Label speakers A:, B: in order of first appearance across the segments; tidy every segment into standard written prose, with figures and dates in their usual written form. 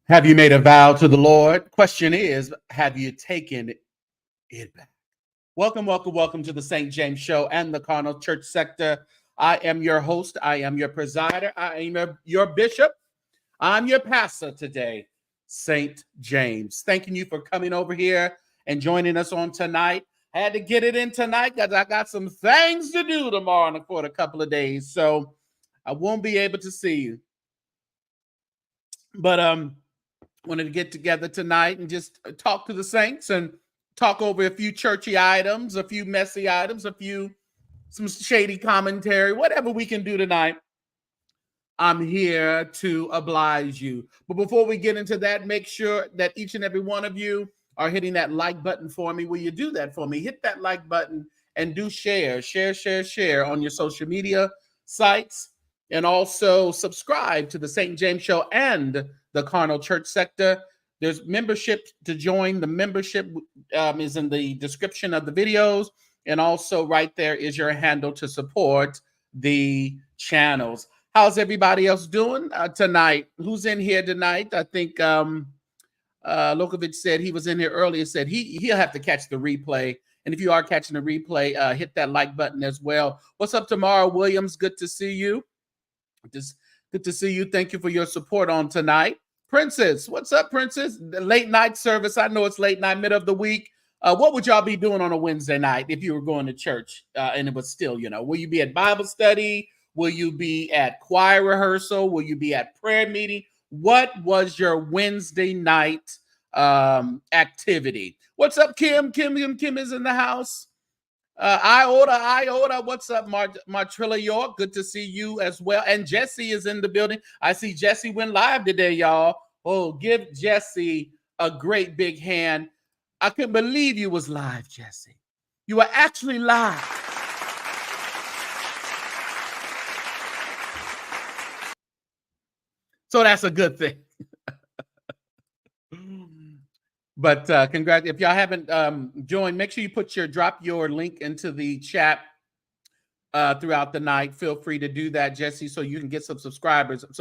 A: Have you made a vow to the Lord? Question is, have you taken it back? Welcome to the St. James Show and the Carnal Church Sector. I am your host. I am your presider. I am your bishop. I'm your pastor today, St. James. Thanking you for coming over here and joining us on tonight. I had to get it in tonight because I got some things to do tomorrow for a couple of days, so I won't be able to see you. But wanted to get together tonight and just talk to the saints and talk over a few churchy items, a few messy items, some shady commentary, whatever we can do tonight. I'm here to oblige you. But before we get into that, make sure that each and every one of you are hitting that like button for me. Will you do that for me? Hit that like button and do share on your social media sites. And also subscribe to the St. James Show and the Carnal Church Sector. There's membership to join. The membership is in the description of the videos. And also right there is your handle to support the channels. How's everybody else doing tonight? Who's in here tonight? I think Lokovic said he was in here earlier, said he'll have to catch the replay. And if you are catching the replay, hit that like button as well. What's up, Tamara Williams? Good to see you. Good to see you. Thank you for your support on tonight. Princess, what's up, Princess? The late night service. I know it's late night, mid of the week. What would y'all be doing on a Wednesday night if you were going to church and it was still, will you be at Bible study? Will you be at choir rehearsal? Will you be at prayer meeting? What was your Wednesday night activity? What's up, Kim? Kim is in the house. Iota, what's up, Martrilla York? Good to see you as well. And Jesse is in the building. I see Jesse went live today, y'all. Oh, give Jesse a great big hand. I couldn't believe you was live, Jesse. You were actually live. So that's a good thing. But congrats. If y'all haven't joined, make sure you drop your link into the chat throughout the night. Feel free to do that, Jesse, so you can get some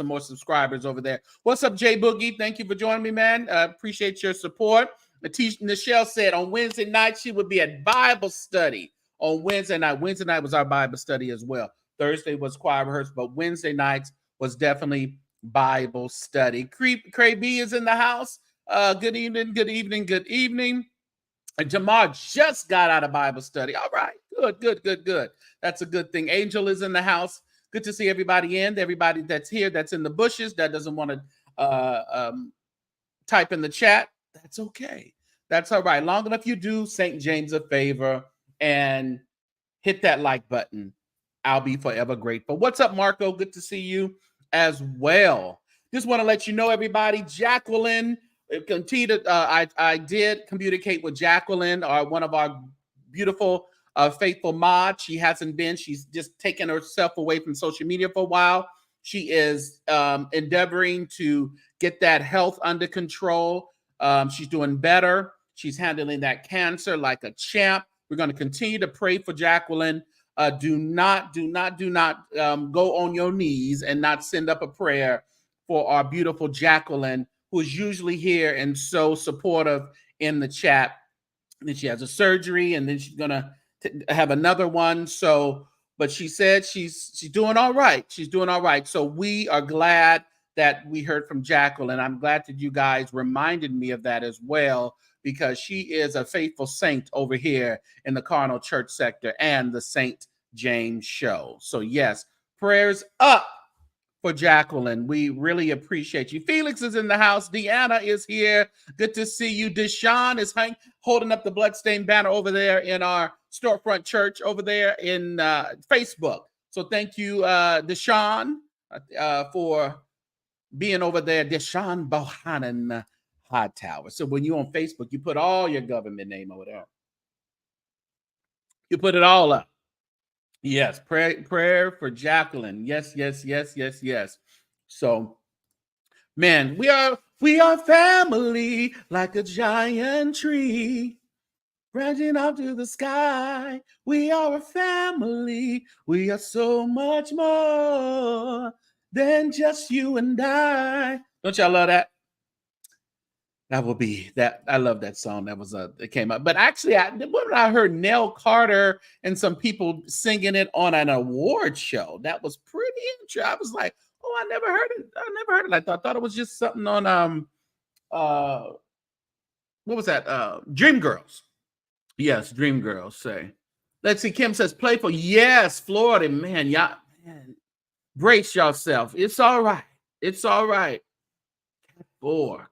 A: more subscribers over there. What's up, Jay Boogie? Thank you for joining me, man. Appreciate your support. Nichelle said on Wednesday night she would be at Bible study on Wednesday night. Wednesday night was our Bible study as well. Thursday was choir rehearsal, but Wednesday nights was definitely Bible study. Cray B is in the house. Good evening. And Jamar just got out of Bible study. All right, good. That's a good thing. Angel is in the house. Good to see everybody everybody that's here, that's in the bushes, that doesn't want to type in the chat. That's okay. That's all right. Long enough you do St. James a favor and hit that like button. I'll be forever grateful. What's up, Marco? Good to see you as well. Just want to let you know, everybody, Jacqueline, I did communicate with Jacqueline, one of our beautiful, faithful mods. She hasn't been. She's just taken herself away from social media for a while. She is endeavoring to get that health under control. She's doing better. She's handling that cancer like a champ. We're going to continue to pray for Jacqueline. Do not go on your knees and not send up a prayer for our beautiful Jacqueline, who is usually here and so supportive in the chat. And then she has a surgery, and then she's gonna have another one. But she said she's doing all right. She's doing all right. So we are glad that we heard from Jacqueline. I'm glad that you guys reminded me of that as well, because she is a faithful saint over here in the Carnal Church Sector and the St. James Show. So yes, prayers up for Jacqueline. We really appreciate you. Felix is in the house. Deanna is here. Good to see you. Deshaun is holding up the bloodstained banner over there in our storefront church over there in Facebook. So thank you, Deshaun, for being over there. Deshaun Bohannon Hightower. So when you're on Facebook, you put all your government name over there. You put it all up. Yes, prayer for Jacqueline. Yes. So, man, we are family like a giant tree branching out to the sky. We are a family. We are so much more than just you and I. Don't y'all love that? That will be that. I love that song. That was it came up. But actually, when I heard Nell Carter and some people singing it on an award show, that was pretty interesting. I was like, oh, I never heard it. I never heard it. I thought it was just something on uh what was that? Dreamgirls. Yes, Dreamgirls say. Let's see. Kim says playful. Yes, Florida, man. Y'all, man, brace yourself. It's all right. It's all right.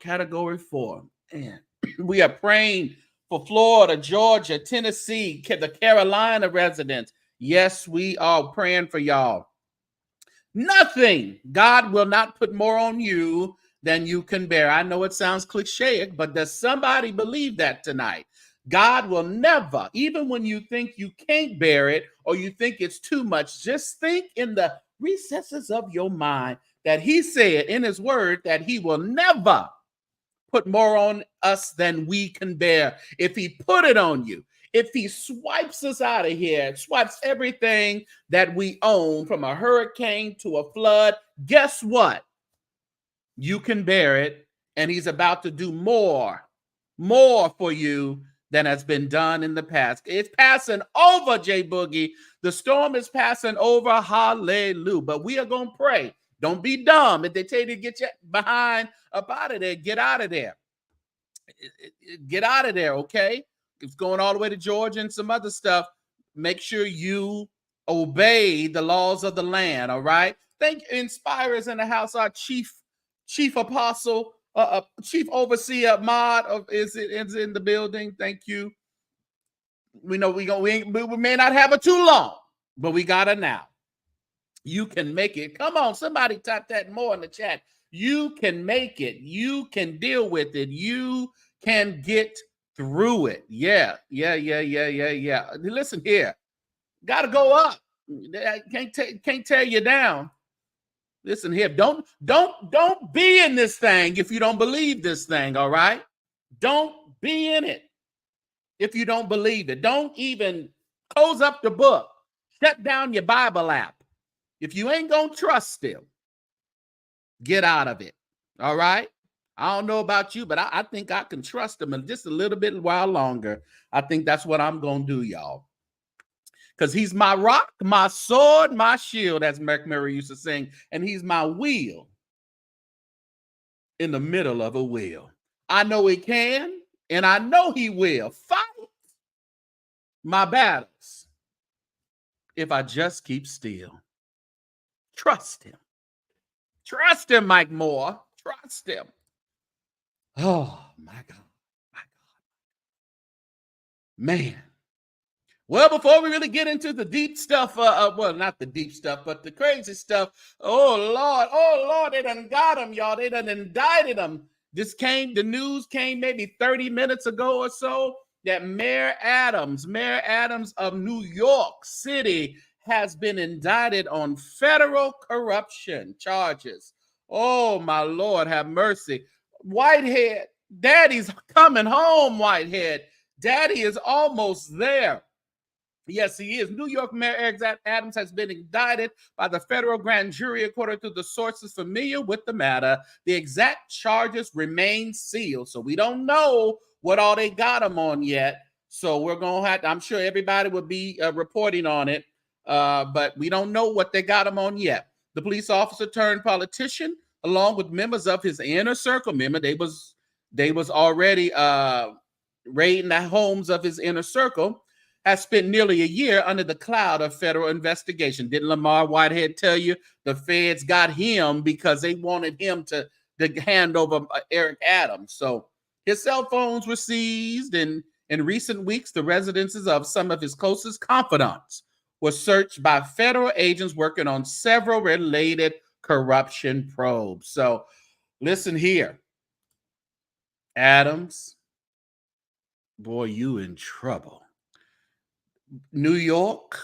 A: Category 4. Man, we are praying for Florida, Georgia, Tennessee, the Carolina residents. Yes, we are praying for y'all. Nothing. God will not put more on you than you can bear. I know it sounds cliche, but does somebody believe that tonight? God will never, even when you think you can't bear it or you think it's too much, just think in the recesses of your mind that he said in his word that he will never put more on us than we can bear. If he put it on you, if he swipes us out of here, swipes everything that we own from a hurricane to a flood, guess what? You can bear it, and he's about to do more for you than has been done in the past. It's passing over, J Boogie. The storm is passing over. Hallelujah. But we are going to pray. Don't be dumb. If they tell you to get your behind up out of there, get out of there. Get out of there, okay? It's going all the way to Georgia and some other stuff. Make sure you obey the laws of the land, all right? Thank you. Inspirers in the house, our chief apostle, chief overseer Mod is in the building. Thank you. We know we may not have it too long, but we got it now. You can make it. Come on, somebody type that more in the chat. You can make it. You can deal with it. You can get through it. Yeah. Listen here. Got to go up. Can't tear you down. Listen here. Don't be in this thing if you don't believe this thing, all right? Don't be in it if you don't believe it. Don't even close up the book. Shut down your Bible app. If you ain't going to trust him, get out of it. All right? I don't know about you, but I think I can trust him just a little bit while longer. I think that's what I'm going to do, y'all. Because he's my rock, my sword, my shield, as Mark Murray used to sing. And he's my wheel in the middle of a wheel. I know he can, and I know he will fight my battles if I just keep still. Trust him. Trust him, Mike Moore. Trust him. Oh, my God. My God. Man. Well, before we really get into the deep stuff, well, not the deep stuff, but the crazy stuff. Oh, Lord, they done got him, y'all. They done indicted him. The news came maybe 30 minutes ago or so that Mayor Adams of New York City has been indicted on federal corruption charges. Oh, my Lord, have mercy. Whitehead, Daddy's coming home, Whitehead. Daddy is almost there. Yes, he is. New York Mayor Eric Adams has been indicted by the federal grand jury, according to the sources familiar with the matter. The exact charges remain sealed, so we don't know what all they got him on yet. So we're going to have to, I'm sure everybody will be reporting on it, but we don't know what they got him on yet. The police officer turned politician, along with members of his inner circle. Remember, they was already raiding the homes of his inner circle, has spent nearly a year under the cloud of federal investigation. Didn't Lamar Whitehead tell you the feds got him because they wanted him to hand over Eric Adams? So his cell phones were seized, and in recent weeks, the residences of some of his closest confidants were searched by federal agents working on several related corruption probes. So listen here, Adams, boy, you in trouble. New York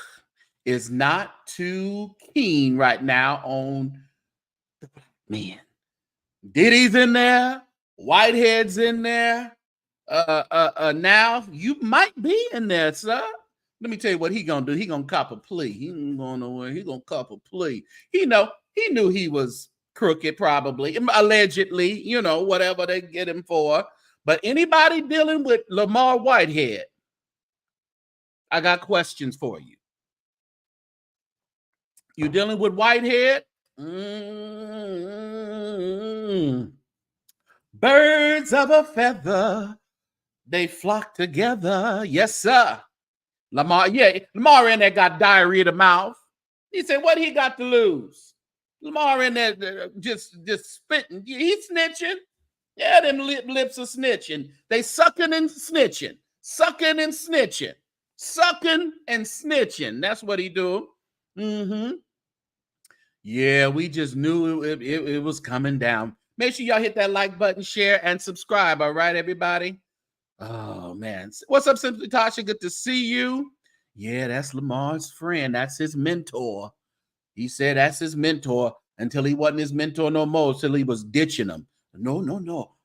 A: is not too keen right now on the black man. Diddy's in there, Whitehead's in there. Now you might be in there, sir. Let me tell you what he gonna do. He gonna cop a plea. He ain't going nowhere. He gonna cop a plea. He knew he was crooked, probably, allegedly. Whatever they get him for. But anybody dealing with Lamar Whitehead, I got questions for you. You dealing with Whitehead? Birds of a feather, they flock together. Yes, sir. Lamar in there got diarrhea of the mouth. He said, what he got to lose? Lamar in there just spitting. He's snitching. Yeah, them lips are snitching. They sucking and snitching. Sucking and snitching. Sucking and snitching. That's what he do. Mm-hmm. Yeah, we just knew it was coming down. Make sure y'all hit that like button, share, and subscribe. All right, everybody? Oh, man. What's up, Simply Tasha? Good to see you. Yeah, that's Lamar's friend. That's his mentor. He said that's his mentor until he wasn't his mentor no more, till he was ditching him. No.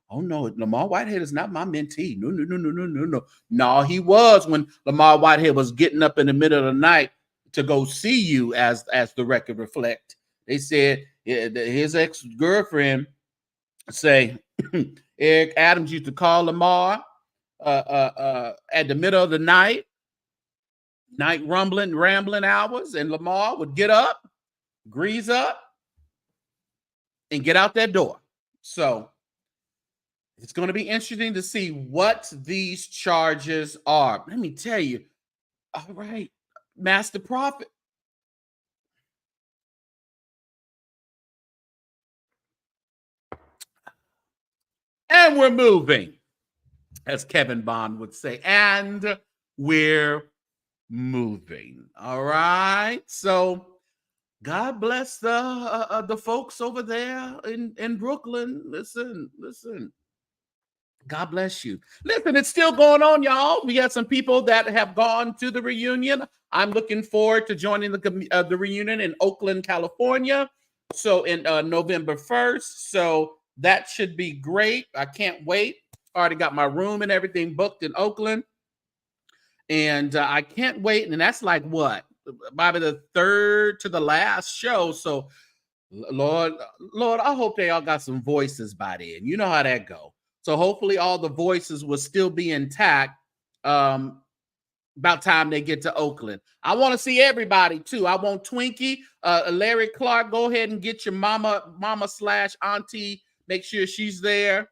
A: Oh, no. Lamar Whitehead is not my mentee. No. No, he was when Lamar Whitehead was getting up in the middle of the night to go see you, as the record reflect. They said his ex-girlfriend say Eric Adams used to call Lamar at the middle of the night rambling hours, and Lamar would get up, grease up, and get out that door. So it's going to be interesting to see what these charges are. Let me tell you. All right, Master Prophet. And we're moving, as Kevin Bond would say. And we're moving. All right. So God bless the folks over there in Brooklyn. Listen. God bless you. Listen, it's still going on, y'all. We got some people that have gone to the reunion. I'm looking forward to joining the reunion in Oakland, California. So in November 1st. So that should be great. I can't wait. Already got my room and everything booked in Oakland. And I can't wait. And that's like what? Probably the third to the last show. So Lord, I hope they all got some voices by then. You know how that go. So hopefully all the voices will still be intact about time they get to Oakland. I want to see everybody too. I want Twinkie, Larry Clark. Go ahead and get your mama/auntie. Make sure she's there.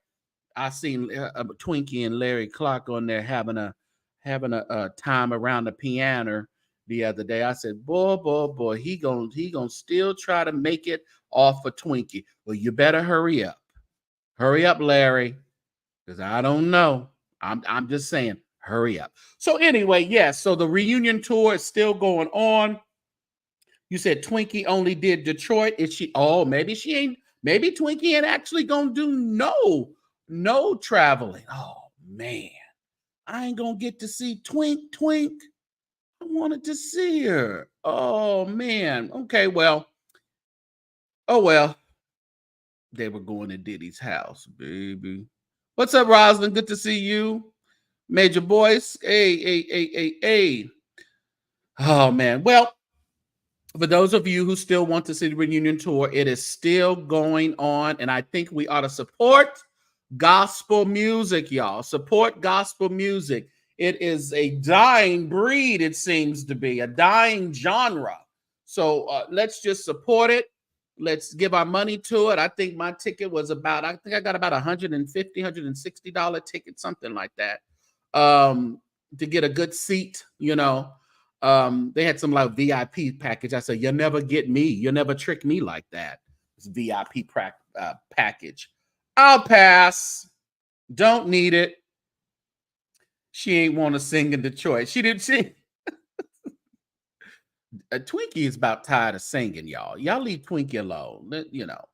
A: I seen Twinkie and Larry Clark on there having a time around the piano the other day. I said, boy, he gonna still try to make it off of Twinkie. Well, you better hurry up. Hurry up, Larry, because I don't know. I'm just saying, hurry up. So anyway, yes. So the reunion tour is still going on. You said Twinkie only did Detroit. Is she? Oh, maybe she ain't. Maybe Twinkie ain't actually gonna do no traveling. Oh man, I ain't gonna get to see Twink. I wanted to see her. Oh man. Okay, well. Oh well. They were going to Diddy's house, baby. What's up, Roslyn? Good to see you. Major Boyce. Hey. Oh man. Well, for those of you who still want to see the reunion tour, it is still going on, and I think we ought to support gospel music, y'all. Support gospel music. It is a dying breed, it seems to be, a dying genre. So let's just support it. Let's give our money to it. I think my ticket was I got about $150, $160 ticket, something like that, to get a good seat, you know. They had some like VIP package. I said, you'll never get me. You'll never trick me like that. It's VIP package. I'll pass. Don't need it. She ain't want to sing in Detroit. She didn't sing. Twinkie is about tired of singing, y'all. Y'all leave Twinkie alone. You know.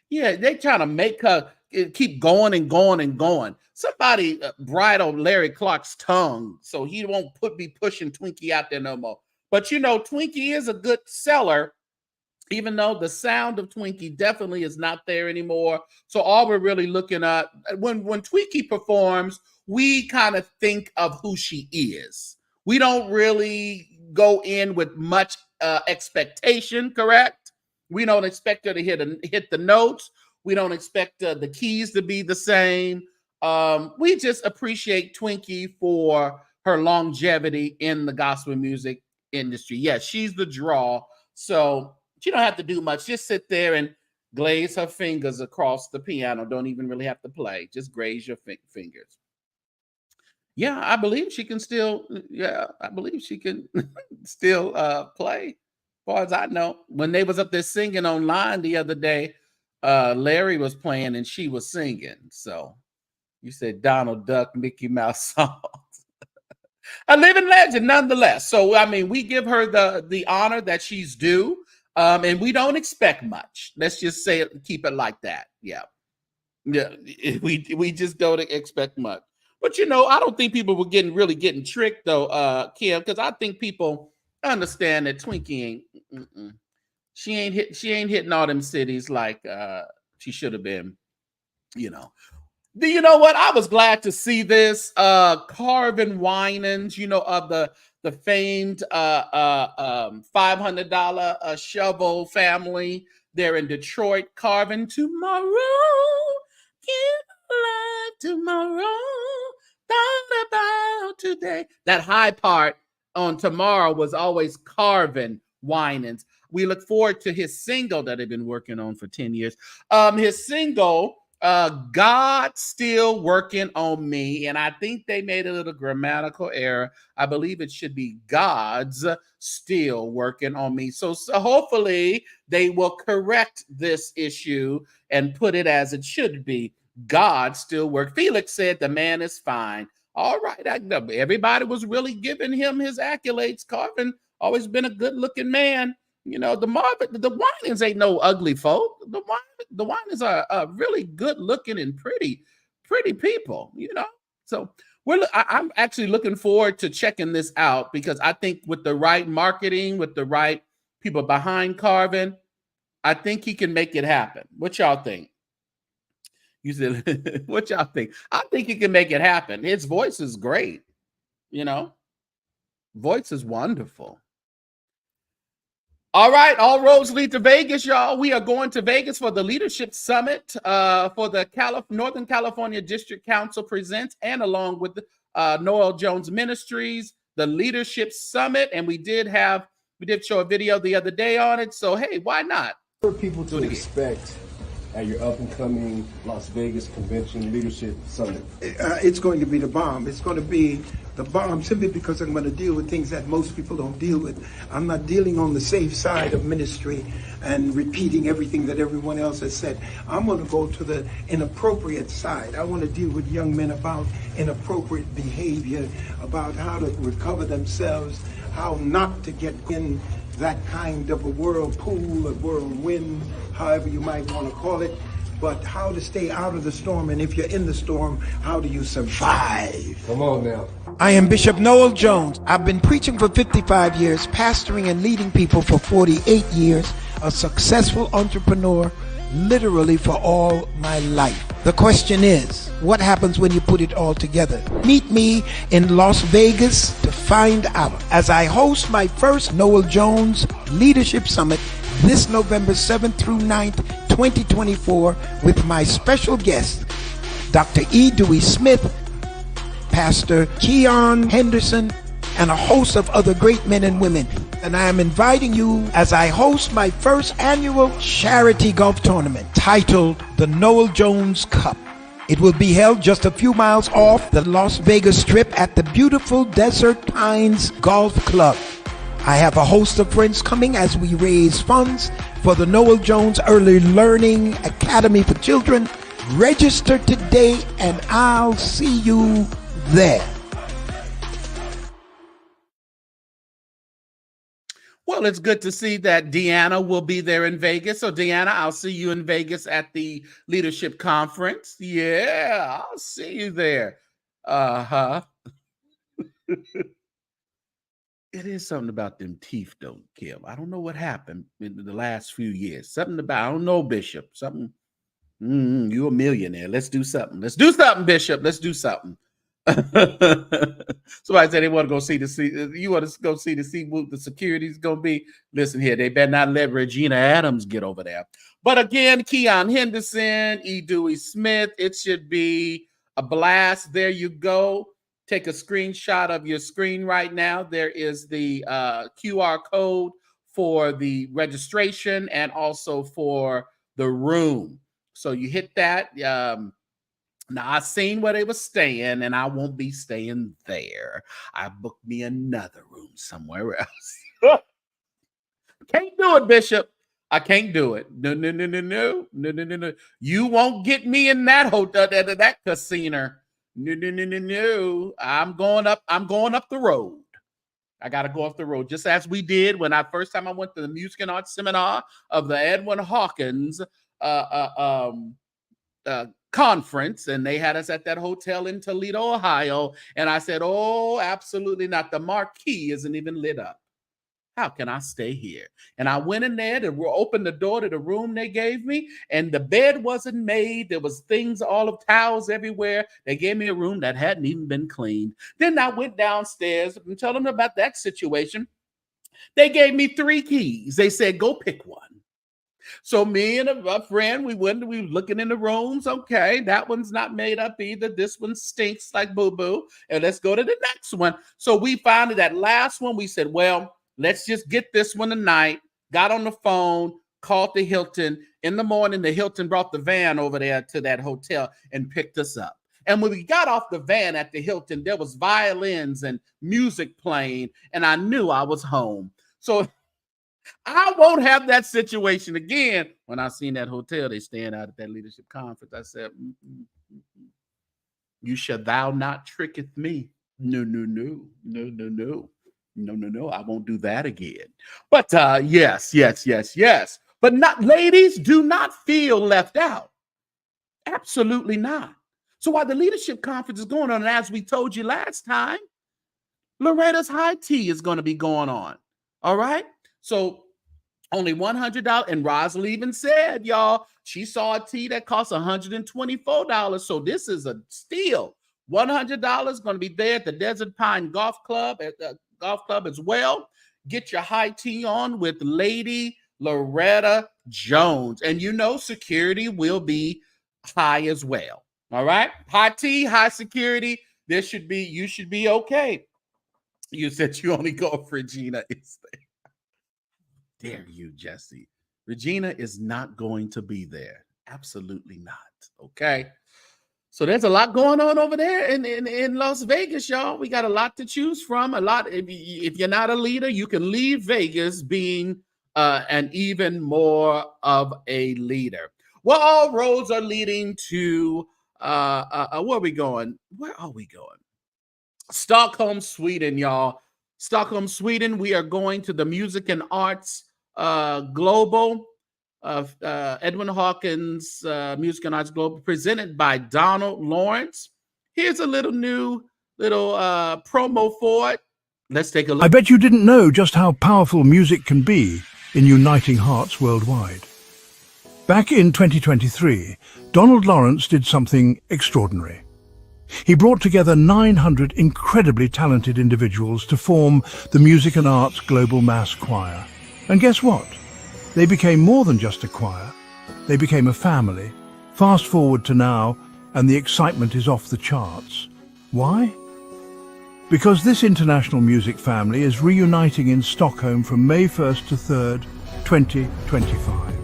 A: Yeah, they trying to make her keep going and going and going. Somebody bridle Larry Clark's tongue so he won't be pushing Twinkie out there no more. But you know, Twinkie is a good seller, even though the sound of Twinkie definitely is not there anymore. So all we're really looking at when Twinkie performs, we kind of think of who she is. We don't really go in with much expectation, correct? We don't expect her to hit the notes. We don't expect the keys to be the same. We just appreciate Twinkie for her longevity in the gospel music industry. Yes, she's the draw. So she don't have to do much. Just sit there and glaze her fingers across the piano. Don't even really have to play. Just graze your fingers. Yeah, I believe she can still. Yeah, I believe she can still play. As far as I know, when they was up there singing online the other day, Larry was playing and she was singing. So you said Donald Duck, Mickey Mouse song. A living legend, nonetheless. So I mean, we give her the honor that she's due, and we don't expect much. Let's just say it, keep it like that. Yeah. Yeah, we just don't expect much. But I don't think people were really getting tricked though, Kim, because I think people understand that Twinkie ain't she ain't hitting all them cities like she should have been. Do you know what? I was glad to see this. Carvin Winans, of the famed $500 shovel family. They're in Detroit. Carvin tomorrow. Tomorrow, thought about today. That high part on tomorrow was always Carvin Winans. We look forward to his single that they've been working on for 10 years. His single, God Still Working on Me. And I think they made a little grammatical error. I believe it should be God's Still Working on Me. So hopefully they will correct this issue and put it as it should be. God still works. Felix said the man is fine. All right. Everybody was really giving him his accolades. Carvin always been a good looking man. The Winans ain't no ugly folk. The Winans are really good looking and pretty people, So I'm actually looking forward to checking this out because I think with the right marketing, with the right people behind Carvin, I think he can make it happen. What y'all think? You said, what y'all think? I think he can make it happen. His voice is great. Voice is wonderful. All right, all roads lead to Vegas, y'all. We are going to Vegas for the Leadership Summit for the Northern California District Council presents, and along with Noel Jones Ministries, the Leadership Summit. And we did show a video the other day on it. So, hey, why not?
B: What are people to expect at your up-and-coming Las Vegas Convention Leadership Summit?
C: It's going to be the bomb. It's going to be the bomb simply because I'm going to deal with things that most people don't deal with. I'm not dealing on the safe side of ministry and repeating everything that everyone else has said. I'm going to go to the inappropriate side. I want to deal with young men about inappropriate behavior, about how to recover themselves, how not to get in that kind of a whirlpool, a whirlwind, however you might want to call it, but how to stay out of the storm, and if you're in the storm, how do you survive?
B: Come on now.
C: I am Bishop Noel Jones. I've been preaching for 55 years, pastoring and leading people for 48 years, a successful entrepreneur, literally for all my life. The question is, what happens when you put it all together? Meet me in Las Vegas to find out as I host my first Noel Jones Leadership Summit this November 7th through 9th, 2024, with my special guest, Dr. E. Dewey Smith, Pastor Keon Henderson, and a host of other great men and women. And I am inviting you as I host my first annual charity golf tournament titled the Noel Jones Cup. It will be held just a few miles off the Las Vegas Strip at the beautiful Desert Pines Golf Club. I have a host of friends coming as we raise funds for the Noel Jones Early Learning Academy for Children. Register today and I'll see you there.
A: Well, it's good to see that Deanna will be there in Vegas. So, Deanna, I'll see you in Vegas at the Leadership Conference. Yeah, I'll see you there. Uh-huh. It is something about them teeth, though, Kim. I don't know what happened in the last few years. Something about, I don't know, Bishop. Something. You're a millionaire. Let's do something. Let's do something, Bishop. Let's do something. Somebody said they want to go see you want to go see what the security's going to be. Listen here, they better not let Regina Adams get over there. But again, Keon Henderson, E. Dewey Smith, it should be a blast. There you go. Take a screenshot of your screen right now. There is the QR code for the registration and also for the room. So you hit that. Now I seen where they were staying, and I won't be staying there. I booked me another room somewhere else. Can't do it, Bishop. I can't do it. No. You won't get me in that hotel, that casino. No. I'm going up the road. I got to go off the road, just as we did when first time I went to the Music and Arts Seminar of the Edwin Hawkins conference, and they had us at that hotel in Toledo, Ohio, and I said, oh, absolutely not. The marquee isn't even lit up. How can I stay here? And I went in there to open the door to the room they gave me, and the bed wasn't made. There was things, all of towels everywhere. They gave me a room that hadn't even been cleaned. Then I went downstairs and told them about that situation. They gave me 3 keys. They said, go pick one. So me and a friend, we were looking in the rooms. Okay, that one's not made up either. This one stinks like boo-boo. And let's go to the next one. So we found that last one. We said, well, let's just get this one tonight. Got on the phone, called the Hilton. In the morning, the Hilton brought the van over there to that hotel and picked us up. And when we got off the van at the Hilton, there was violins and music playing, and I knew I was home. So I won't have that situation again. When I seen that hotel, they staying out at that leadership conference, I said, you shall thou not tricketh me. No. I won't do that again. But yes. But not, ladies, do not feel left out. Absolutely not. So while the leadership conference is going on, and as we told you last time, Loretta's high tea is going to be going on. All right. So only $100. And Rosalind even said, y'all, she saw a tea that costs $124. So this is a steal. $100 going to be there at the Desert Pine Golf Club, at the golf club as well. Get your high tea on with Lady Loretta Jones. And you know, security will be high as well. All right. High tea, high security. You should be okay. You said you only go if Regina is there. Dare you, Jesse. Regina is not going to be there. Absolutely not. Okay. So there's a lot going on over there in Las Vegas, y'all. We got a lot to choose from. A lot. If you're not a leader, you can leave Vegas being an even more of a leader. Well, all roads are leading to where are we going? Where are we going? Stockholm, Sweden, y'all. Stockholm, Sweden. We are going to the Music and Arts Global of Edwin Hawkins Music and Arts Global, presented by Donald Lawrence. Here's a little promo for it. Let's take a look.
D: I bet you didn't know just how powerful music can be in uniting hearts worldwide. Back in 2023, Donald Lawrence did something extraordinary. He brought together 900 incredibly talented individuals to form the Music and Arts Global Mass Choir. And guess what? They became more than just a choir. They became a family. Fast forward to now, and the excitement is off the charts. Why? Because this international music family is reuniting in Stockholm from May 1st to 3rd, 2025.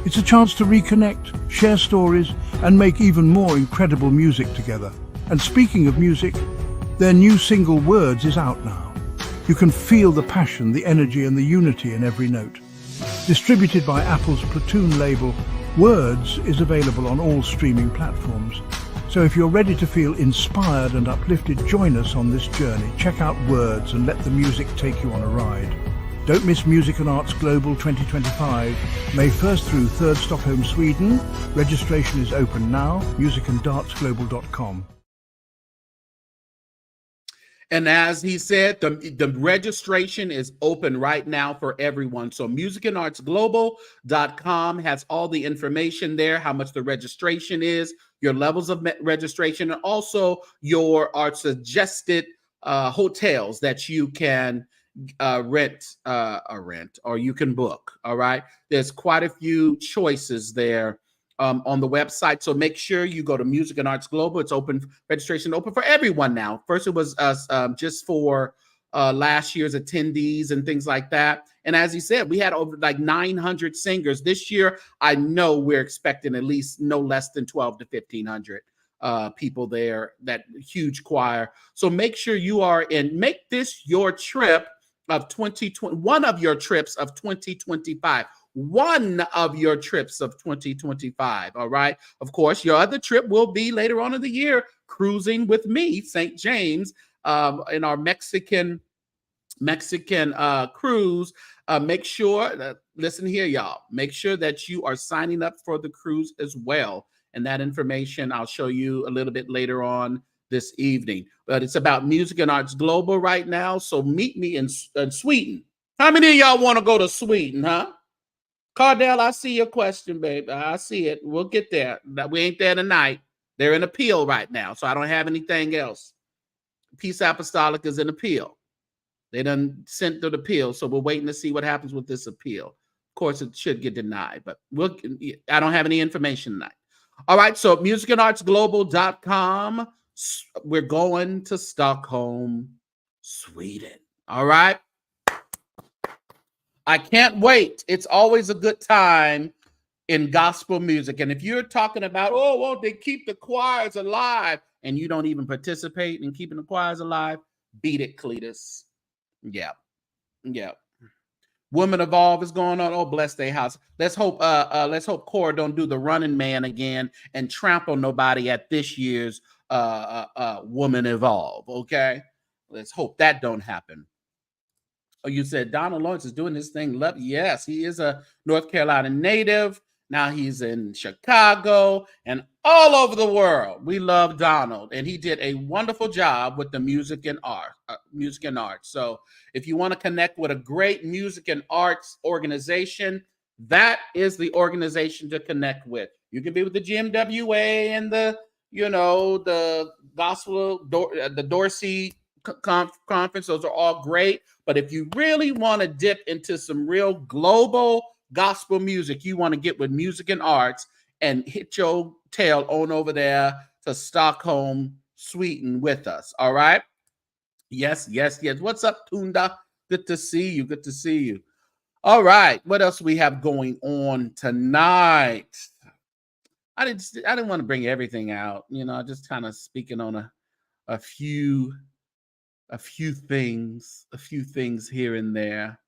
D: It's a chance to reconnect, share stories, and make even more incredible music together. And speaking of music, their new single Words is out now. You can feel the passion, the energy, and the unity in every note. Distributed by Apple's Platoon label, Words is available on all streaming platforms. So if you're ready to feel inspired and uplifted, join us on this journey. Check out Words and let the music take you on a ride. Don't miss Music and Arts Global 2025, May 1st through 3rd, Stockholm, Sweden. Registration is open now, musicandartsglobal.com.
A: And as he said, the registration is open right now for everyone. So musicandartsglobal.com has all the information there, how much the registration is, your levels of registration, and also our suggested hotels that you can rent or you can book. All right. There's quite a few choices there on the website. So make sure you go to Music and Arts Global. It's open, registration open for everyone now. First, it was just for last year's attendees and things like that. And as he said, we had over like 900 singers. This year, I know we're expecting at least no less than 12 to 1,500 people there, that huge choir. So make sure you are in, make this your trip of 2020, one of your trips of 2025. One of your trips of 2025. All right. Of course, your other trip will be later on in the year, cruising with me, St. James, in our Mexican cruise. Make sure that, listen here, y'all, make sure that you are signing up for the cruise as well. And that information I'll show you a little bit later on this evening. But it's about Music and Arts Global right now. So meet me in Sweden. How many of y'all want to go to Sweden, huh? Cardell, I see your question, babe. I see it. We'll get there. We ain't there tonight. They're in appeal right now, so I don't have anything else. Peace Apostolic is in appeal. They done sent the appeal, so we're waiting to see what happens with this appeal. Of course, it should get denied, but I don't have any information tonight. All right, so musicandartsglobal.com. We're going to Stockholm, Sweden. All right. I can't wait. It's always a good time in gospel music. And if you're talking about, oh, well, they keep the choirs alive, and you don't even participate in keeping the choirs alive, beat it, Cletus. Yeah. Women Evolve is going on. Oh, bless their house. Let's hope Cora don't do the Running Man again and trample nobody at this year's Woman Evolve. Okay. Let's hope that don't happen. Oh, you said Donald Lawrence is doing this thing. Yes, he is a North Carolina native. Now he's in Chicago and all over the world. We love Donald, and he did a wonderful job with the music and art. So if you want to connect with a great music and arts organization, that is the organization to connect with. You can be with the GMWA and the gospel, the Dorsey conference. Those are all great. But if you really want to dip into some real global gospel music, you want to get with Music and Arts and hit your tail on over there to Stockholm, Sweden with us. All right. Yes. What's up, Tunda? Good to see you. All right. What else we have going on tonight? I didn't want to bring everything out. Just kind of speaking on a few things here and there.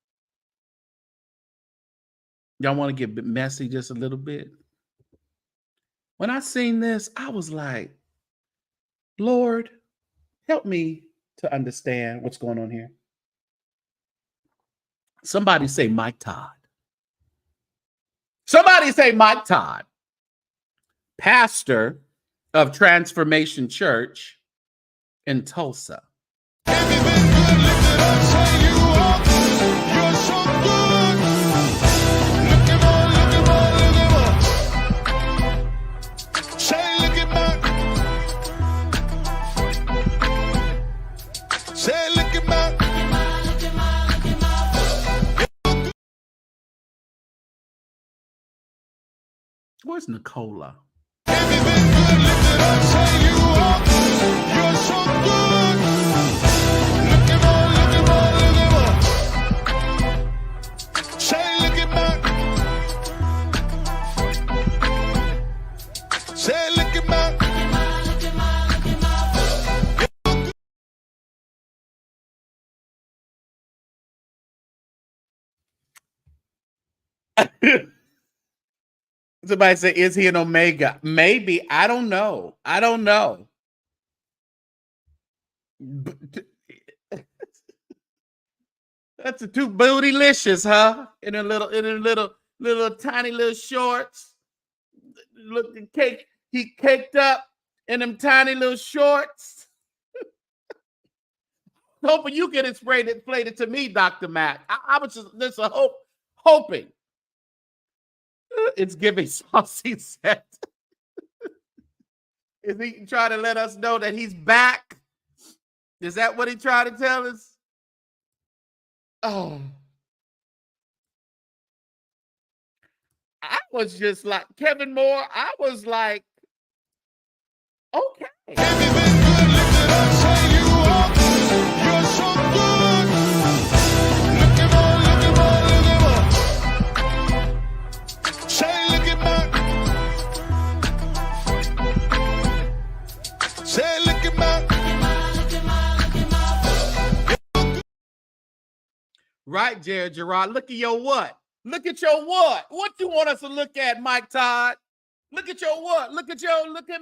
A: Y'all want to get a bit messy just a little bit? When I seen this, I was like, Lord, help me to understand what's going on here. Somebody say Mike Todd. Somebody say Mike Todd, pastor of Transformation Church in Tulsa. Where's Nicola? Somebody say, is he an Omega? Maybe. I don't know. That's a too bootylicious, huh? In a little tiny little shorts. Look, he caked up in them tiny little shorts. Hoping you get it played it to me, Dr. Matt. I was just hoping. It's giving saucy set. Is he trying to let us know that he's back? Is that what he tried to tell us? Oh. I was just like, Kevin Moore, I was like, okay. Right, Jared Gerard. Look at your what? Look at your what? What you want us to look at, Mike Todd? Look at your what? Look at your, look at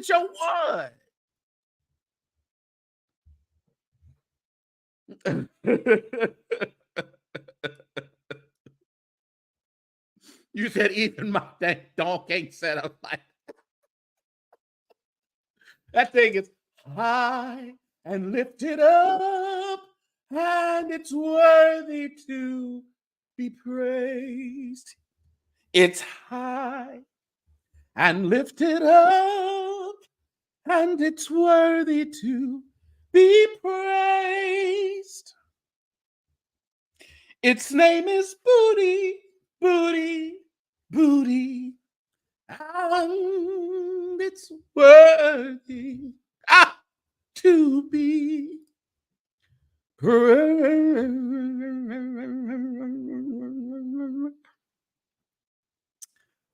A: your what? You said even my dang dog ain't set up like that thing is high and lifted up, and it's worthy to be praised. It's high and lifted up, and it's worthy to be praised. Its name is Booty, Booty, Booty, and it's worthy to be praised.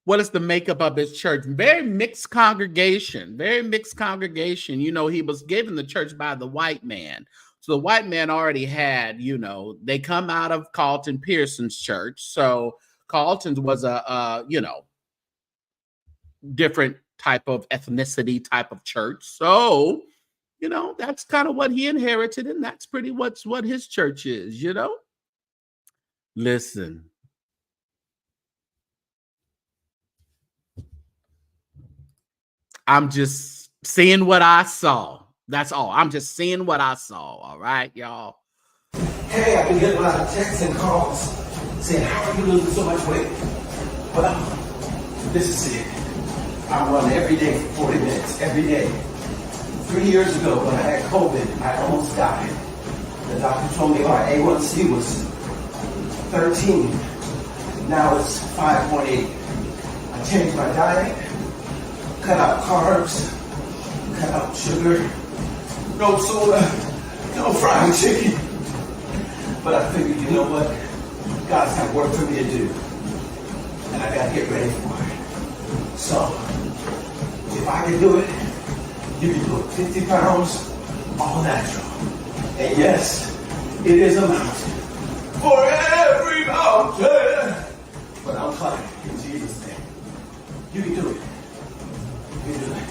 A: What is the makeup of his church? Very mixed congregation, very mixed congregation. You know, he was given the church by the white man. So the white man already had, you know, they come out of Carlton Pearson's church. So Carlton's was a you know, different type of ethnicity type of church. So, you know, that's kind of what he inherited, and that's pretty much what his church is, you know? Listen. I'm just seeing what I saw. That's all. I'm just seeing what I saw. All right, y'all.
E: Hey, I've been getting a lot of texts and calls saying, how are you losing so much weight? Well, this is it. I run every day for 40 minutes, every day. 3 years ago, when I had COVID, I almost died. The doctor told me our A1C was 13. Now it's 5.8. I changed my diet, cut out carbs, cut out sugar, no soda, no fried chicken. But I figured, you know what? God's got work for me to do. And I gotta get ready for it. So, if I can do it, you can do it. 50 pounds, all natural. And yes, it is a mountain. For every mountain. But I'm climbing in Jesus' name. You can do it. You can do it.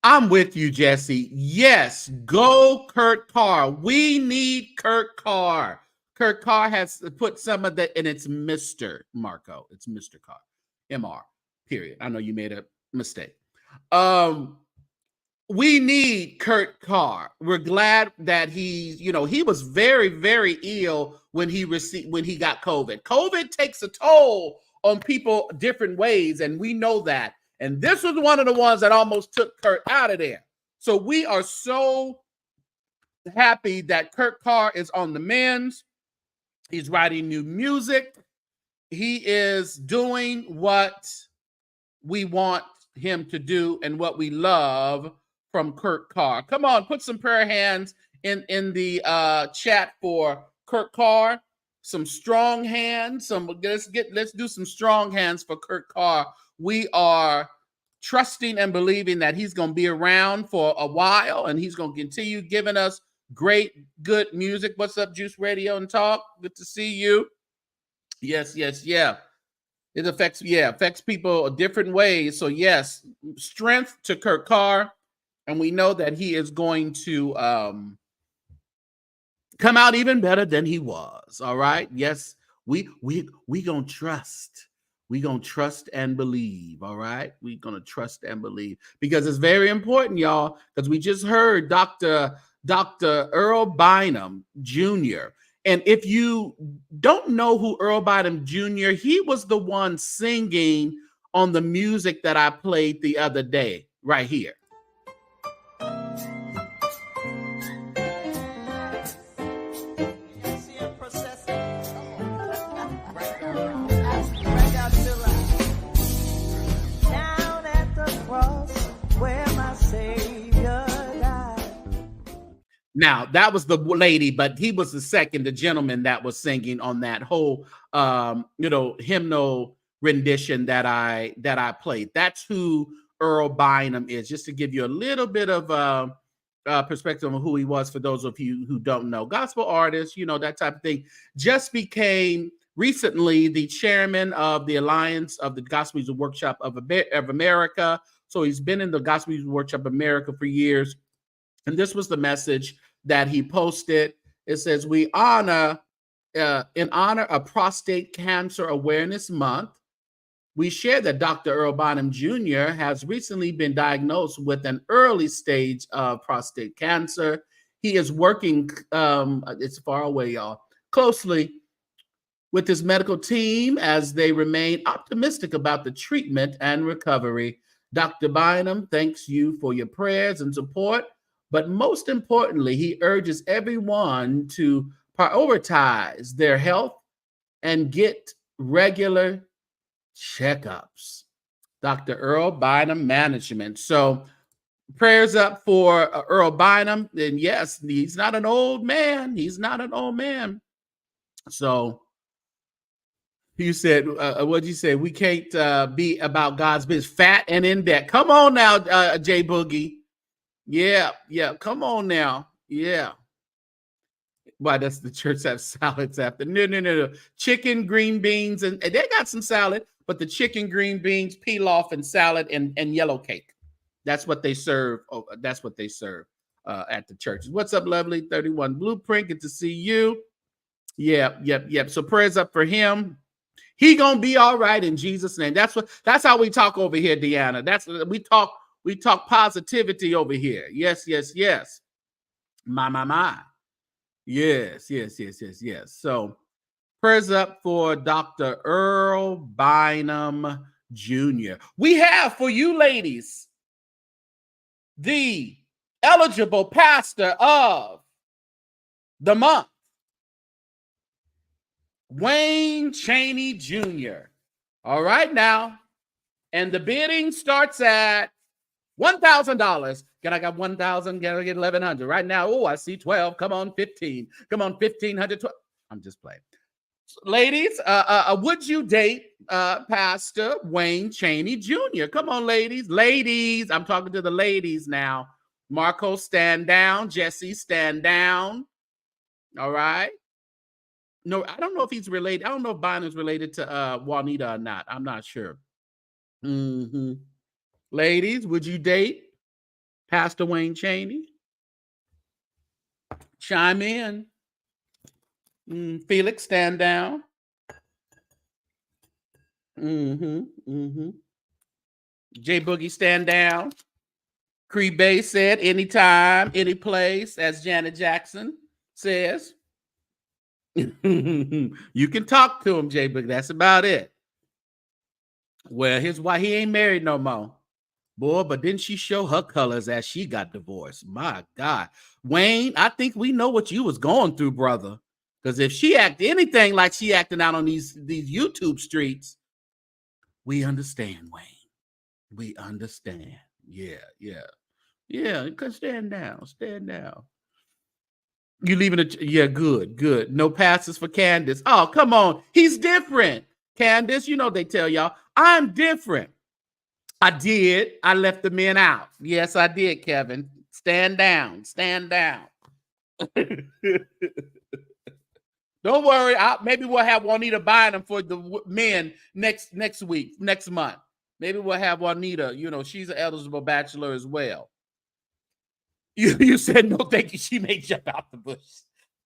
A: I'm with you, Jesse. Yes, go Kurt Carr. We need Kurt Carr. Kurt Carr has put some of that, and it's Mr. Marco. It's Mr. Carr. MR, period. I know you made a mistake. We need Kurt Carr. We're glad that he's, you know, he was very, very ill when he got COVID. COVID takes a toll on people different ways, and we know that. And this was one of the ones that almost took Kurt out of there. So we are so happy that Kurt Carr is on the mends. He's writing new music. He is doing what we want him to do and what we love from Kurt Carr. Come on, put some prayer hands in the chat for Kurt Carr. Some strong hands. Let's do some strong hands for Kurt Carr. We are trusting and believing that he's going to be around for a while, and he's going to continue giving us great, good music. What's up, Juice Radio and Talk? Good to see you. Yes, yeah. It affects people different ways. So yes, strength to Kurt Carr, and we know that he is going to come out even better than he was. All right. Yes, we gonna trust. We gonna trust and believe. All right. We gonna trust and believe, because it's very important, y'all. Because we just heard Dr. Earl Bynum Jr. And if you don't know who Earl Bynum Jr., he was the one singing on the music that I played the other day, right here. Now that was the lady, but he was the second, the gentleman that was singing on that whole hymnal rendition that I played. That's who Earl Bynum is, just to give you a little bit of perspective on who he was for those of you who don't know. Gospel artist, that type of thing. Just became recently the chairman of the Alliance of the Gospel Music Workshop of America. So he's been in the Gospel Music Workshop of America for years. And this was the message that he posted. It says, in honor of Prostate Cancer Awareness Month, we share that Dr. Earl Bynum Jr. has recently been diagnosed with an early stage of prostate cancer. He is working, it's far away, y'all, closely with his medical team as they remain optimistic about the treatment and recovery. Dr. Bynum thanks you for your prayers and support, but most importantly, he urges everyone to prioritize their health and get regular checkups. Dr. Earl Bynum Management. So prayers up for Earl Bynum. And yes, he's not an old man. He's not an old man. So you said, what'd you say? We can't be about God's business. Fat and in debt. Come on now, J Boogie. Yeah. Come on now. Yeah. Why does the church have salads after? No. Chicken, green beans, and they got some salad, but the chicken, green beans, pilaf, and salad and yellow cake. That's what they serve. Oh, that's what they serve at the churches. What's up, lovely 31 Blueprint? Good to see you. Yep. So prayers up for him. He gonna be all right in Jesus' name. That's how we talk over here, Deanna. We talk positivity over here. Yes. My. Yes. So prayers up for Dr. Earl Bynum Jr. We have for you ladies the eligible pastor of the month, Wayne Chaney Jr. All right now. And the bidding starts at $1,000. Can I got 1,000? Can I get 1,100 right now? Oh, I see 12. Come on, 15. Come on, 1,500. 12. I'm just playing. Ladies, would you date Pastor Wayne Chaney Jr.? Come on, ladies. Ladies, I'm talking to the ladies now. Marco, stand down. Jesse, stand down. All right. No, I don't know if he's related. I don't know if Bynum's related to Juanita or not. I'm not sure. Ladies, would you date Pastor Wayne Chaney? Chime in. Felix, stand down. J Boogie, stand down. Cree Bay said, anytime, any place, as Janet Jackson says. You can talk to him, J Boogie. That's about it. Well, here's why he ain't married no more. Boy, but didn't she show her colors as she got divorced? My God. Wayne, I think we know what you was going through, brother. Because if she act anything like she acting out on these YouTube streets, we understand, Wayne. We understand. Yeah. You can stand down. You leaving it? Yeah, good. No passes for Candace. Oh, come on. He's different. Candace, they tell y'all, I'm different. I did. I left the men out. Yes, I did, Kevin. Stand down. Don't worry. Maybe we'll have Juanita Bynum for the men next month. Maybe we'll have Juanita. She's an eligible bachelor as well. You said no, thank you. She may jump out the bush.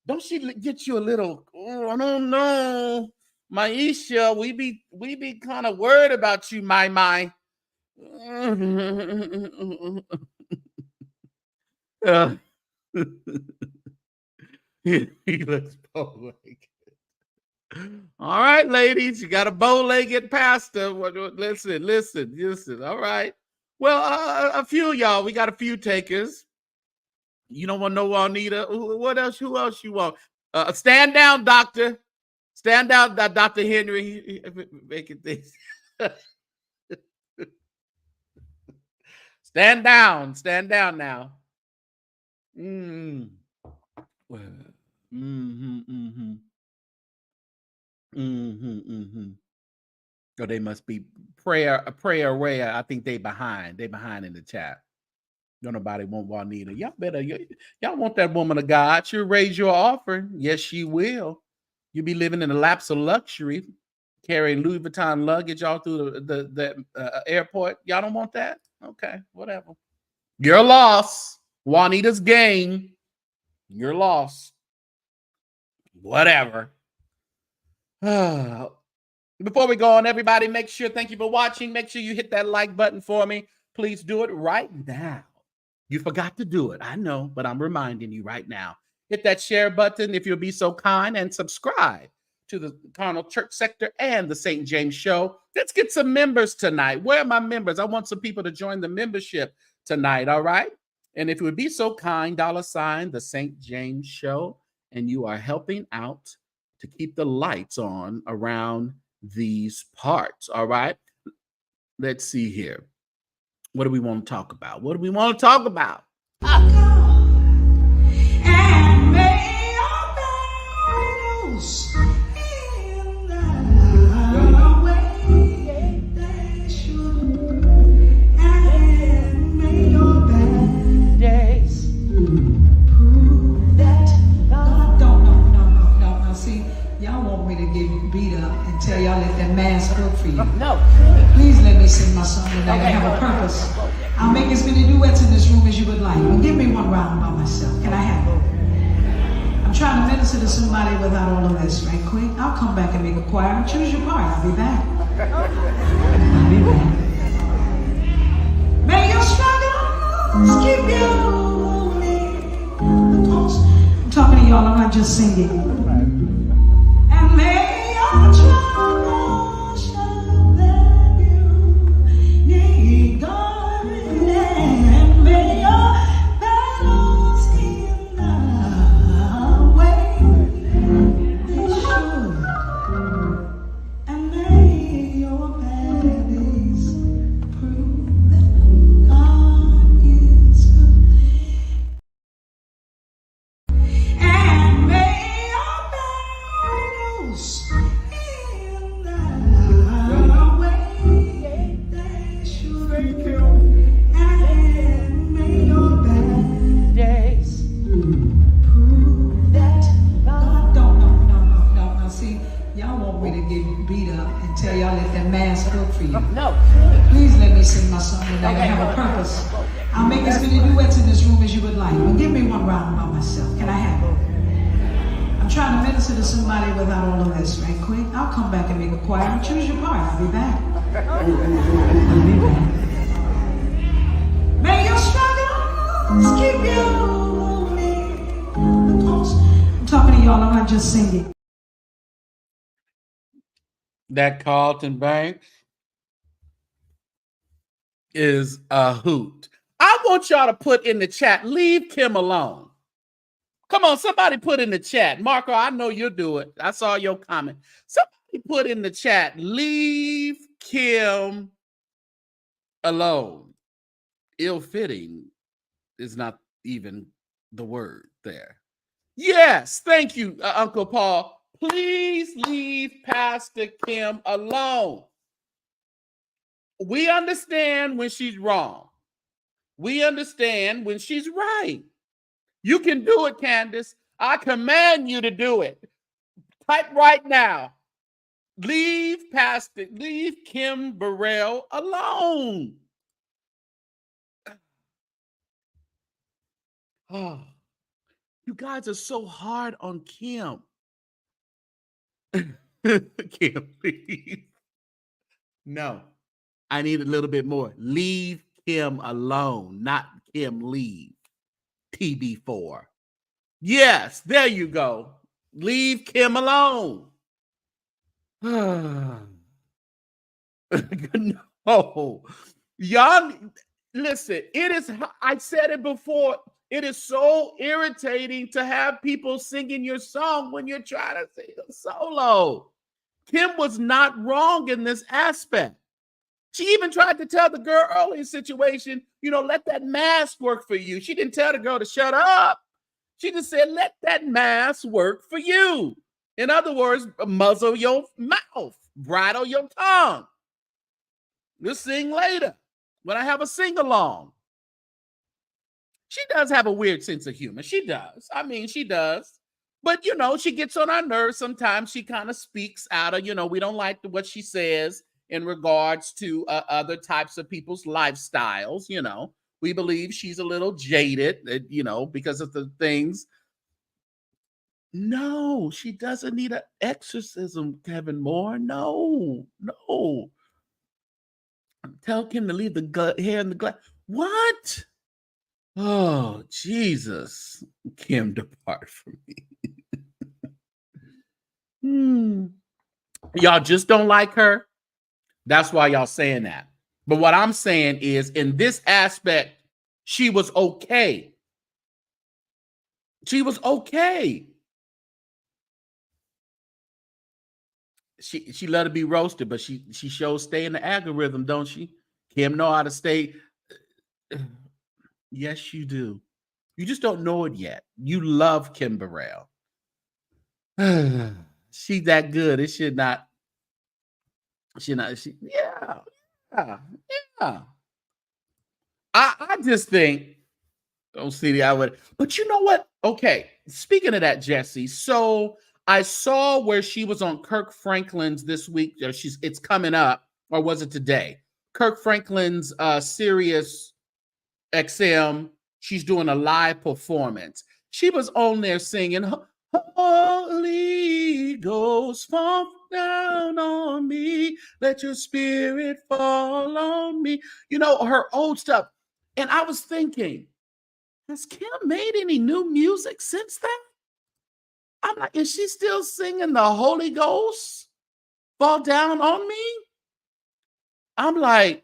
A: Don't she get you a little? Oh, I don't know, Maisha. We be kind of worried about you, my. He looks bow-legged. All right, ladies, you got a bow-legged pastor. Listen. All right. Well, a few of y'all, we got a few takers. You don't want no Juanita. What else? Who else you want? Stand down, doctor. Stand down, Dr. Henry. Making things. Stand down now. Mm-hmm. So they must be prayer rare. I think they behind. They behind in the chat. Don't nobody want Juanita. Y'all want that woman of God. She'll raise your offering. Yes, she will. You'll be living in a lapse of luxury, carrying Louis Vuitton luggage all through the airport. Y'all don't want that? Okay, whatever. Your loss. Juanita's gain. Your loss. Whatever. Before we go on, everybody, thank you for watching. Make sure you hit that like button for me. Please do it right now. You forgot to do it. I know, but I'm reminding you right now. Hit that share button if you'll be so kind, and subscribe to the Carnal Church Sector and the St. James Show. Let's get some members tonight. Where are my members? I want some people to join the membership tonight, all right? And if you would be so kind, $ the St. James Show, and you are helping out to keep the lights on around these parts, all right? Let's see here. What do we want to talk about? What do we want to talk about?
F: And may your battles in the way they should, and may your bad days prove that God don't. No. See, y'all want me to get beat up and tell y'all let that mask work for you. No. Please let me sing my song tonight. I have a purpose. I'll make as many duets in this room as you would like. But give me one round by myself. Can I have it? I'm trying to minister to somebody without all of this, right quick. I'll come back and make a choir. Choose your part. I'll be back. I'll be back. May your struggles keep you moving. I'm talking to y'all. I'm not just singing. And may your troubles show that you need God, and may your battles in the way they should, and may your valleys prove that God is good, and may your battles in the way they should, and may your bad days prove that God don't. No. See, y'all want me to get beat up and tell y'all let that mask work for you. No. Please let me sing my song tonight. I have a purpose. I'll make as many duets in this room as you would like. But give me one round by myself. Can I have it? I'm trying to minister to somebody without all of this, right quick. I'll come back and make a choir. Choose your part. I'll be back. I'll be back. May your struggles keep you moving. I'm talking to y'all. I'm not just singing.
A: That Carlton Banks is a hoot. I want y'all to put in the chat, leave Kim alone. Come on, somebody put in the chat. Marco, I know you'll do it. I saw your comment. Somebody put in the chat, leave Kim alone. Ill-fitting is not even the word there. Yes, thank you, Uncle Paul. Please leave Pastor Kim alone. We understand when she's wrong. We understand when she's right. You can do it, Candace. I command you to do it. Type right now. Leave Kim Burrell alone. Oh, you guys are so hard on Kim. Kim, please. No, I need a little bit more. Leave Kim alone, not Kim leave. TB4. Yes, there you go. Leave Kim alone. No. Y'all, listen, I said it before. It is so irritating to have people singing your song when you're trying to sing a solo. Kim was not wrong in this aspect. She even tried to tell the girl early in the situation, let that mask work for you. She didn't tell the girl to shut up. She just said, let that mask work for you. In other words, muzzle your mouth, bridle your tongue. We'll sing later when I have a sing-along. She does have a weird sense of humor. She does. I mean, she does. But, you know, she gets on our nerves. Sometimes she kind of speaks out of, you know, we don't like what she says in regards to other types of people's lifestyles. You know, we believe she's a little jaded, you know, because of the things. No, she doesn't need an exorcism, Kevin Moore. No, no. Tell Kim to leave the hair in the glass. What? Oh, Jesus. Kim, depart from me. Y'all just don't like her. That's why y'all saying that. But what I'm saying is, in this aspect, she was okay. She was okay. She let it be roasted, but she shows stay in the algorithm, don't she? Kim know how to stay. Yes, you do. You just don't know it yet. You love Kim Burrell. She's that good. It should not. Yeah. I just think, don't see the I would, but you know what? Okay, speaking of that, Jesse. So I saw where she was on Kirk Franklin's this week. It's coming up, or was it today? Kirk Franklin's Sirius XM. She's doing a live performance. She was on there singing, Holy Ghost, fall down on me. Let your spirit fall on me. You know, her old stuff. And I was thinking, has Kim made any new music since then? I'm like, is she still singing the Holy Ghost fall down on me? I'm like,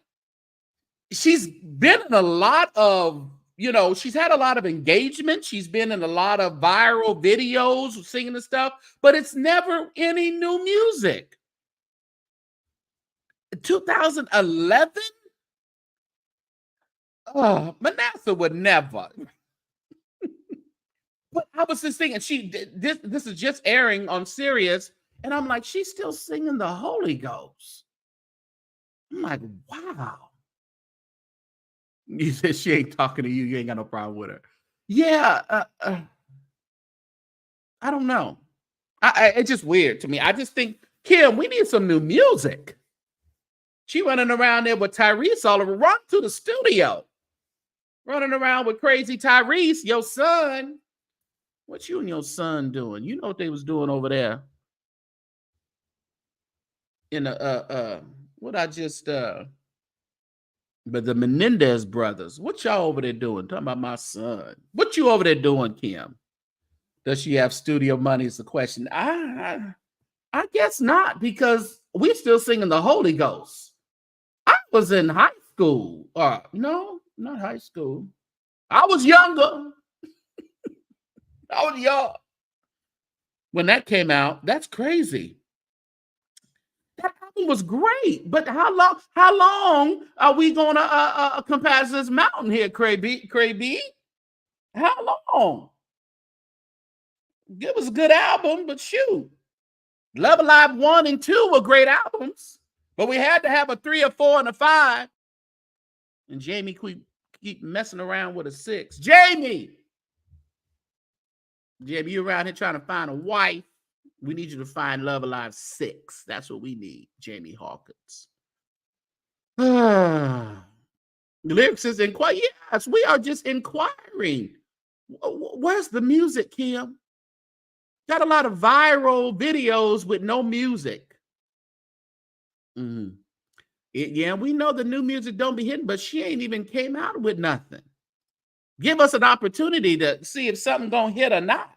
A: she's been in a lot of, you know, she's had a lot of engagement. She's been in a lot of viral videos singing and stuff, but it's never any new music. 2011? Oh, Manasseh would never. But I was just thinking, this is just airing on Sirius, and I'm like, she's still singing the Holy Ghost. I'm like, wow. You said she ain't talking to you. You ain't got no problem with her. Yeah, I don't know. It's just weird to me. I just think, Kim, we need some new music. She running around there with Tyrese all over. Run to the studio. Running around with crazy Tyrese, your son. What you and your son doing? You know what they was doing over there in the but the Menendez brothers. What y'all over there doing? Talking about my son. What you over there doing, Kim? Does she have studio money? Is the question. I guess not, because we're still singing the Holy Ghost. I was in high school. No, not high school. I was younger. I was young when that came out. That's crazy. That album was great, but how long are we gonna compass this mountain here, Cray B? How long? It was a good album, but shoot, Love Alive 1 and 2 were great albums, but we had to have a 3, a 4, and a 5. And Jamie keep messing around with a 6. Jamie, you around here trying to find a wife. We need you to find Love Alive 6. That's what we need, Jamie Hawkins. The lyrics is inquire. Yes, we are just inquiring. Where's the music, Kim? Got a lot of viral videos with no music. Yeah, we know the new music don't be hitting, but she ain't even came out with nothing. Give us an opportunity to see if something gonna hit or not.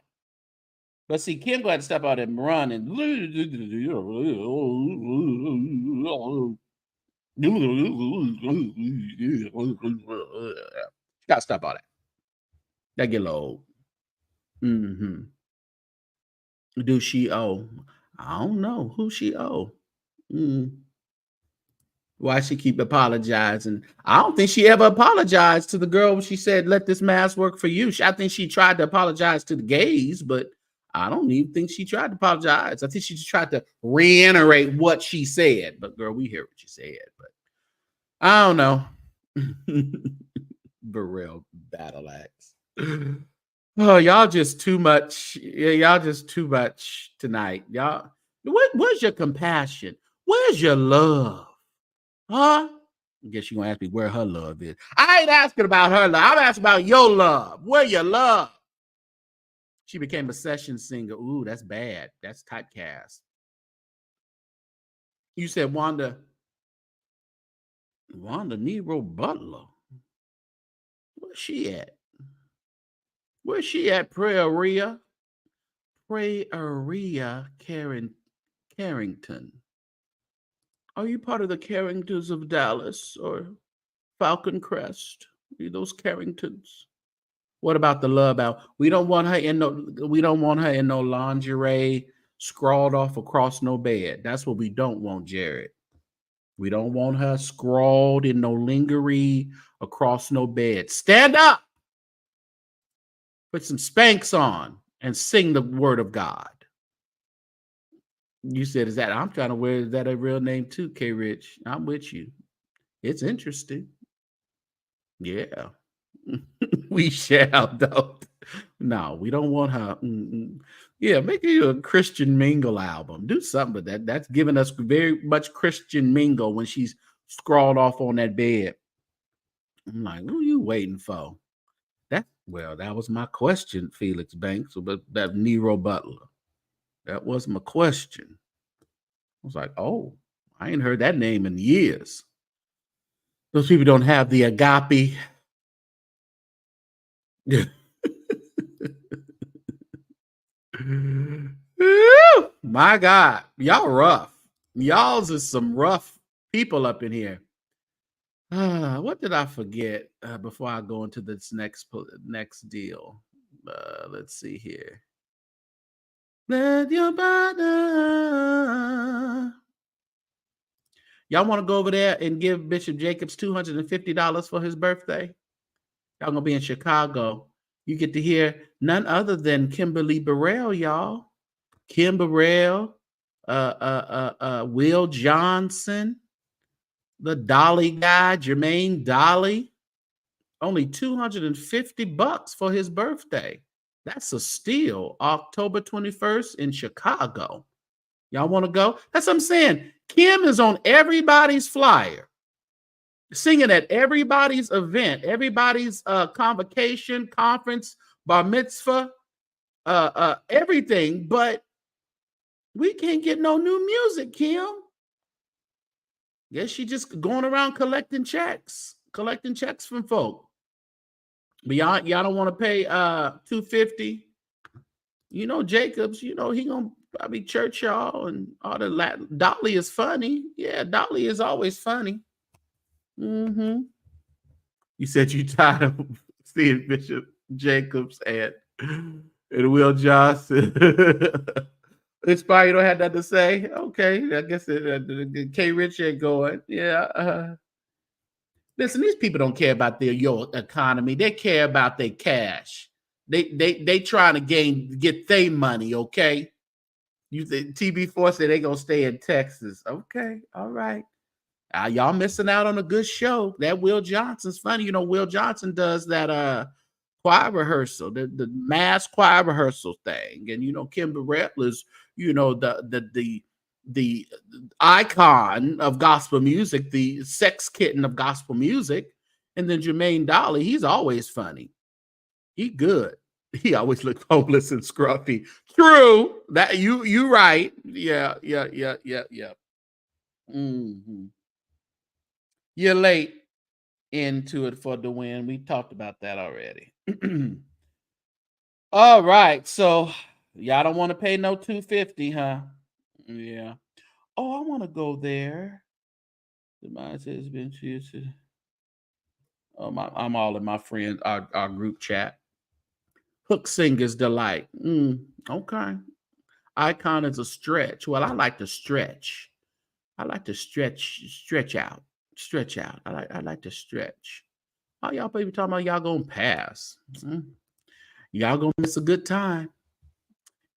A: But see, Kim going to step out and run and got to stop all that. That get a little old. Do she owe? I don't know who she owe. Why she keep apologizing? I don't think she ever apologized to the girl when she said, "Let this mask work for you." I think she tried to apologize to the gays, but I don't even think she tried to apologize. I think she just tried to reiterate what she said. But girl, we hear what you said. But I don't know. Burrell battle axe. Oh, y'all just too much. Yeah, y'all just too much tonight. Y'all, where's your compassion? Where's your love? Huh? I guess you're gonna ask me where her love is. I ain't asking about her love. I'm asking about your love. Where your love? She became a session singer. Ooh, that's bad. That's typecast. You said Wanda Nero Butler. Where's she at? Where's she at, Prairie? Prairie Carrington. Are you part of the Carringtons of Dallas or Falcon Crest? Are you those Carringtons? What about the love out? We don't want her in no lingerie scrawled off across no bed. That's what we don't want, Jared. We don't want her scrawled in no lingerie across no bed. Stand up. Put some Spanx on and sing the word of God. You said, is that, I'm trying to wear, is that a real name too, K Rich? I'm with you. It's interesting. Yeah. We shall, though. No, we don't want her. Yeah, make you a Christian Mingle album. Do something with that. That's giving us very much Christian Mingle when she's scrawled off on that bed. I'm like, what are you waiting for? That was my question, Felix Banks, about that Nero Butler. That was my question. I was like, oh, I ain't heard that name in years. Those people don't have the agape. My God, y'all rough. Y'all's is some rough people up in here. What did I forget before I go into this next deal? Let's see here. Let your body. Y'all want to go over there and give Bishop Jacobs $250 for his birthday? Y'all gonna be in Chicago. You get to hear none other than Kimberly Burrell, y'all. Kim Burrell, Will Johnson, the Dolly guy, Jermaine Dolly. Only $250 for his birthday. That's a steal. October 21st in Chicago. Y'all want to go? That's what I'm saying. Kim is on everybody's flyer, singing at everybody's event, everybody's convocation, conference, bar mitzvah, everything. But we can't get no new music, Kim. Guess she just going around collecting checks from folk. But y'all don't want to pay $250. You know, Jacobs, he gonna probably church y'all and all the Latin. Dolly is funny. Yeah, Dolly is always funny. You said you tired of seeing Bishop Jacobs and Will Johnson. Inspire, you don't have that to say. Okay, I guess K Rich ain't going. Yeah. Listen, these people don't care about your economy. They care about their cash. They trying to get their money. Okay. TB4 said they gonna stay in Texas. Okay, all right. Y'all missing out on a good show. That Will Johnson's funny. Will Johnson does that choir rehearsal, the mass choir rehearsal thing, and Kim Burrell is the icon of gospel music, the sex kitten of gospel music, and then Jermaine Dolly. He's always funny. He good. He always looks homeless and scruffy. True. That you right. Yeah. You're late into it for the win. We talked about that already. All right. So y'all don't want to pay no $250, huh? Yeah. Oh, I want to go there. The mindset has been used. Oh, I'm all in my friends, our group chat. Hook Singer's Delight. Okay. Icon is a stretch. Well, I like to stretch. I like to stretch out. Stretch out. I like to stretch. All y'all baby talking about y'all gonna pass. Y'all gonna miss a good time.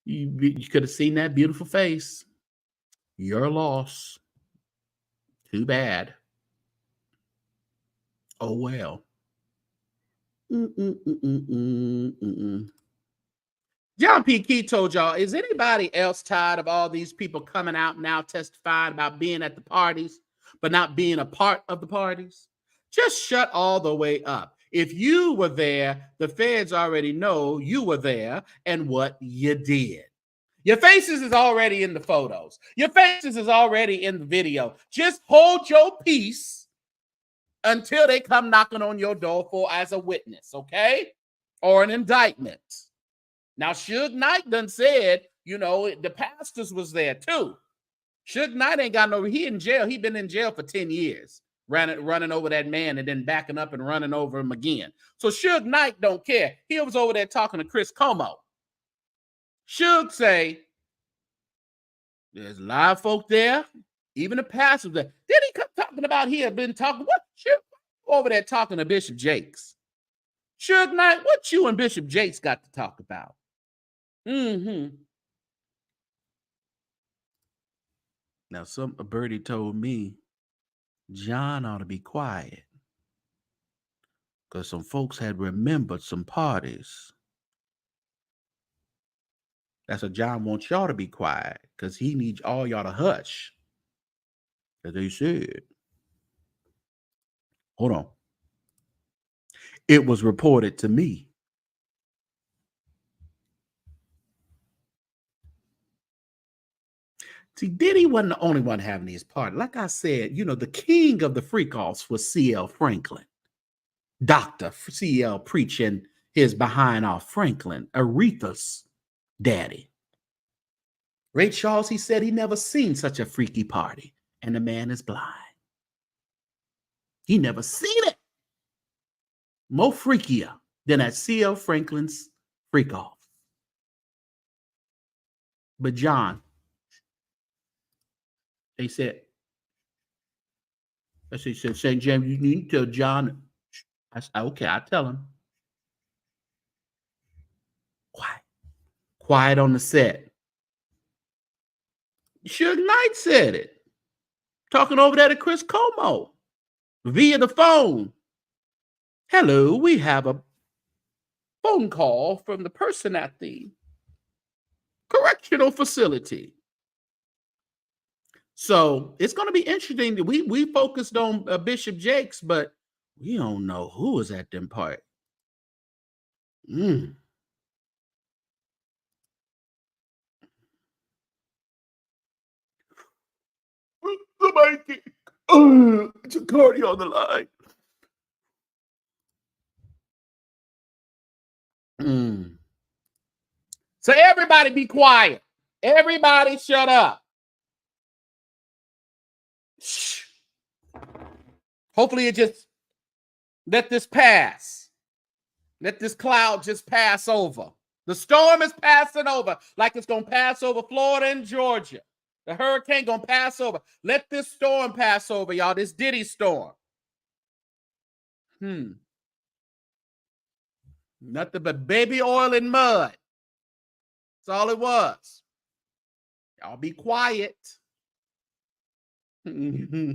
A: You could have seen that beautiful face. Your loss. Too bad. Oh well. John P. Key told y'all, is anybody else tired of all these people coming out now testifying about being at the parties, but not being a part of the parties? Just shut all the way up. If you were there, the feds already know you were there and what you did. Your faces is already in the photos. Your faces is already in the video. Just hold your peace until they come knocking on your door for as a witness, okay? Or an indictment. Now, Suge Knight done said, the pastors was there too. Suge Knight ain't got he in jail. He been in jail for 10 years, running over that man and then backing up and running over him again. So Suge Knight don't care. He was over there talking to Chris Como. Suge say, there's a lot of folk there, even the pastors there. Then he kept talking about he had been talking, what Suge over there talking to Bishop Jakes? Suge Knight, what you and Bishop Jakes got to talk about? Now, a birdie told me John ought to be quiet because some folks had remembered some parties. That's what John wants y'all to be quiet because he needs all y'all to hush. As they said. Hold on. It was reported to me. See, Diddy wasn't the only one having his party. Like I said, the king of the freak-offs was C.L. Franklin. Dr. C.L. preaching his behind off Franklin, Aretha's daddy. Ray Charles, he said he never seen such a freaky party, and the man is blind. He never seen it. More freakier than at C.L. Franklin's freak-off. But John, they said, St. James, you need to tell John. I said, okay, I'll tell him. Quiet on the set. Suge Knight said it. Talking over there to Chris Como via the phone. Hello, we have a phone call from the person at the correctional facility. So it's going to be interesting. We focused on Bishop Jakes, but we don't know who was at them party. Somebody it's a cardio on the line. So everybody be quiet. Everybody shut up. Shh. Hopefully it just let this pass. Let this cloud just pass over. The storm is passing over like it's going to pass over Florida and Georgia. The hurricane going to pass over. Let this storm pass over, y'all. This Diddy storm. Nothing but baby oil and mud. That's all it was. Y'all be quiet. Kevin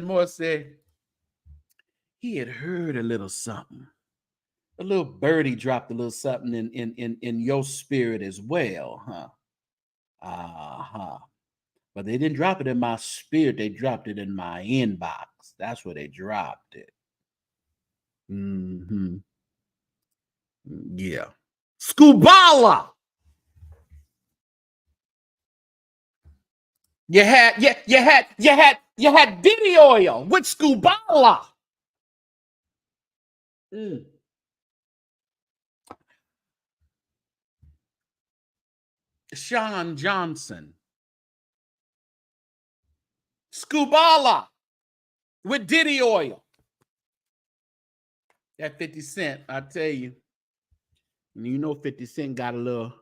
A: Moore said he had heard a little something. A little birdie dropped a little something in your spirit as well, huh? But they didn't drop it in my spirit. They dropped it in my inbox. That's where they dropped it. Yeah. Scubala. You had Diddy oil with Scubala. Sean Johnson. Scubala with Diddy oil. That 50 Cent, I tell you. You know 50 Cent got a little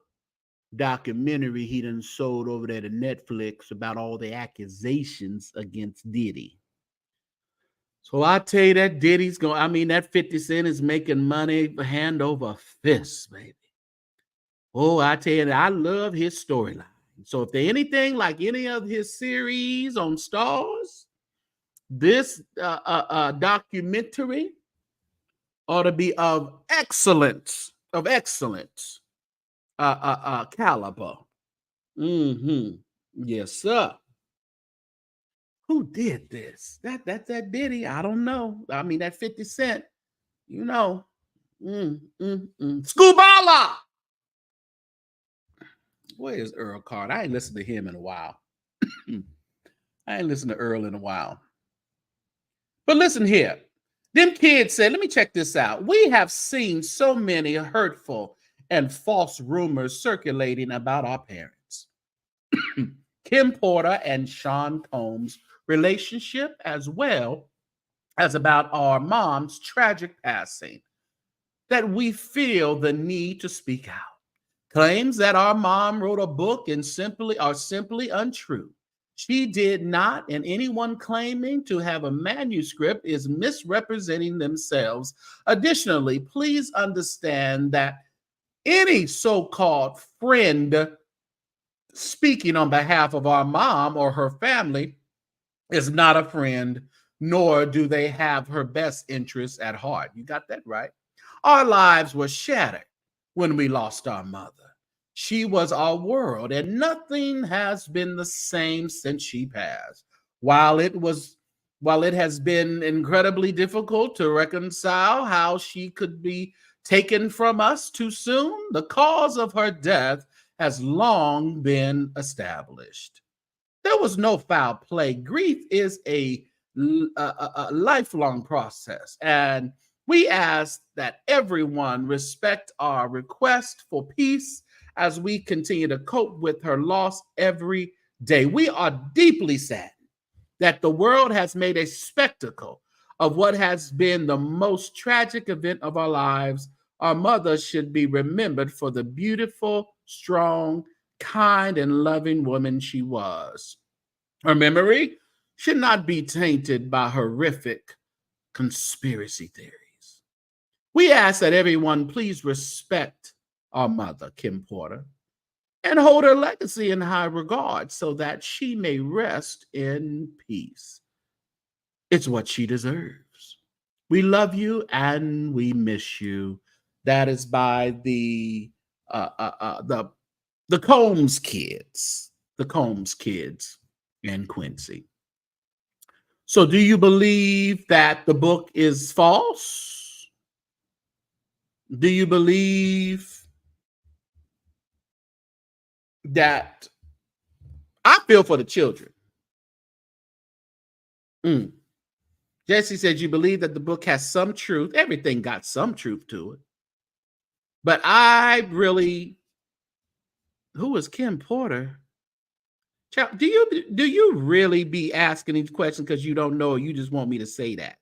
A: documentary he done sold over there to Netflix about all the accusations against Diddy. So I tell you that Diddy's going, I mean, that 50 Cent is making money hand over fist, baby. Oh, I tell you, I love his storyline. So if they're anything like any of his series on Stars, this documentary ought to be of excellence, caliber. Yes, sir. Who did this? That's that Diddy. I don't know. I mean, that 50 Cent, you know. Scubala. Where is Earl Carter? I ain't listened to him in a while. I ain't listened to Earl in a while. But listen here. Them kids said, let me check this out. We have seen so many hurtful and false rumors circulating about our parents. Kim Porter and Sean Combs' relationship, as well as about our mom's tragic passing, that we feel the need to speak out. Claims that our mom wrote a book and are simply untrue. She did not, and anyone claiming to have a manuscript is misrepresenting themselves. Additionally, please understand that any so-called friend speaking on behalf of our mom or her family is not a friend, nor do they have her best interests at heart. You got that right. Our lives were shattered when we lost our mother. She was our world, and nothing has been the same since she passed. While it has been incredibly difficult to reconcile how she could be taken from us too soon, the cause of her death has long been established. There was no foul play. Grief is a lifelong process, and we ask that everyone respect our request for peace as we continue to cope with her loss every day. We are deeply saddened that the world has made a spectacle of what has been the most tragic event of our lives. Our mother should be remembered for the beautiful, strong, kind, and loving woman she was. Her memory should not be tainted by horrific conspiracy theories. We ask that everyone please respect our mother, Kim Porter, and hold her legacy in high regard so that she may rest in peace. It's what she deserves. We love you and we miss you. That is by the Combs kids, and Quincy. So do you believe that the book is false? Do you believe that I feel for the children? Jesse said, you believe that the book has some truth. Everything got some truth to it. But who is Kim Porter? Child, do you really be asking these questions because you don't know, or you just want me to say that?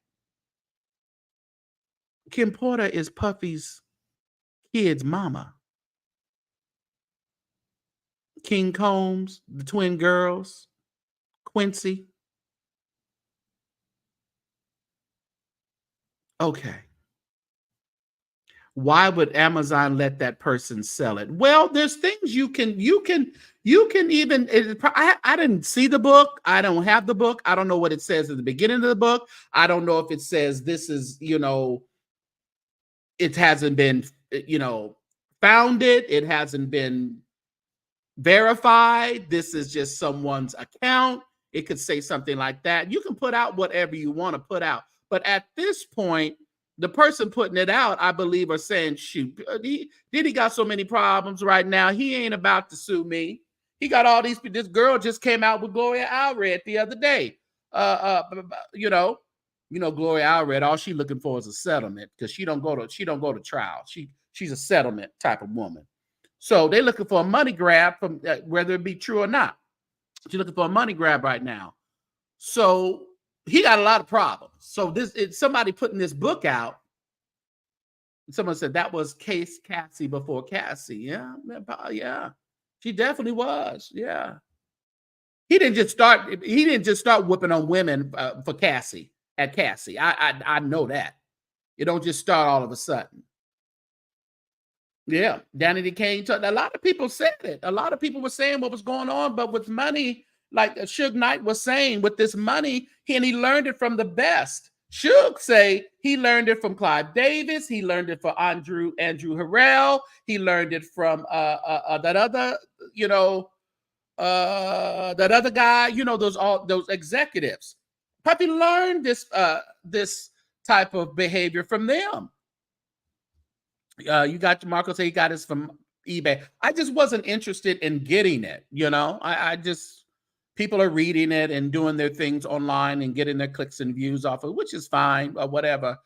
A: Kim Porter is Puffy's kid's mama. King Combs, the twin girls, Quincy. Okay. Why would Amazon let that person sell it? Well, there's things you can even, I didn't see the book. I don't have the book. I don't know what it says at the beginning of the book. I don't know if it says this is, it hasn't been, founded. It hasn't been verified. This is just someone's account. It could say something like that. You can put out whatever you want to put out. But at this point, the person putting it out, I believe, are saying, shoot, Diddy got so many problems right now. He ain't about to sue me. He got all these, this girl just came out with Gloria Allred the other day. Gloria Allred, all she looking for is a settlement because she don't go to trial. She's a settlement type of woman. So they're looking for a money grab from whether it be true or not. She's looking for a money grab right now. So he got a lot of problems. So somebody putting this book out. Someone said that was Cassie before Cassie. Yeah. She definitely was. Yeah. He didn't just start whipping on women for Cassie at Cassie. I know that. You don't just start all of a sudden. Yeah, Danny DeCane. A lot of people said it. A lot of people were saying what was going on, but with money, like Suge Knight was saying, with this money, he learned it from the best. Suge say he learned it from Clive Davis. He learned it from Andrew Harrell. He learned it from that other, that other guy. Those executives. Puffy learned this type of behavior from them. You got Marco say he got his from eBay. I just wasn't interested in getting it. I just, people are reading it and doing their things online and getting their clicks and views off of, which is fine or whatever.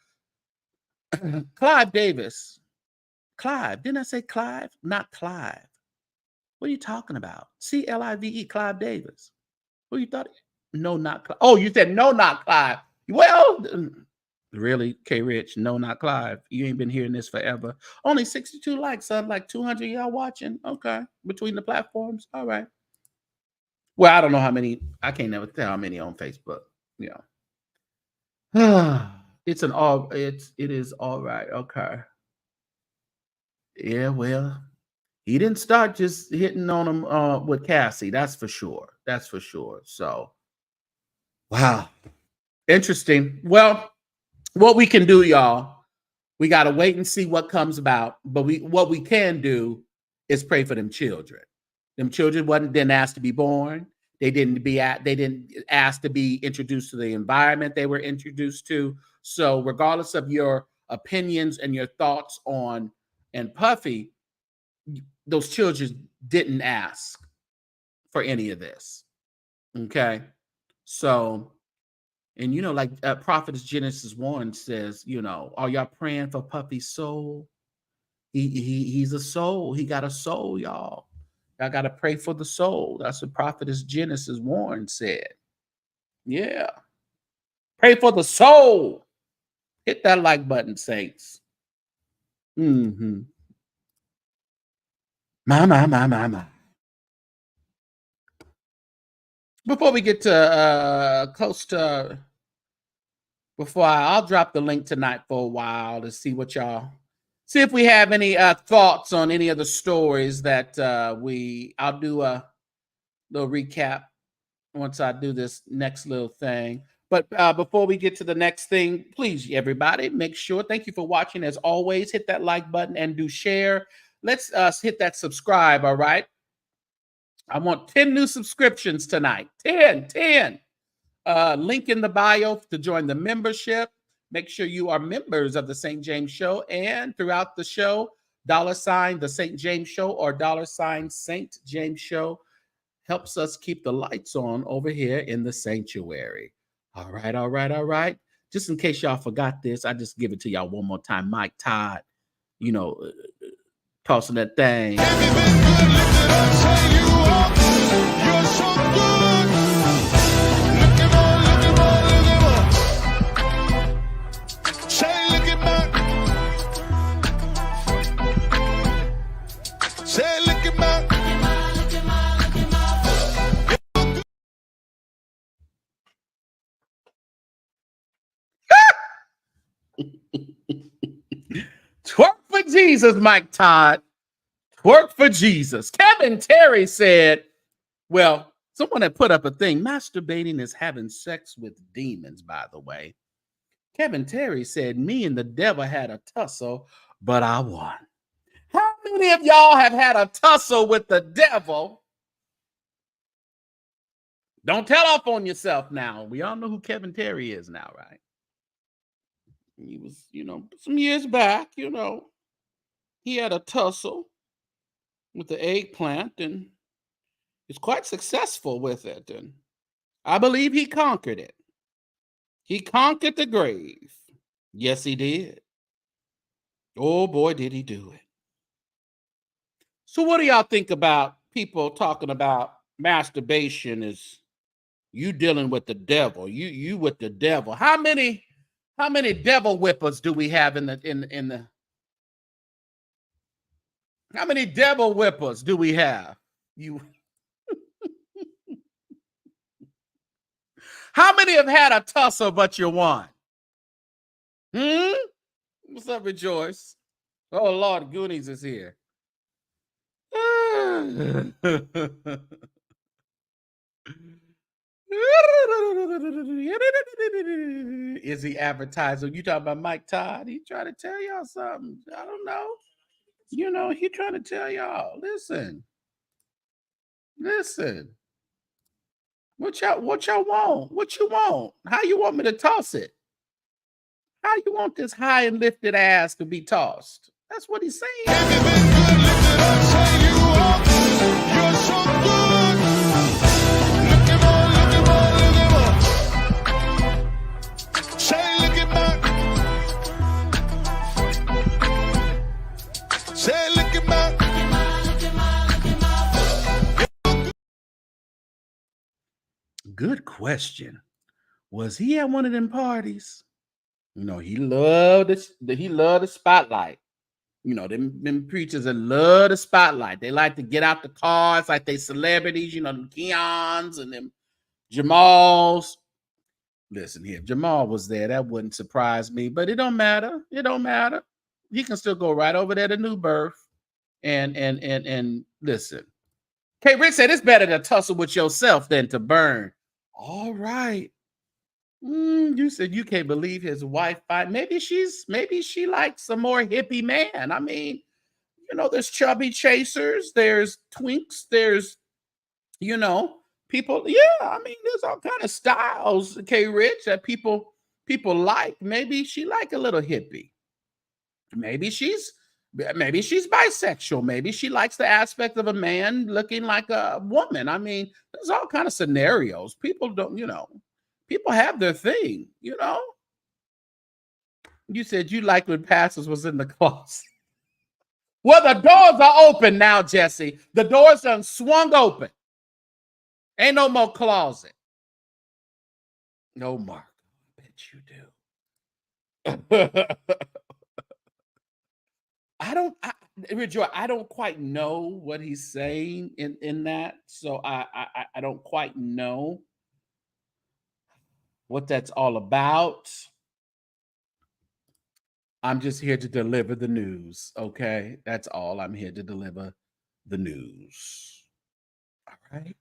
A: Clive Davis. Clive. Didn't I say Clive? Not Clive. What are you talking about? CLIVE, Clive Davis. Who you thought? No, not Clive. Oh, you said no, not Clive. Well, really, K Rich, no, not Clive. You ain't been hearing this forever. Only 62 likes, son. Like 200 y'all watching. Okay. Between the platforms. All right. Well, I don't know how many. I can't never tell how many on Facebook. It is all right. Okay. Yeah, well, he didn't start just hitting on him with Cassie. That's for sure. That's for sure. So, wow. Interesting. Well, what we can do, y'all, we got to wait and see what comes about. But what we can do is pray for them children. Them children didn't ask to be born. They didn't ask to be introduced to the environment they were introduced to. So regardless of your opinions and your thoughts on and Puffy, those children didn't ask for any of this. Okay. So, and like Prophetess Genesis 1 says, are y'all praying for Puffy's soul? He's a soul. He got a soul, y'all. Y'all got to pray for the soul. That's what Prophetess Genesis 1 said. Yeah. Pray for the soul. Hit that like button, saints. Mm-hmm. My. Before we get to close to, I'll drop the link tonight for a while to see what y'all, see if we have any thoughts on any of the stories that I'll do a little recap once I do this next little thing. But before we get to the next thing, please, everybody, make sure, thank you for watching. As always, hit that like button and do share. Let's hit that subscribe, all right? I want 10 new subscriptions tonight. 10. Link in the bio to join the membership. Make sure you are members of the St. James Show. And throughout the show, $ the St. James Show or $ St. James Show helps us keep the lights on over here in the sanctuary. All right. Just in case y'all forgot this, I just give it to y'all one more time. Mike Todd, tossing that thing. Twerk for Jesus, Mike Todd. Twerk for Jesus. Kevin Terry said, well, someone had put up a thing. Masturbating is having sex with demons, by the way. Kevin Terry said, me and the devil had a tussle, but I won. How many of y'all have had a tussle with the devil? Don't tell off on yourself now. We all know who Kevin Terry is now, right? He was, some years back, he had a tussle with the eggplant and is quite successful with it. And I believe he conquered it. He conquered the grave. Yes, he did. Oh, boy, did he do it. So what do y'all think about people talking about masturbation as you dealing with the devil? You with the devil. How many devil whippers do we have in the how many devil whippers do we have? You. How many have had a tussle but you won? What's up, Rejoice? Oh, Lord, Goonies is here. Is he advertising? You talking about Mike Todd? He trying to tell y'all something. I don't know. You know, he trying to tell y'all. Listen. What y'all want? What you want? How you want me to toss it? How you want this high and lifted ass to be tossed? That's what he's saying. Good question. Was he at one of them parties? You know, he loved the spotlight. You know, them preachers that love the spotlight. They like to get out the cars like they celebrities, you know, them Keons and them Jamals. Listen here, if Jamal was there, that wouldn't surprise me, but it don't matter. It don't matter. He can still go right over there to New Birth and listen. K. Rick said it's better to tussle with yourself than to burn. All right. You said you can't believe his wife. Maybe she likes a more hippie man. I mean, you know, there's chubby chasers, there's twinks, there's, you know, people. Yeah, I mean, there's all kind of styles, K. Rich, that people like. Maybe she like a little hippie. Maybe she's bisexual. Maybe she likes the aspect of a man looking like a woman. I mean, there's all kind of scenarios. People don't, you know. People have their thing, you know. You said you liked when pastors was in the closet. Well, the doors are open now, Jesse. The doors done swung open. Ain't no more closet. No, Mark. I bet you do. I don't quite know what he's saying in that. So I don't quite know what that's all about. I'm just here to deliver the news, okay? That's all. I'm here to deliver the news. All right.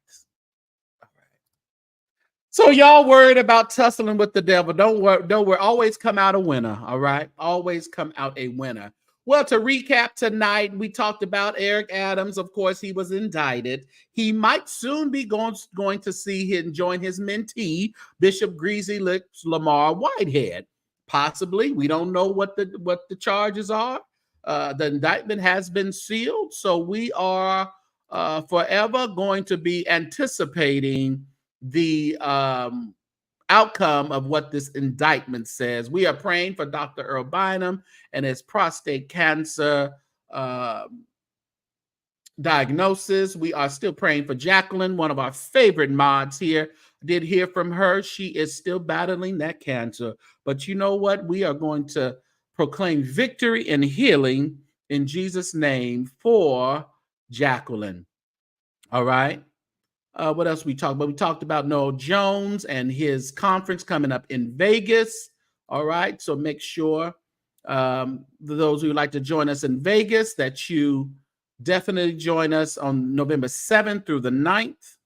A: So y'all worried about tussling with the devil. Don't worry. Always come out a winner, all right? Always come out a winner. Well, to recap tonight, we talked about Eric Adams. Of course, he was indicted. He might soon be going to see him join his mentee, Bishop Greasy Lips Lamar Whitehead. Possibly. We don't know what the charges are. The indictment has been sealed, so we are forever going to be anticipating the outcome of what this indictment says. We are praying for Dr. Earl Bynum and his prostate cancer diagnosis. We are still praying for Jacqueline, one of our favorite mods here. Did hear from her. She is still battling that cancer. But you know what? We are going to proclaim victory and healing in Jesus' name for Jacqueline. All right. What else we talked about? We talked about Noel Jones and his conference coming up in Vegas. All right. So make sure those who would like to join us in Vegas that you definitely join us on November 7th through the 9th.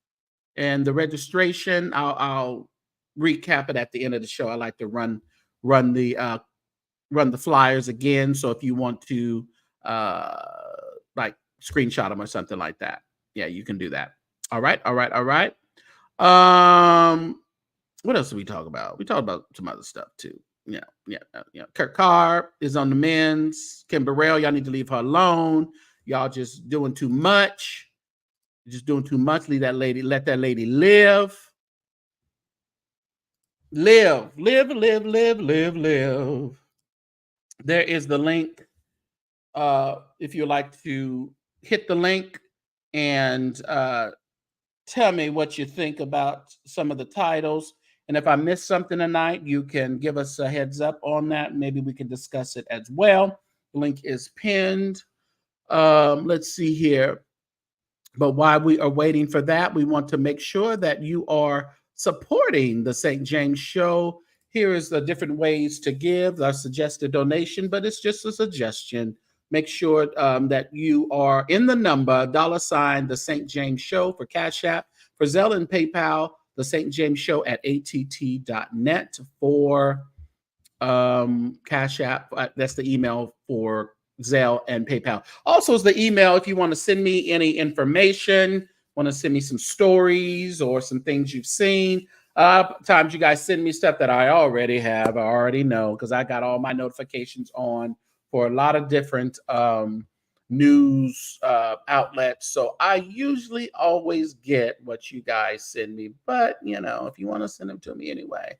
A: And the registration, I'll recap it at the end of the show. I like to run the flyers again. So if you want to like screenshot them or something like that, yeah, you can do that. All right. What else did we talk about? We talked about some other stuff too. Yeah. Kirk Carr is on the men's. Kim Burrell, y'all need to leave her alone. Y'all just doing too much. Just doing too much. Let that lady live. Live. There is the link. If you'd like to hit the link and tell me what you think about some of the titles. And if I missed something tonight, you can give us a heads up on that. Maybe we can discuss it as well. The link is pinned. Let's see here. But while we are waiting for that, we want to make sure that you are supporting the St. James Show. Here is the different ways to give our suggested donation, but it's just a suggestion. Make sure that you are in the number $ the St. James Show for Cash App, for Zelle and PayPal, the St. James Show at att.net for Cash App. That's the email for Zelle and PayPal. Also, is the email if you want to send me any information, want to send me some stories or some things you've seen. Times you guys send me stuff that I already have, I already know, because I got all my notifications on for a lot of different news outlets. So I usually always get what you guys send me. But, you know, if you want to send them to me anyway,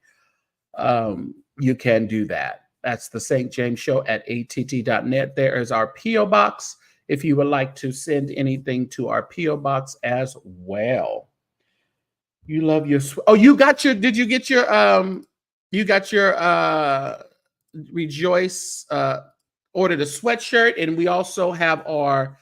A: you can do that. That's the St. James Show at att.net. There is our P.O. Box if you would like to send anything to our P.O. Box as well. You love your you got your did you get your Rejoice ordered a sweatshirt, and we also have our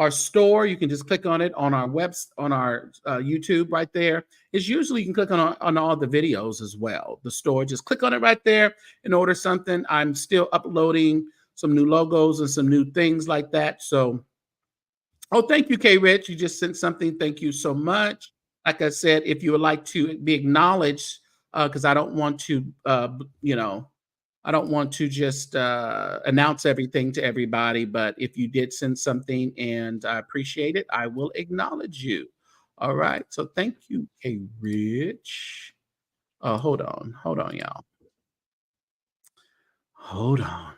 A: store. You can just click on it on our YouTube right there. It's usually you can click on all the videos as well. The store, just click on it right there and order something. I'm still uploading some new logos and some new things like that. So, thank you, K Rich. You just sent something. Thank you so much. Like I said, if you would like to be acknowledged, because I don't want to, I don't want to just announce everything to everybody, but if you did send something and I appreciate it, I will acknowledge you. All right. So thank you, K Rich. Hold on, y'all. Hold on,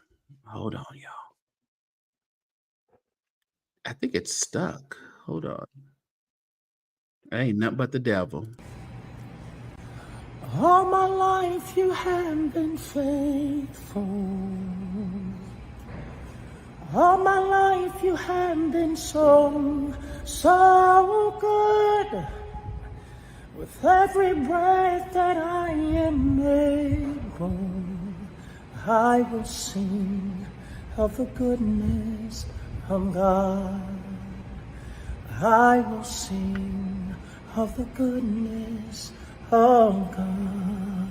A: y'all. I think it's stuck. Hold on. Ain't nothing but the devil.
G: All my life you have been faithful. All my life you have been so good. With every breath that I am able, I will sing of the goodness of God. I will sing of the goodness of God.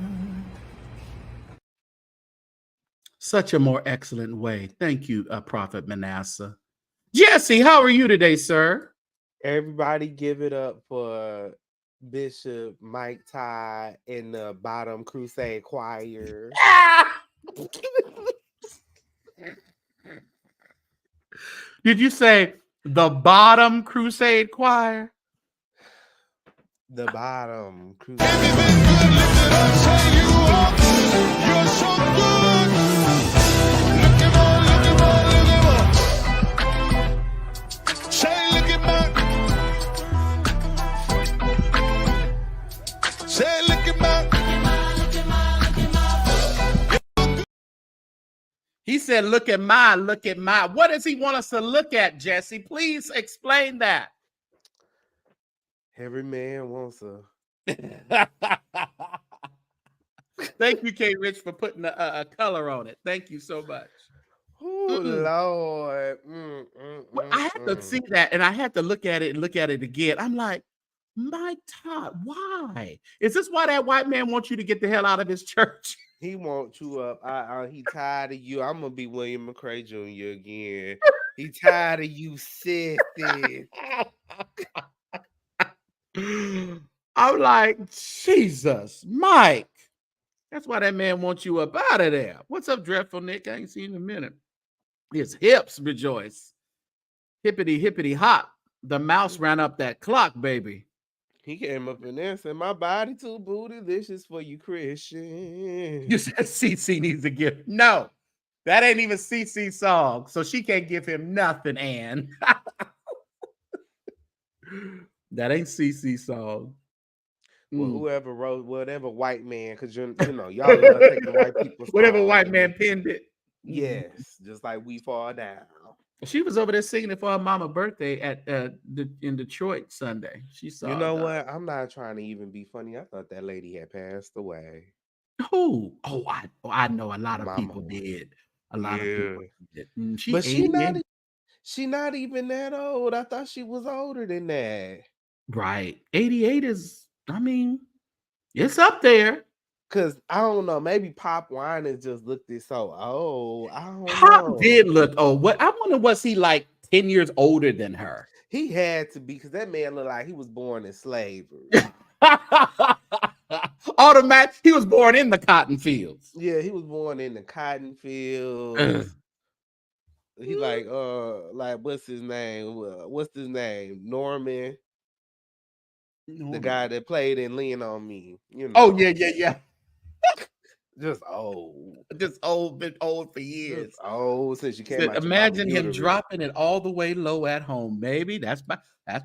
A: Such a more excellent way. Thank you, Prophet Manasseh. Jesse, how are you today, sir?
H: Everybody give it up for Bishop Mike Todd in the Bottom Crusade Choir.
A: Did you say the Bottom Crusade Choir?
H: The Bottom Crusade.
I: You're so good. Look at say, look at say, look at
A: He said, look at my. What does he want us to look at, Jesse? Please explain that.
H: Every man wants a.
A: Thank you, K. Rich, for putting a color on it. Thank you so much.
H: Oh, Lord.
A: I had to see that, and I had to look at it again. I'm like, Mike Todd, why? Is this why that white man wants you to get the hell out of his church?
H: He wants you up. He tired of you. I'm gonna be William McCray Jr. again. He tired of you, sissy.
A: I'm like, Jesus, Mike. That's why that man wants you up out of there. What's up, Dreadful Nick? I ain't seen you in a minute. His hips rejoice. Hippity, hippity, hop. The mouse ran up that clock, baby.
H: He came up in there and said, my body too bootylicious for you, Christian.
A: You said CC needs a gift. No, that ain't even CC's song. So she can't give him nothing, Ann. That ain't CC's song.
H: Well, whoever wrote, whatever white man, because you know, y'all love taking white people's
A: whatever white man pinned it.
H: Yes, just like We Fall Down.
A: She was over there singing it for her mama's birthday at in Detroit Sunday. She saw.
H: You know what? I'm not trying to even be funny. I thought that lady had passed away.
A: Who? Oh, I know a lot of people did. A lot of people did.
H: She not even that old. I thought she was older than that.
A: Right. 88 is, I mean, it's up there.
H: Cause I don't know, maybe Pop Winans just looked it so old. I don't
A: Pop
H: know.
A: did look old. What I wonder, was he like 10 years older than her?
H: He had to be, because that man looked like he was born in slavery.
A: Automatic. He was born in the cotton fields.
H: Yeah, he was born in the cotton fields. He like what's his name? What's his name? Norman. The guy that played in Lean on Me. You know.
A: Oh, yeah.
H: Just old.
A: Just old, been old for years.
H: Just old since you came out.
A: Imagine him dropping it all the way low at home, baby. That's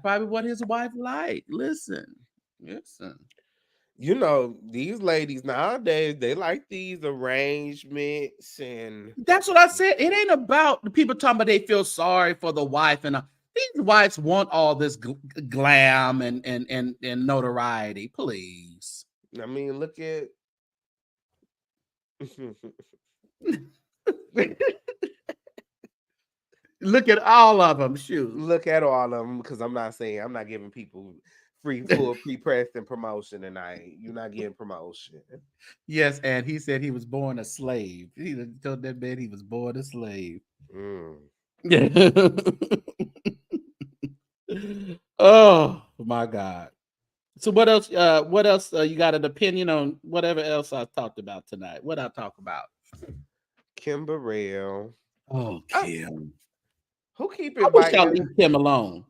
A: probably what his wife liked. Listen.
H: You know, these ladies nowadays, they like these arrangements, and
A: that's what I said. It ain't about the people talking about they feel sorry for the wife, and these wives want all this glam and notoriety. Please.
H: I mean, look at
A: look at all of them. Shoot.
H: Look at all of them, because I'm not giving people full pre-pressed and promotion tonight. You're not getting promotion.
A: Yes, and he said he was born a slave. He told that man he was born a slave. Oh my God. So what else? You got an opinion on whatever else I talked about tonight? What I talk about?
H: Kim Burrell.
A: Oh, Kim.
H: Who keep
A: I wish y'all leave Kim alone.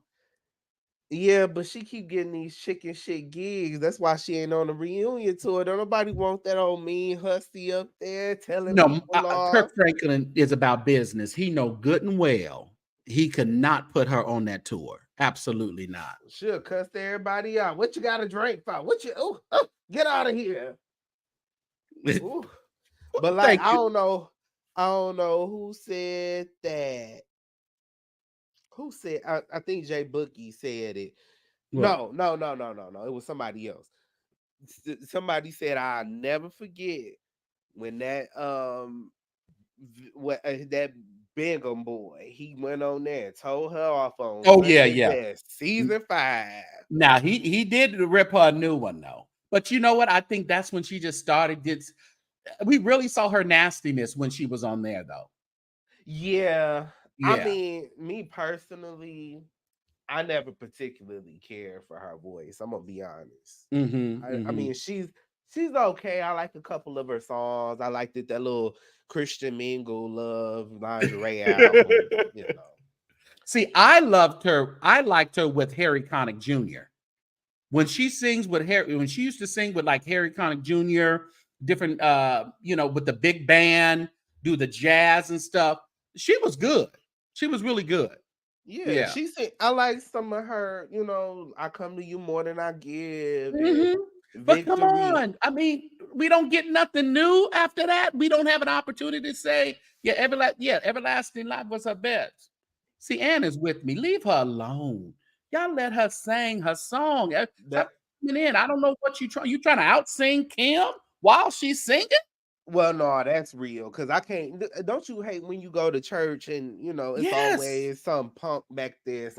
H: Yeah, but she keep getting these chicken shit gigs. That's why she ain't on the reunion tour. Don't nobody want that old mean hussy up there telling people
A: Kirk Franklin is about business. He know good and well he could not put her on that tour. Absolutely not.
H: She'll cuss everybody out. What you got to drink for? What you? Get out of here. But like, I don't know who said that. Who said? I think Jay Bookie said it. What? No. It was somebody else. Somebody said, "I'll never forget when that that Bingham boy, he went on there and told her off on."
A: Oh yeah.
H: Season 5.
A: Now he did rip her a new one though. But you know what? I think that's when she just started. We really saw her nastiness when she was on there though.
H: Yeah. I mean, me personally, I never particularly cared for her voice. I'm gonna be honest. I mean, she's okay. I like a couple of her songs. I liked that little Christian Mingle Love Lingerie album. You know.
A: See, I loved her. I liked her with Harry Connick Jr. When she sings with Harry, when she used to sing with like Harry Connick Jr., different, with the big band, do the jazz and stuff. She was good. She was really good.
H: Yeah. She said, I like some of her, I come to you more than I give.
A: But come on. I mean, we don't get nothing new after that. We don't have an opportunity to say, Everlasting Life was her best. See, Anna's with me. Leave her alone. Y'all let her sing her song. I don't know what you trying to out-sing Kim while she's singing?
H: Well, no, that's real. Because I can't. Don't you hate when you go to church and it's always some punk back there,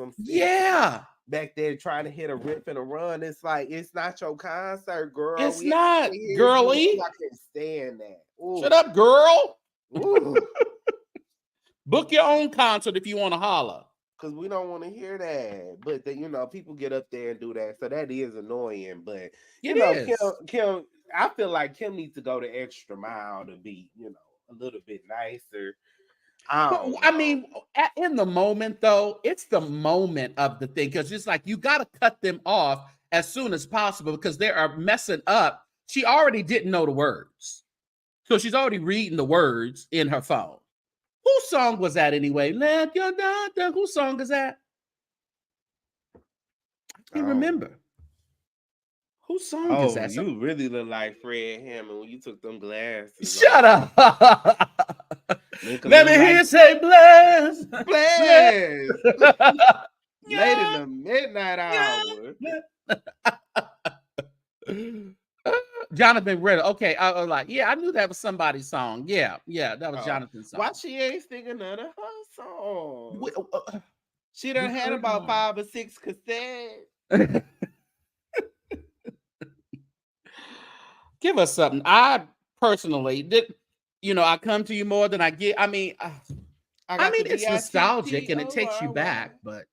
H: back there trying to hit a riff and a run? It's like, it's not your concert, girl.
A: It's not, girly.
H: I can't stand that. Ooh.
A: Shut up, girl. Book your own concert if you want to holler.
H: Because we don't want to hear that. But people get up there and do that. So that is annoying. But Kim, I feel like Kim needs to go the extra mile to be, a little bit nicer.
A: I mean, in the moment, though, it's the moment of the thing. Because it's like, you got to cut them off as soon as possible because they are messing up. She already didn't know the words. So she's already reading the words in her phone. Whose song was that anyway? Let your daughter. Whose song is that? I can't remember. Whose song is that?
H: You really look like Fred Hammond when you took them glasses.
A: Shut up. Let me hear you say bless.
H: Bless. Late in the midnight hour.
A: Jonathan Ritter. Okay, I was like, I knew that was somebody's song. Yeah, that was Jonathan's song.
H: Why she ain't singing none of her songs.
A: We-
H: She done
A: we
H: had
A: heard
H: about
A: them
H: 5 or 6 cassettes.
A: Give us something. I personally did, I come to you more than I get. I mean,
H: The
A: it's nostalgic and it takes you
H: VITTORY.
A: back, but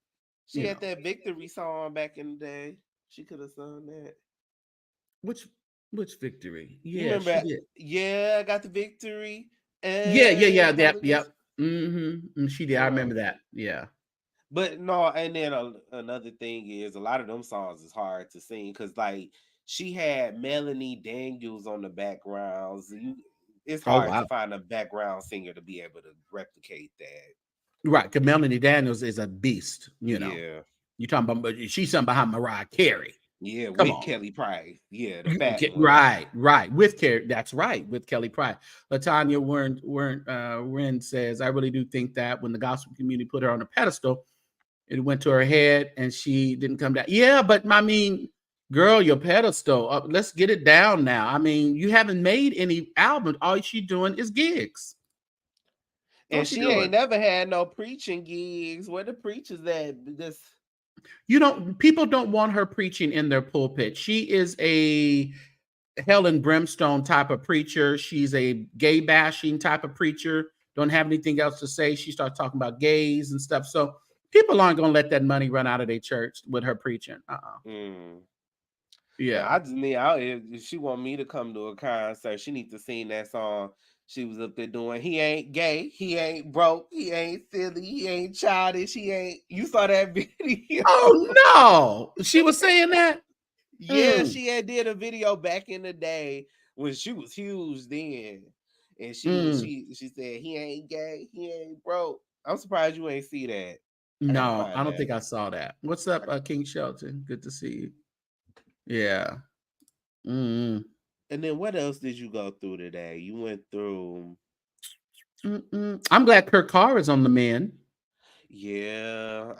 H: She had that Victory song back in the day. She could have sung that.
A: which victory?
H: You
A: Yeah,
H: remember
A: she
H: that?
A: did.
H: Yeah, I got the victory.
A: Yeah,
H: And
A: yep. She did. I remember that. Yeah.
H: But no, and then another thing is a lot of them songs is hard to sing because like she had Melanie Daniels on the backgrounds. It's
A: Oh
H: hard to
A: wow.
H: find a background singer to be able to replicate that.
A: Right, because Melanie Daniels is a beast.
H: Yeah.
A: You talking about, but she's something behind Mariah Carey.
H: Yeah,
A: Come
H: with
A: on.
H: Kelly Price. Yeah, the fat one.
A: Right. With Carey. That's right. With Kelly Price. Latanya Wren says, I really do think that when the gospel community put her on a pedestal, it went to her head and she didn't come down. Yeah, but I mean, girl, your pedestal. Let's get it down now. I mean, you haven't made any albums. All she's doing is gigs.
H: And she ain't never had no preaching gigs. Where the preachers at?
A: People don't want her preaching in their pulpit. She is a hell and brimstone type of preacher. She's a gay bashing type of preacher. Don't have anything else to say. She starts talking about gays and stuff. So people aren't going to let that money run out of their church with her preaching. Yeah.
H: I just need. If she want me to come to a concert, she needs to sing that song she was up there doing. He ain't gay. He ain't broke. He ain't silly. He ain't childish. He ain't. You saw that video?
A: Oh no, she was saying that.
H: Yeah, she had did a video back in the day when she was huge then, and she said he ain't gay. He ain't broke. I'm surprised you ain't see that.
A: No, I don't think I saw that. What's up, King Shelton? Good to see you. Yeah.
H: And then what else did you go through today? You went through.
A: I'm glad Kurt Carr is on the mend.
H: Yeah,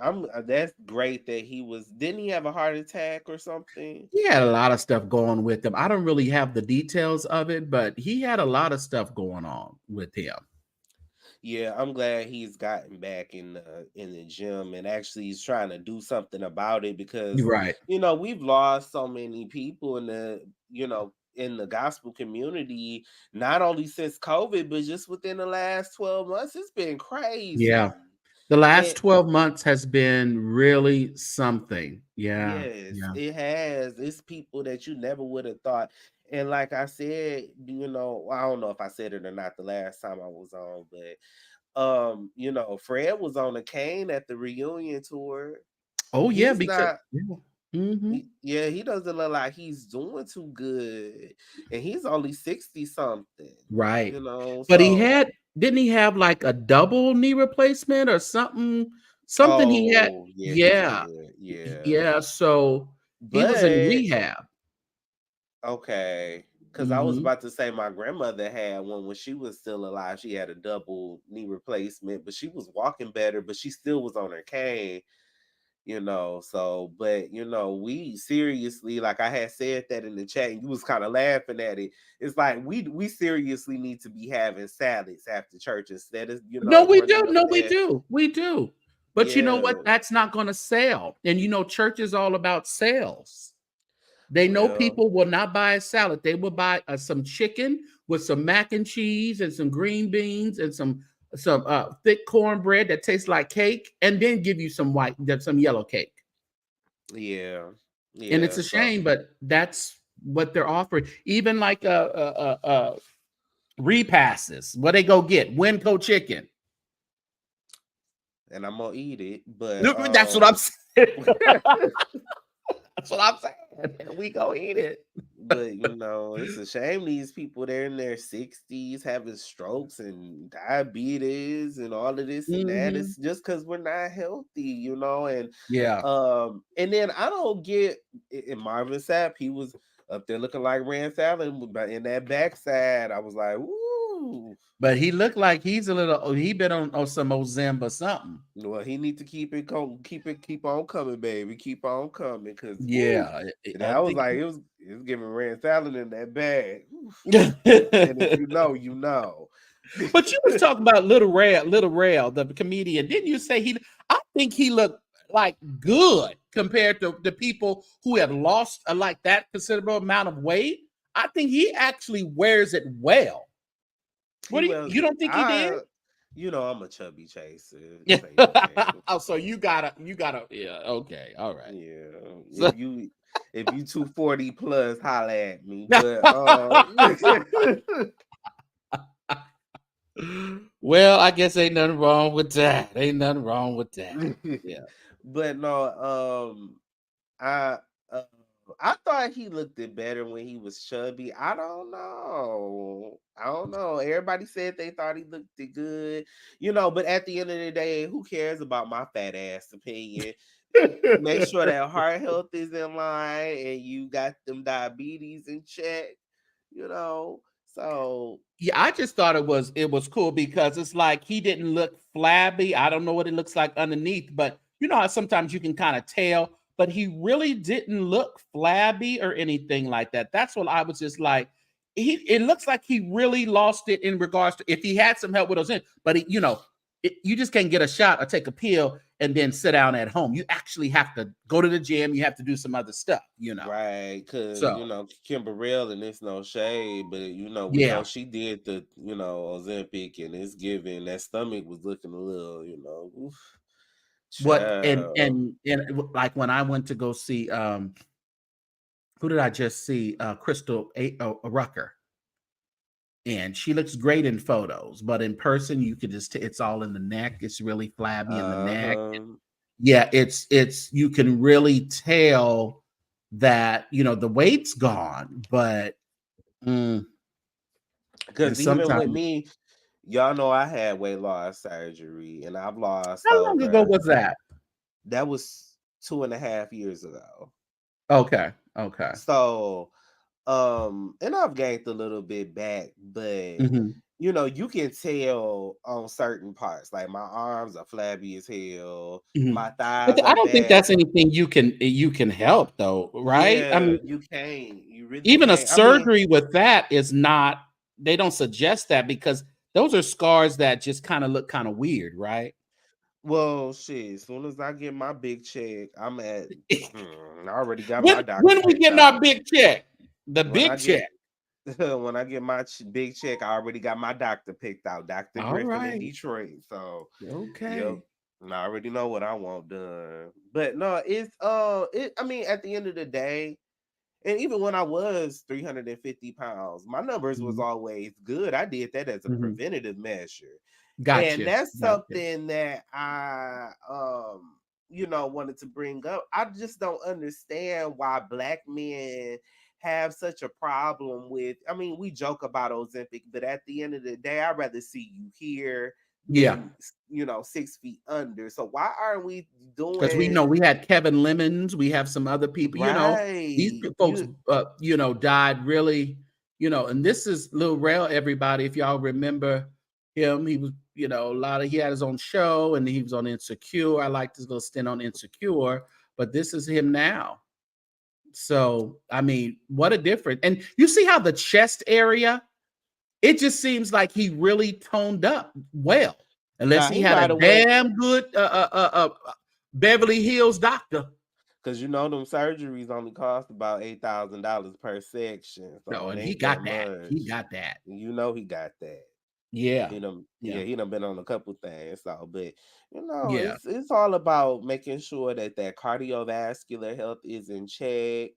H: that's great that he was. Didn't he have a heart attack or something?
A: He had a lot of stuff going with him. I don't really have the details of it, but he had a lot of stuff going on with him.
H: Yeah, I'm glad he's gotten back in the gym and actually he's trying to do something about it because
A: right.
H: We've lost so many people in the gospel community, not only since COVID, but just within the last 12 months. It's been crazy.
A: Yeah. The last 12 months has been really something. Yeah.
H: Yes, it has. It's people that you never would have thought. And like I said, I don't know if I said it or not the last time I was on, but Fred was on a cane at the reunion tour.
A: Oh yeah,
H: he doesn't look like he's doing too good, and he's only 60 something,
A: right? But didn't he have like a double knee replacement or something? He had, yeah. So he was in rehab.
H: Okay, because I was about to say my grandmother had one when she was still alive. She had a double knee replacement, but she was walking better, but she still was on her cane. We seriously, like I had said that in the chat, and you was kind of laughing at it. It's like we seriously need to be having salads after church instead of
A: No, we do. But you know what? That's not going to sell. And church is all about sales. They know people will not buy a salad. They will buy some chicken with some mac and cheese and some green beans and some thick cornbread that tastes like cake, and then give you some yellow cake.
H: Yeah.
A: And it's a shame, but that's what they're offering. Even like repasses. What they go get? Winco chicken.
H: And I'm gonna eat it, but
A: that's what I'm saying. That's what I'm saying. We go eat it.
H: But it's a shame these people, they're in their 60s having strokes and diabetes and all of this and that. It's just because we're not healthy, and and then I don't get in Marvin Sapp, he was up there looking like Rand Fallon, but in that backside, I was like, ooh.
A: But he looked like he's he been on some Ozemba something.
H: Well, he need to keep on coming, baby. Keep on coming. Cause I was like, it was giving Rand Fallon in that bag. And if you know, you know.
A: But you was talking about Little Rail, the comedian. Didn't you say I think he looked like good compared to the people who have lost like that considerable amount of weight. I think he actually wears it well. What you don't think he did?
H: I'm a chubby chaser.
A: Yeah.
H: So you can't.
A: Oh, so you gotta, yeah, okay, all right.
H: Yeah.
A: So,
H: If you 240 plus, holla at me.
A: well, I guess ain't nothing wrong with that. Ain't nothing wrong with that. Yeah.
H: But no, I thought he looked it better when he was chubby. I don't know. Everybody said they thought he looked it good, but at the end of the day, who cares about my fat ass opinion? Make sure that heart health is in line and you got them diabetes in check, So
A: yeah, I just thought it was cool because it's like he didn't look flabby. I don't know what it looks like underneath, but you know how sometimes you can kind of tell, but he really didn't look flabby or anything like that. That's what I was just like. It looks like he really lost it in regards to if he had some help with those in, but you just can't get a shot or take a pill and then sit down at home. You actually have to go to the gym. You have to do some other stuff,
H: Right, because
A: So
H: Kimberell, and it's no shade, but we
A: yeah.
H: know she did the Ozempic, and it's giving that stomach was looking a little, oof,
A: What
H: child.
A: and like when I went to go see who did I just see? Crystal Rucker. And she looks great in photos, but in person, you could just it's all in the neck. It's really flabby in the neck. Yeah, it's you can really tell that the weight's gone, but
H: because even with me, y'all know I had weight loss surgery, and I've lost
A: how long ago was that?
H: That was 2.5 years ago.
A: Okay.
H: So, and I've gained a little bit back, but you can tell on certain parts, like my arms are flabby as hell, my thighs
A: But I
H: are
A: don't think
H: bad.
A: that's anything you can help though, right?
H: Yeah,
A: I mean,
H: you can't. You really
A: even a
H: can't.
A: surgery with that is not. They don't suggest that because those are scars that just kind of look kind of weird, right?
H: Well, shit. As soon as I get my big check, I'm at. I already got
A: when
H: my doctor.
A: when we getting
H: out.
A: our big check? The
H: When I
A: big check.
H: when I get my big check, I already got my doctor picked out, Dr.
A: All
H: Griffin in
A: right.
H: Detroit. So
A: Okay.
H: yep. And I already know what I want done. But no, it's I mean, at the end of the day, and even when I was 350 pounds, my numbers was always good. I did that as a preventative measure.
A: Gotcha.
H: And that's something that I wanted to bring up. I just don't understand why Black men have such a problem with. I mean, we joke about Ozempic, but at the end of the day, I'd rather see you here than 6 feet under. So why aren't we doing?
A: Because we know we had Kevin Lemons, we have some other people.
H: Right.
A: These folks, died really. And this is Lil Rel. Everybody, if y'all remember him, he was, he had his own show and he was on Insecure. I liked his little stint on Insecure, but this is him now. So, I mean, what a difference. And you see how the chest area, it just seems like he really toned up well. Unless he had a damn good Beverly Hills doctor.
H: Because them surgeries only cost about $8,000 per section. So
A: no, and he got that.
H: Much.
A: He got that.
H: He got that.
A: Yeah.
H: He done been on a couple things. So, but
A: Yeah.
H: it's all about making sure that cardiovascular health is in check,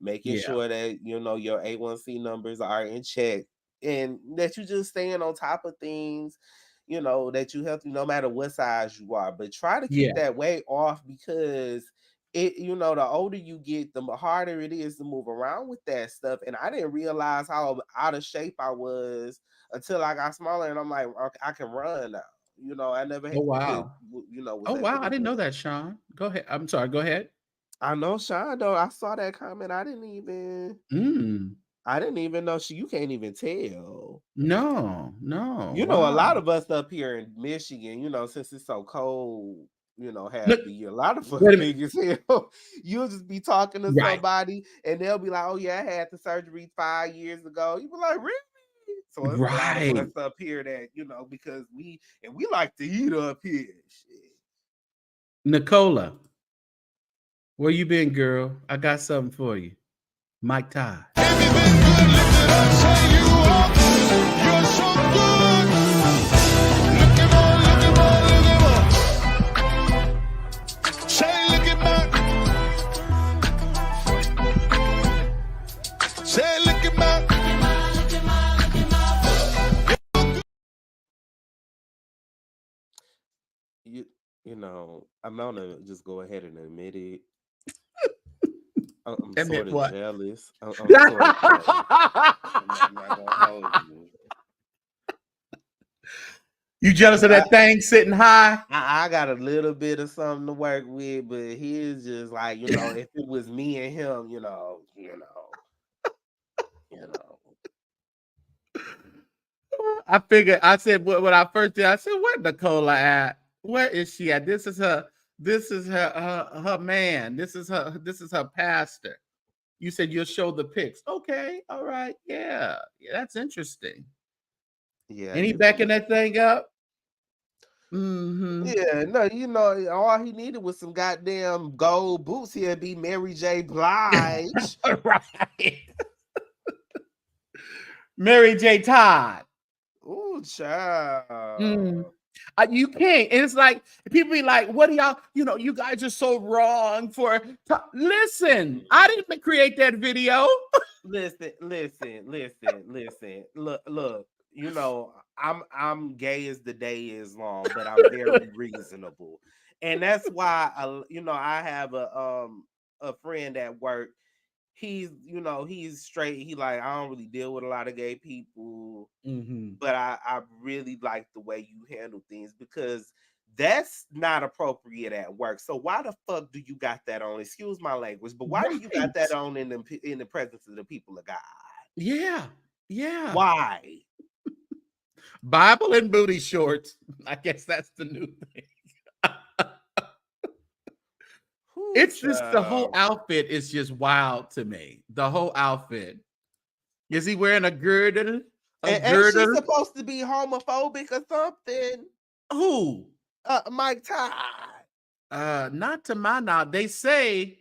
H: making sure that your A1C numbers are in check, and that you just staying on top of things. That you healthy no matter what size you are, but try to keep that weight off because the older you get, the harder it is to move around with that stuff. And I didn't realize how out of shape I was until I got smaller, and I'm like, okay, I can run now. I never had.
A: Oh wow.
H: Was
A: oh wow, I didn't know that, Sean. Go ahead. I'm sorry. Go ahead.
H: I know, Sean. Though I saw that comment, I didn't even know. You can't even tell.
A: No.
H: A lot of us up here in Michigan, since it's so cold, half the year, a lot of us big as hell. You'll just be talking to somebody and they'll be like, oh yeah, I had the surgery 5 years ago. You be like, really? So it's a lot of us up here that, you know, because we like to eat up here. Shit.
A: Nicola, where you been, girl? I got something for you. Mike Todd.
I: You're so good. Look at more, look at more, look at more. Say, look at more. Say, look at more.
H: You know, I'm gonna just go ahead and admit it. I'm
A: Admit
H: sort of
A: what?
H: jealous. I'm sort of jealous. I'm not gonna hold you.
A: You jealous of that thing sitting high?
H: I got a little bit of something to work with, but he's just like, you know, if it was me and him, you know.
A: I figured. I said when I first did. I said, "Where Nicola at? Where is she at? This is her. This is her man. This is her pastor." You said you'll show the pics. Okay, all right, yeah, that's interesting.
H: Yeah.
A: And he backing that thing up. Mm-hmm.
H: Yeah, no, you know, all he needed was some goddamn gold boots. He'd be Mary J. Blige.
A: Right. Mary J. Todd.
H: Ooh, child.
A: You can't. And it's like people be like, "What do y'all? You know, you guys are so wrong for." Listen, I didn't create that video.
H: Listen. Look. You know, I'm gay as the day is long, but I'm very reasonable, and that's why I have a friend at work. He's straight. He like, I don't really deal with a lot of gay people, but I really like the way you handle things because that's not appropriate at work. So why the fuck do you got that on? Excuse my language, but why do you got that on in the presence of the people of God?
A: Yeah.
H: Why?
A: Bible and booty shorts. I guess that's the new thing. It's just the whole outfit is just wild to me. The whole outfit. Is he wearing a girdle?
H: Ain't she supposed to be homophobic or something?
A: Who?
H: Mike Todd.
A: Not to my knowledge. They say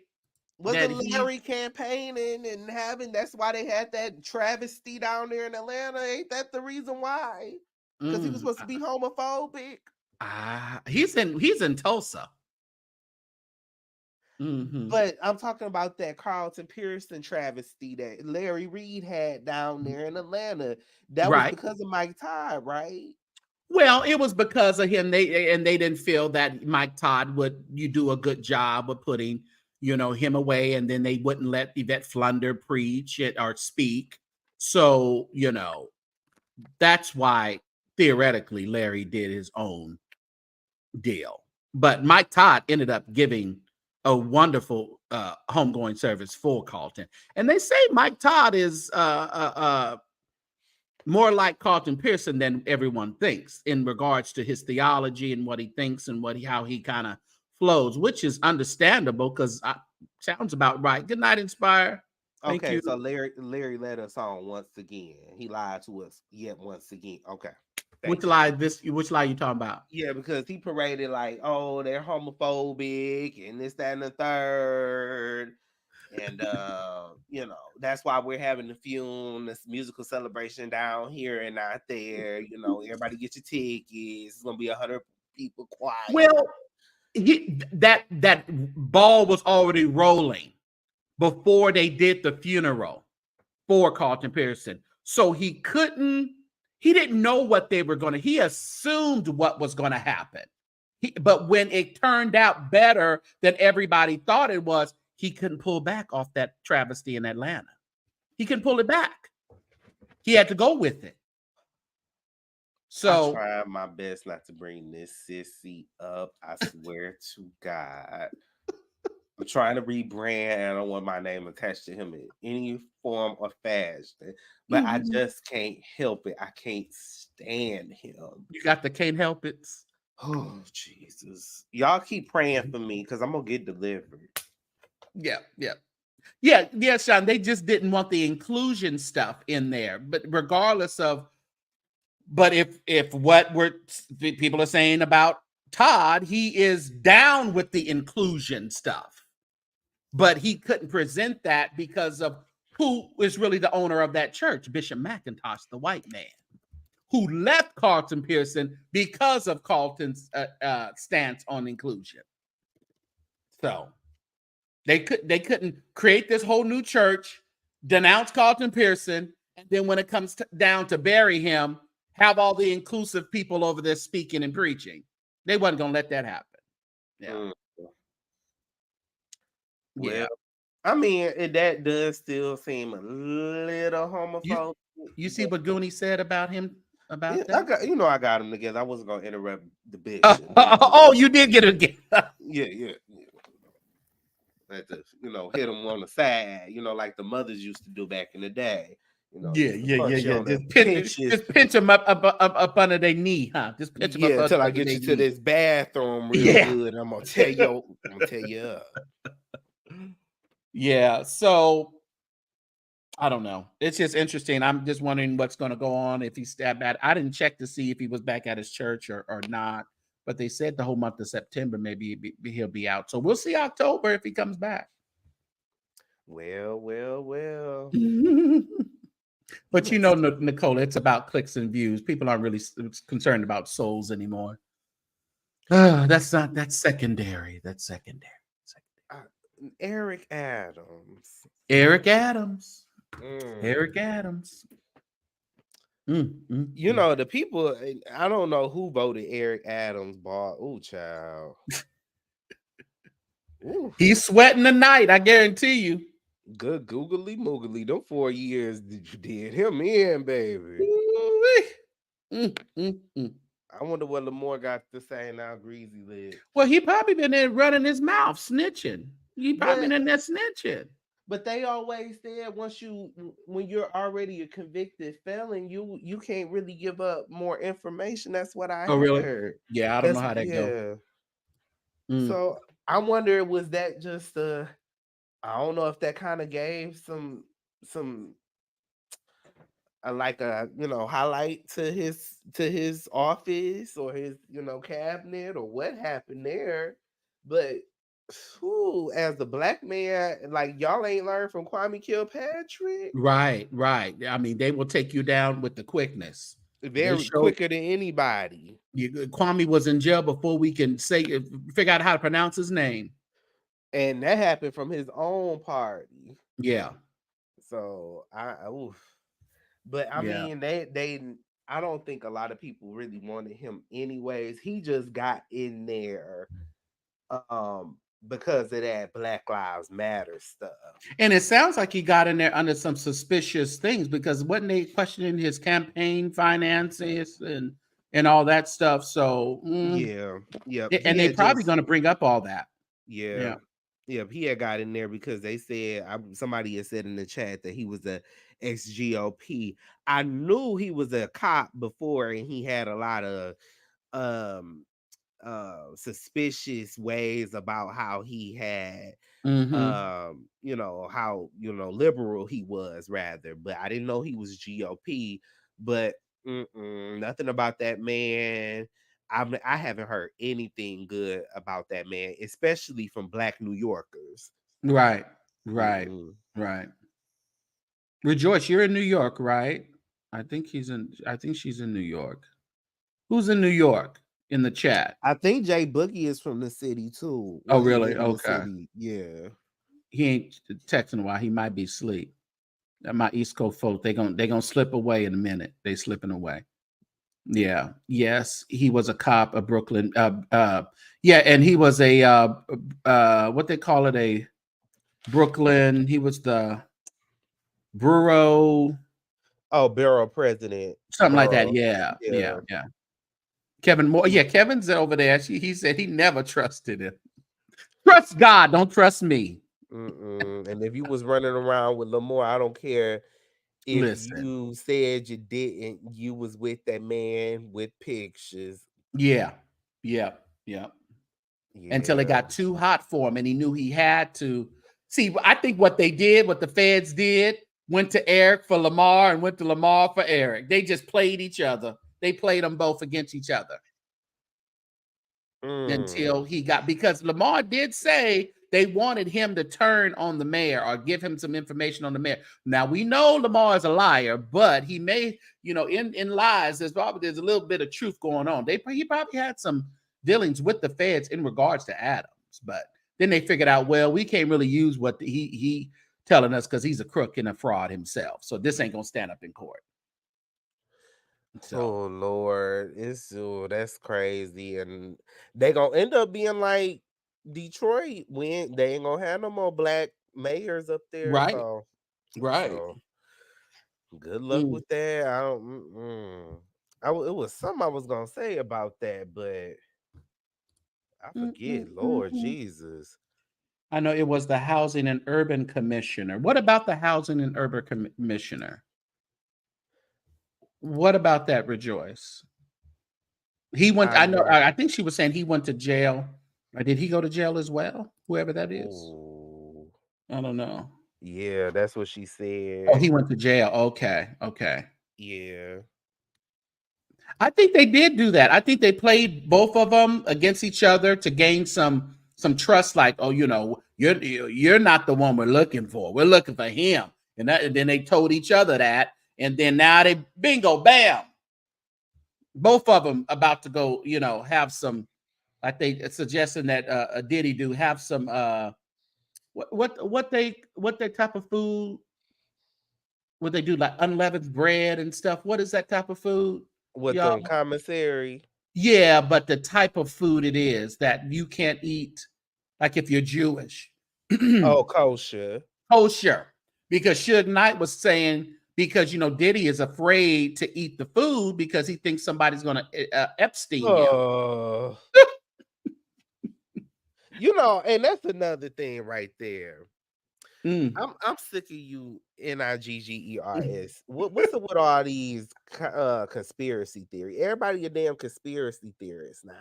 H: wasn't Larry campaigning and having, that's why they had that travesty down there in Atlanta. Ain't that the reason why? Because he was supposed to be homophobic.
A: He's in Tulsa.
H: But I'm talking about that Carlton Pearson travesty that Larry Reid had down there in Atlanta. That was because of Mike Todd, right?
A: Well, it was because of him. They didn't feel that Mike Todd would do a good job of putting, him away, and then they wouldn't let Yvette Flunder preach it or speak. So, that's why theoretically Larry did his own deal. But Mike Todd ended up giving a wonderful homegoing service for Carlton. And they say Mike Todd is more like Carlton Pearson than everyone thinks in regards to his theology and what he thinks and how he kind of flows, which is understandable because sounds about right. Good night, Inspire. Thank you.
H: So Larry led us on once again. He lied to us yet once again. Okay.
A: Which lie you talking about?
H: Yeah, because he paraded like, oh, they're homophobic and this, that, and the third. And that's why we're having the fume, this musical celebration down here and not there. Everybody get your tickets. It's gonna be 100 people quiet.
A: Well, that ball was already rolling before they did the funeral for Carlton Pearson. So he didn't know what they were going to, he assumed what was going to happen. But when it turned out better than everybody thought it was, he couldn't pull back off that travesty in Atlanta. He couldn't pull it back. He had to go with it. So
H: I tried my best not to bring this sissy up. I swear to God. I'm trying to rebrand and I don't want my name attached to him in any form or fashion. But I just can't help it. I can't stand him.
A: You got the can't help it.
H: Oh, Jesus. Y'all keep praying for me because I'm going to get delivered.
A: Yeah, Sean. They just didn't want the inclusion stuff in there. But regardless of But if what people are saying about Todd, he is down with the inclusion stuff, but he couldn't present that because of who is really the owner of that church, Bishop McIntosh, the white man, who left Carlton Pearson because of Carlton's stance on inclusion. So they couldn't create this whole new church, denounce Carlton Pearson, and then when it comes down to bury him, have all the inclusive people over there speaking and preaching. They wasn't gonna let that happen. Yeah.
H: Well, I mean, that does still seem a little homophobic.
A: You see what Goonie said about him? About that?
H: I got him together. I wasn't gonna interrupt the bitch.
A: Oh, you did get it again.
H: Yeah. Had to, hit him on the side, like the mothers used to do back in the day.
A: Yeah. Just pinch them up under their knee, huh? Just pinch them up
H: until I get you to this bathroom real good. I'm gonna tell you up.
A: Yeah, so I don't know. It's just interesting. I'm just wondering what's going to go on if he's back. I didn't check to see if he was back at his church or not, but they said the whole month of September maybe he'll be out. So we'll see October if he comes back.
H: Well.
A: But Nicole, it's about clicks and views. People aren't really concerned about souls anymore. That's secondary. That's secondary.
H: Eric Adams. The people, I don't know who voted Eric Adams, but child.
A: He's sweating the night, I guarantee you.
H: Good googly moogly. Them 4 years that you did him in, baby. I wonder what Lamar got to say now, Greasy Leg.
A: Well, he probably been there running his mouth, snitching. He probably been in there snitching.
H: But they always said when you're already a convicted felon, you can't really give up more information. That's what I heard.
A: Really? Yeah, I don't know how that goes.
H: So I wonder, was that just I don't know if that kind of gave some like a highlight to his office or his cabinet or what happened there, but as the black man, like, y'all ain't learned from Kwame Kilpatrick.
A: Right. I mean, they will take you down with the quickness.
H: Very quicker than anybody.
A: Kwame was in jail before we can figure out how to pronounce his name.
H: And that happened from his own party.
A: Yeah.
H: So but I mean, they I don't think a lot of people really wanted him anyways. He just got in there because of that Black Lives Matter stuff.
A: And it sounds like he got in there under some suspicious things, because wasn't they questioning his campaign finances and all that stuff? So
H: yeah.
A: And they're probably going to bring up all that.
H: Yeah. He had got in there because they said, somebody had said in the chat that he was a ex-GOP. I knew he was a cop before, and he had a lot of suspicious ways about how he had how liberal he was, rather, but I didn't know he was GOP. But nothing about that man. I haven't heard anything good about that man, especially from Black New Yorkers.
A: Right. Rejoice, you're in New York, right? I think she's in New York. Who's in New York in the chat?
H: I think Jay Boogie is from the city too.
A: Oh, really? Okay.
H: Yeah.
A: He ain't texting a while. He might be asleep. My East Coast folk, they gonna slip away in a minute. They slipping away. Yeah. Yes, he was a cop of Brooklyn. And he was a what they call it, a Brooklyn. He was the borough
H: president,
A: something like that. Yeah. Kevin Moore. Yeah, Kevin's over there. He said he never trusted him. Trust God, don't trust me.
H: And if you was running around with Lamar, I don't care if you said you didn't. You was with that man with pictures.
A: Yeah. Until it got too hot for him, and he knew he had to. See, I think what the feds did, went to Eric for Lamar and went to Lamar for Eric. They just played each other. they played them both against each other until he got, because Lamar did say they wanted him to turn on the mayor or give him some information on the mayor. Now we know Lamar is a liar, but he may, in lies, there's a little bit of truth going on. He probably had some dealings with the feds in regards to Adams, but then they figured out, well, we can't really use what he telling us because he's a crook and a fraud himself. So this ain't gonna stand up in court.
H: So. Oh Lord, that's crazy, and they gonna end up being like Detroit when they ain't gonna have no more black mayors up there.
A: Right,
H: so,
A: right.
H: So good luck with that. I don't. It was something I was gonna say about that, but I forget. Lord Jesus.
A: I know it was the Housing and Urban Commissioner. What about the Housing and Urban Commissioner? What about that, Rejoice? He went. I think she was saying he went to jail. Or did he go to jail as well? Whoever that is.
H: Ooh.
A: I don't know.
H: Yeah, that's what she said.
A: Oh, he went to jail. Okay.
H: Yeah.
A: I think they did do that. I think they played both of them against each other to gain some trust. Like, oh, you're not the one we're looking for. We're looking for him. And then they told each other that. And then now they bingo, bam. Both of them about to go, have some, like they suggesting that Diddy do have some what type of food would they do, like unleavened bread and stuff? What is that type of food?
H: With the commissary.
A: Yeah, but the type of food it is that you can't eat, like if you're Jewish.
H: Oh, kosher.
A: Kosher. Because Suge Knight was saying, because Diddy is afraid to eat the food because he thinks somebody's gonna Epstein him.
H: And that's another thing right there. I'm sick of you NIGGERS. What's up with all these conspiracy theory? Everybody a damn conspiracy theorist now.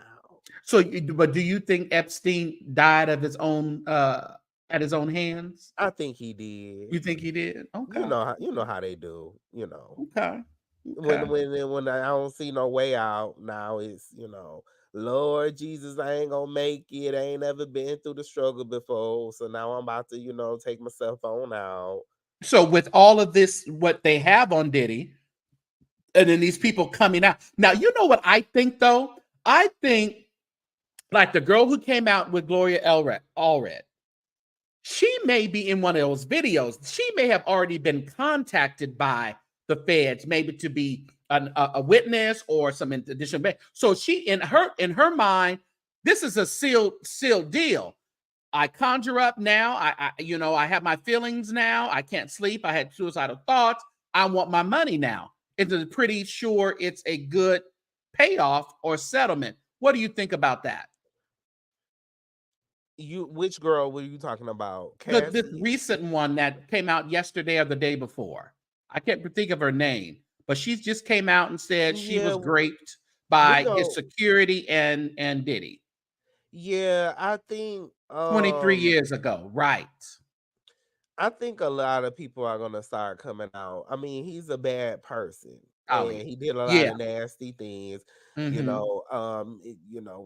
A: So, but do you think Epstein died of his own at his own hands?
H: I think he did.
A: You think he did? Okay.
H: You know how they do.
A: Okay.
H: When I don't see no way out now, it's Lord Jesus, I ain't gonna make it. I ain't ever been through the struggle before. So now I'm about to, take myself on out.
A: So with all of this, what they have on Diddy, and then these people coming out. Now, you know what I think, though? I think, like the girl who came out with Gloria Allred, she may be in one of those videos. She may have already been contacted by the feds, maybe to be a witness or some additional. So she, in her mind, this is a sealed deal. I conjure up now. I have my feelings now. I can't sleep. I had suicidal thoughts. I want my money now. It's pretty sure it's a good payoff or settlement. What do you think about that?
H: Which girl were you talking about?
A: This recent one that came out yesterday or the day before. I can't think of her name, but she just came out and said she was raped by his security and Diddy.
H: Yeah, I think
A: 23 years ago, right?
H: I think a lot of people are gonna start coming out. I mean, he's a bad person, and he did a lot of nasty things.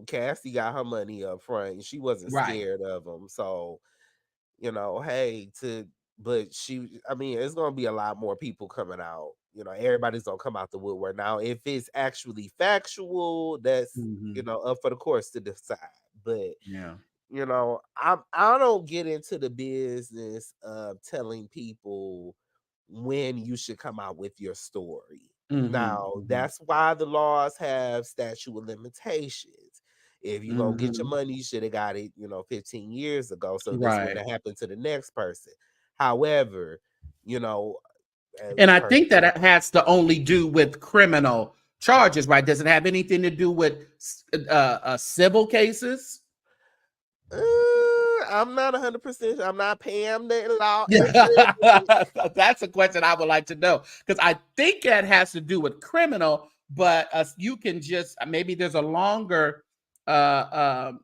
H: Cassie got her money up front, and she wasn't scared of him. So, but it's gonna be a lot more people coming out. Everybody's gonna come out the woodwork now. If it's actually factual, that's up for the courts to decide. But I don't get into the business of telling people when you should come out with your story. Now, that's why the laws have statute of limitations. If you're gonna get your money, you should have got it, 15 years ago. So this would have happened to the next person. However,
A: and I think that it has to only do with criminal charges, right? Does it have anything to do with civil cases?
H: I'm not 100%. I'm not Pam the law.
A: That's a question I would like to know, because I think that has to do with criminal, but you can just maybe there's a longer time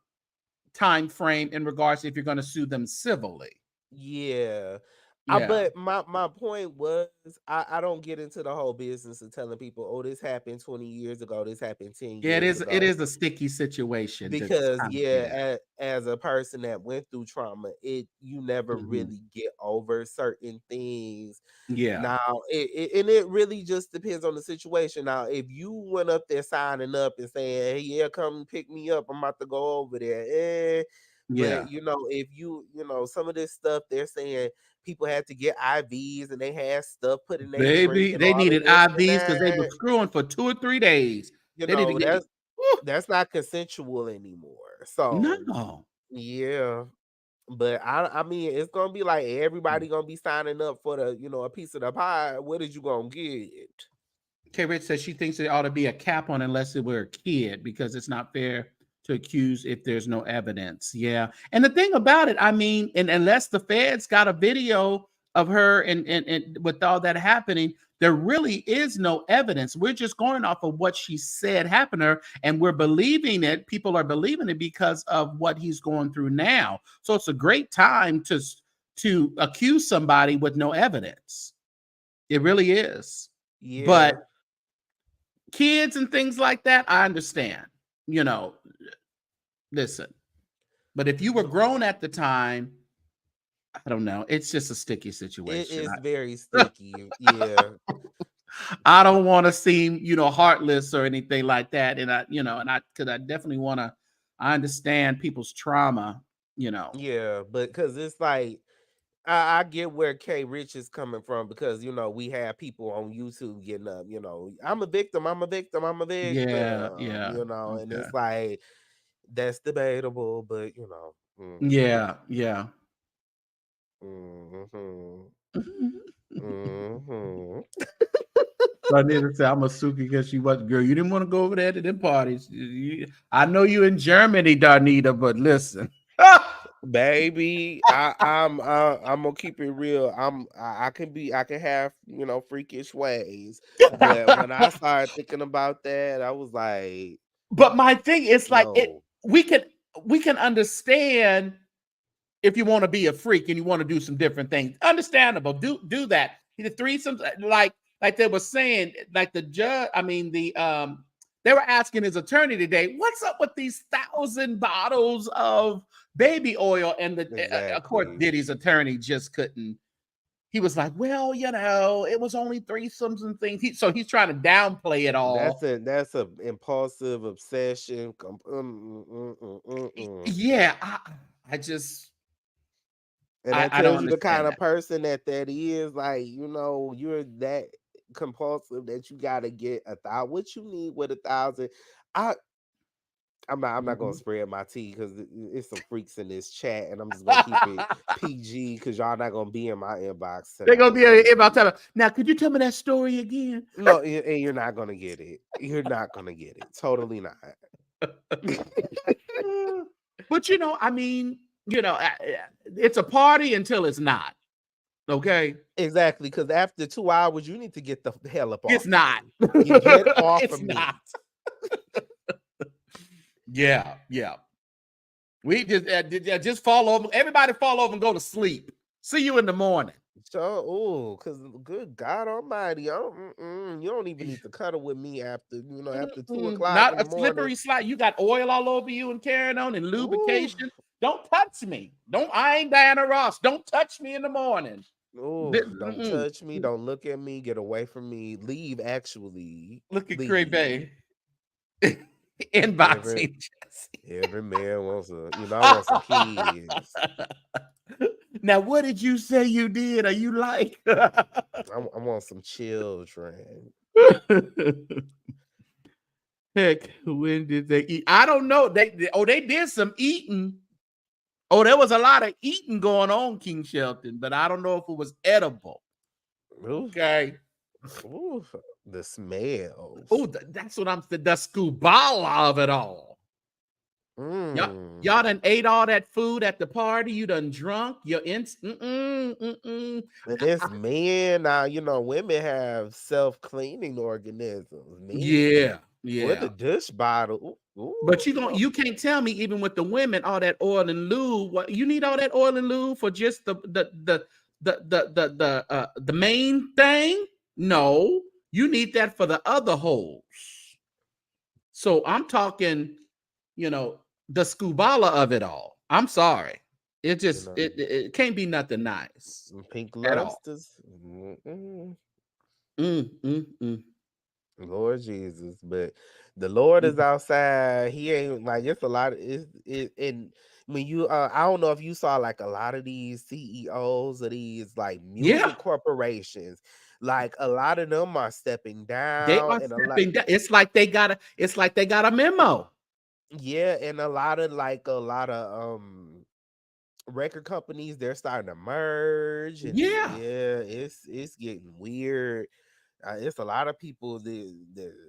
A: frame in regards to if you're going to sue them civilly.
H: Yeah. But my point was, I don't get into the whole business of telling people, oh, this happened 20 years ago, this happened 10
A: Yeah,
H: years
A: it
H: ago.
A: is a sticky situation
H: Because
A: to
H: as a person that went through trauma, you never really get over certain things.
A: Yeah.
H: Now it really just depends on the situation. Now, if you went up there signing up and saying, hey, yeah, come pick me up, I'm about to go over there, but if some of this stuff they're saying people had to get IVs and they had stuff put in their drink and
A: they
H: all of
A: needed
H: this and
A: IVs because they were
H: that,
A: screwing for 2 or 3 days. They need to get
H: that's not consensual anymore. So
A: no.
H: yeah. But I mean, it's gonna be like everybody gonna be signing up for a piece of the pie. What is you gonna get?
A: K. Rich says she thinks there ought to be a cap on unless it were a kid because it's not fair to accuse if there's no evidence. Yeah. And the thing about it, I mean, and unless the feds got a video of her and with all that happening, there really is no evidence. We're just going off of what she said happened to her, and we're believing it. People are believing it because of what he's going through now. So it's a great time to accuse somebody with no evidence. It really is.
H: Yeah.
A: But kids and things like that, I understand. Listen. But if you were grown at the time, I don't know. It's just a sticky situation.
H: It is very sticky. Yeah.
A: I don't want to seem, heartless or anything like that. And I definitely want to, I understand people's trauma,
H: Yeah, but because it's like, I get where K Rich is coming from because we have people on YouTube getting up, I'm a victim, I'm a victim, I'm a victim.
A: Yeah.
H: And it's like that's debatable, but
A: Yeah. So I need to say I'm a Suki because she was girl. You didn't want to go over there to them parties. I know you in Germany, Darnita, but listen.
H: Baby, I'm gonna keep it real. I can have freakish ways, but when I started thinking about that, I was like,
A: but my thing is like
H: no.
A: we can understand if you want to be a freak and you want to do some different things. Understandable. Do that. The threesomes, like they were saying, like the judge. I mean they were asking his attorney today, what's up with these 1,000 bottles of baby oil? And of course, Diddy's attorney just couldn't. He was like, well, it was only threesomes and things. So he's trying to downplay it all.
H: That's a impulsive obsession.
A: Yeah, I just.
H: And that tells you the kind of person that is. Like, you're that compulsive that you gotta get 1,000. What you need with 1,000? I'm not gonna spread my tea because it's some freaks in this chat, and I'm just gonna keep it PG because y'all not gonna be in my inbox.
A: They're gonna be in your inbox. Now, could you tell me that story again?
H: No, and you're not gonna get it. You're not gonna get it. Totally not.
A: But I mean, it's a party until it's not. Okay.
H: Exactly, because after 2 hours, you need to get the hell up off.
A: It's not.
H: You get off
A: it's
H: of me.
A: Not. Yeah. We just fall over. Everybody fall over and go to sleep. See you in the morning.
H: So, because good God Almighty, you don't even need to cuddle with me after 2 o'clock.
A: Not a slippery slide. You got oil all over you and carrying on and lubrication. Don't touch me. I ain't Diana Ross. Don't touch me in the morning.
H: Don't touch me. Don't look at me. Get away from me. Leave. Actually,
A: look at Cray Bay. Inboxing.
H: Every man wants I want some kids.
A: Now, what did you say you did? Are you like?
H: I want some children.
A: Heck, when did they eat? I don't know. They did some eating. Oh, there was a lot of eating going on, King Shelton, but I don't know if it was edible. Okay.
H: Ooh, the smell.
A: Oh, that's what I'm saying. The scubala of it all. Y'all done ate all that food at the party. You done drunk. You're in.
H: And it's men now. Women have self-cleaning organisms. Men.
A: Yeah.
H: With the dish bottle. Ooh,
A: but you can't tell me even with the women all that oil and lube. What you need all that oil and lube for just the the main thing. No, you need that for the other holes. So I'm talking, the scubala of it all. I'm sorry. It just it can't be nothing nice.
H: Pink
A: At all.
H: lobsters. Lord Jesus, but the Lord is outside. He ain't like it's a lot of it. And when you, I don't know if you saw like a lot of these CEOs of these like music corporations, like a lot of them are stepping down.
A: They are stepping down. It's like they got a memo.
H: Yeah, and a lot of record companies, they're starting to merge. And it's getting weird. It's a lot of people that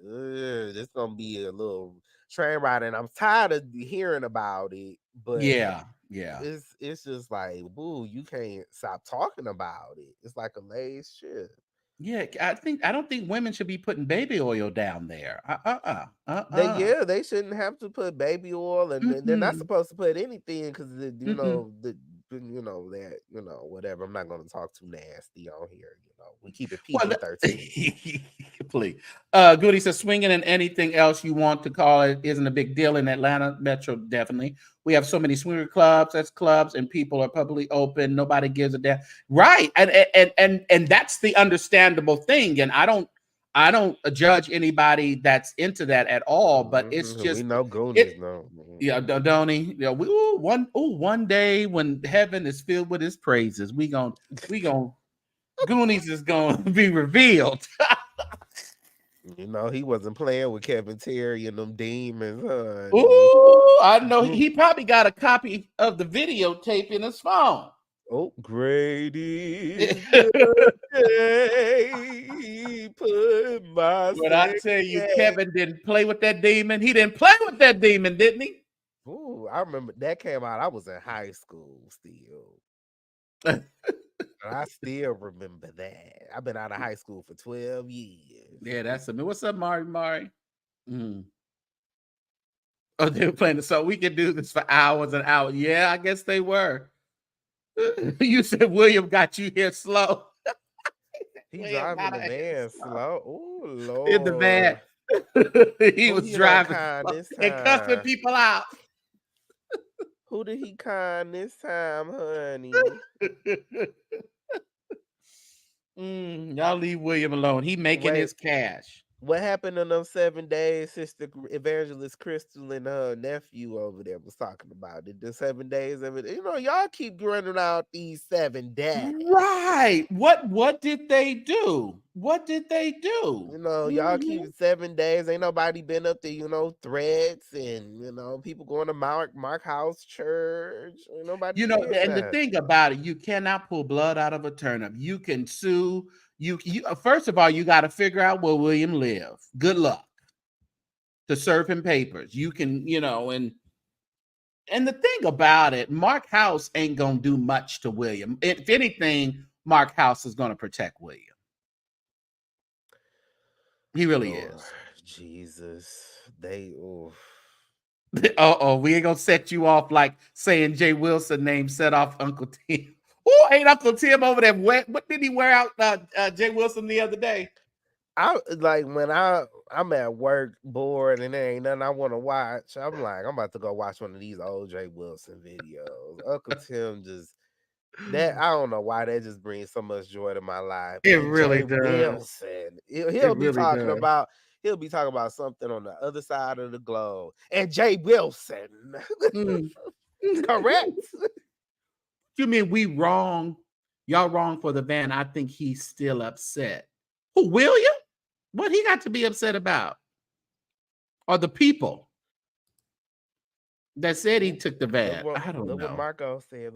H: it's gonna be a little train ride, and I'm tired of hearing about it. But it's just like, boo, you can't stop talking about it. It's like a lace shit.
A: Yeah, I don't think women should be putting baby oil down there.
H: They shouldn't have to put baby oil, and they're not supposed to put anything because whatever. I'm not going to talk too nasty on here. We keep it PG-13.
A: Please. Goody says swinging and anything else you want to call it isn't a big deal in Atlanta Metro. Definitely, we have so many swinger clubs, and people are publicly open. Nobody gives a damn, right? And that's the understandable thing. And I don't judge anybody that's into that at all. But it's just
H: we know Goonies.
A: Yeah, don't he? Yeah, one day when heaven is filled with his praises, we gon' Goonies is gonna be revealed.
H: He wasn't playing with Kevin Terry and them demons.
A: Ooh, I know he probably got a copy of the videotape in his phone.
H: Oh, great is the day, put my.
A: But I tell you, Kevin didn't play with that demon. He didn't play with that demon, didn't he?
H: Ooh, I remember that came out. I was in high school still. I still remember that. I've been out of high school for 12 years.
A: Yeah, that's me. What's up, Mari? Oh, they were playing the song. We could do this for hours and hours. Yeah, I guess they were. You said William got you here slow.
H: He's driving the van slow. Oh, Lord.
A: In the van. He was driving and cussing people out.
H: Who did he con this time, honey?
A: Y'all leave William alone. He making his cash.
H: What happened in those 7 days? Sister Evangelist Crystal and her nephew over there was talking about it. The 7 days of it. Y'all keep running out these 7 days.
A: Right. What did they do? What did they do?
H: Y'all keep 7 days. Ain't nobody been up to, threats and people going to Mark House Church. Ain't nobody.
A: And the thing about it, you cannot pull blood out of a turnip. You can sue. You first of all, you got to figure out where William live. Good luck to serve him papers. You can, and the thing about it, Mark House ain't gonna do much to William. If anything, Mark House is gonna protect William. He really is.
H: Jesus, they.
A: We ain't gonna set you off like saying Jay Wilson name set off Uncle Tim. Oh, ain't Uncle Tim over there wet? What did he wear out Jay Wilson the other day?
H: I like when I'm at work bored and there ain't nothing I want to watch. I'm like, I'm about to go watch one of these old Jay Wilson videos. Uncle Tim I don't know why that just brings so much joy to my life.
A: It really
H: Jay
A: does.
H: Wilson, he'll be talking about something on the other side of the globe. And Jay Wilson, correct?
A: You mean we wrong? Y'all wrong for the van. I think he's still upset. Who, William? What he got to be upset about? Or the people that said he took the van? I don't know.
H: Look what Marco said.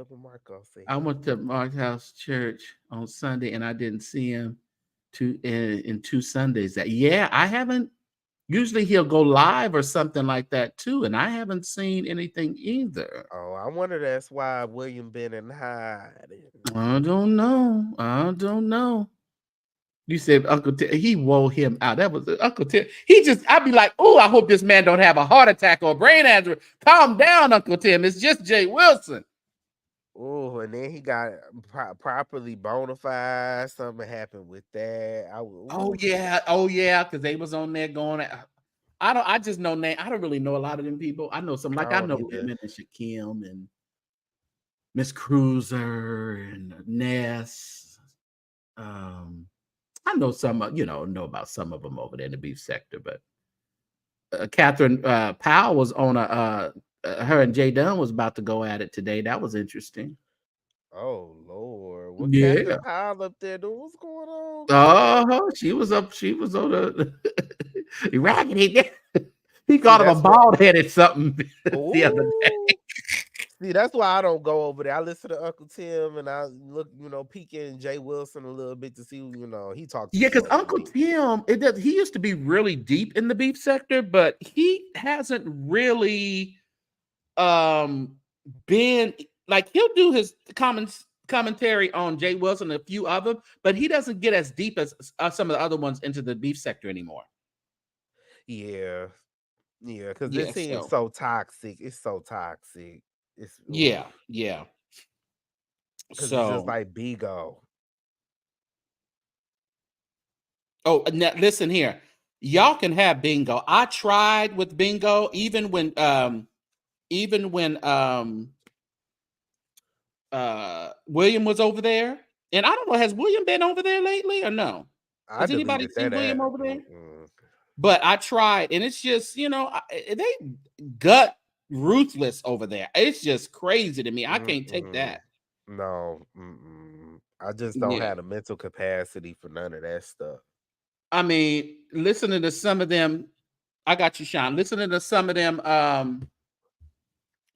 A: I went to Mark House Church on Sunday and I didn't see him in 2 Sundays. I haven't. Usually he'll go live or something like that too, and I haven't seen anything either.
H: Oh, I wonder that's why William been in hiding.
A: I don't know. You said Uncle Tim, he wore him out. That was Uncle Tim. I'd be like, oh, I hope this man don't have a heart attack or a brain aneurysm. Calm down, Uncle Tim. It's just Jay Wilson.
H: Oh, and then he got properly bona fide. Something happened with that.
A: Oh yeah, because they was on there going. I just know name. I don't really know a lot of them people. I know some,
H: I
A: like I
H: don't
A: know
H: either.
A: women and Shakim and Miss Cruiser and Ness. I know some, know about some of them over there in the beef sector, but Catherine Powell was on her and Jay Dunn was about to go at it today. That was interesting.
H: Oh Lord, what
A: Yeah.
H: Catherine Powell up there doing? What's going on, girl?
A: She was up. She was on the raggedy. He
H: See,
A: called him a
H: that's what.
A: bald headed something the other day.
H: Ooh. See, that's why I don't go over there. I listen to Uncle Tim and I look, peeking Jay Wilson a little bit to see, he talked too
A: Yeah, because
H: slow for
A: Uncle
H: me.
A: Tim, he used to be really deep in the beef sector, but he hasn't really been like, he'll do his commentary on Jay Wilson and a few other, but he doesn't get as deep as some of the other ones into the beef sector anymore.
H: Yeah, because
A: Yeah,
H: this seems so toxic. It's so toxic. It's
A: yeah.
H: because it's just
A: So,
H: like Bigo.
A: oh, now listen here, y'all can have bingo. I tried with bingo even when William was over there. And I don't know, has William been over there lately or no?
H: I
A: Has anybody
H: deleted
A: seen
H: that
A: William
H: app.
A: over there? But I tried, and it's just, they gut ruthless over there. It's just crazy to me. I can't take that.
H: No, I just don't
A: Yeah.
H: have the mental capacity for none of that stuff.
A: I mean, listening to some of them, I got you, Sean. Listening to some of them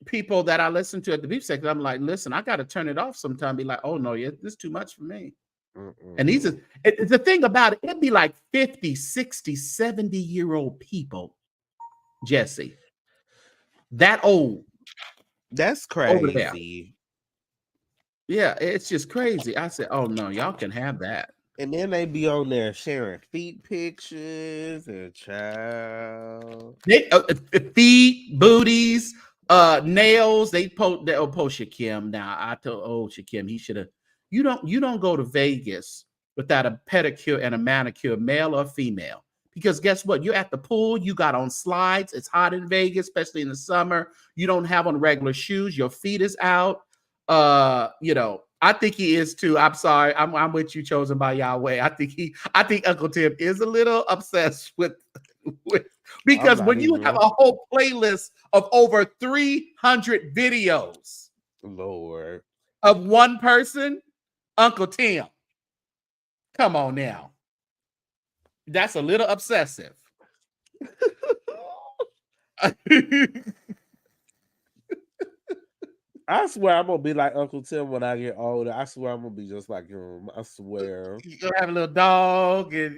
A: people that I listen to at the beef sector, I'm like, listen, I got to turn it off sometime. Be like, oh no, yeah, this is too much for me. And these are the thing about it, it'd be like 50, 60, 70-year-old people, Jesse. That old.
H: That's
A: Over there.
H: crazy.
A: Yeah, it's just crazy. I said, oh no, y'all can have that.
H: And then they be on there sharing feet pictures and child.
A: They feet, booties, nails. They'll post Shakim. Now I told Shakim he should have. You don't go to Vegas without a pedicure and a manicure, male or female. Because guess what? You're at the pool, you got on slides, it's hot in Vegas, especially in the summer. You don't have on regular shoes, your feet is out. I think he is too. I'm sorry. I'm with you, chosen by Yahweh. I think Uncle Tim is a little obsessed with because when you have a whole playlist of over 300 videos,
H: Lord,
A: of one person, Uncle Tim. Come on now. That's a little obsessive.
H: I swear I'm gonna be like Uncle Tim when I get older. I swear I'm gonna be just like him. I swear.
A: You're gonna have a little dog, and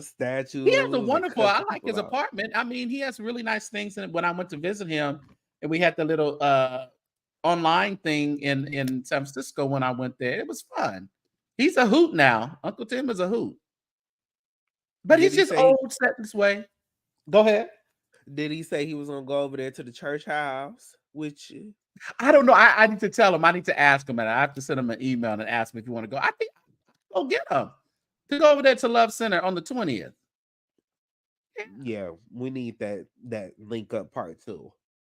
H: statues.
A: He has a wonderful. I like his apartment. I mean, he has really nice things. And when I went to visit him, and we had the little online thing in San Francisco when I went there, it was fun. He's a hoot now. Uncle Tim is a hoot, but he's just old, set this way. Go ahead.
H: Did he say he was gonna go over there to the church house with you?
A: I don't know. I need to tell him. I need to ask him, and I have to send him an email and ask him if you want to go. I think I'll get him to go over there to Love Center on the 20th.
H: Yeah, we need that link up part 2.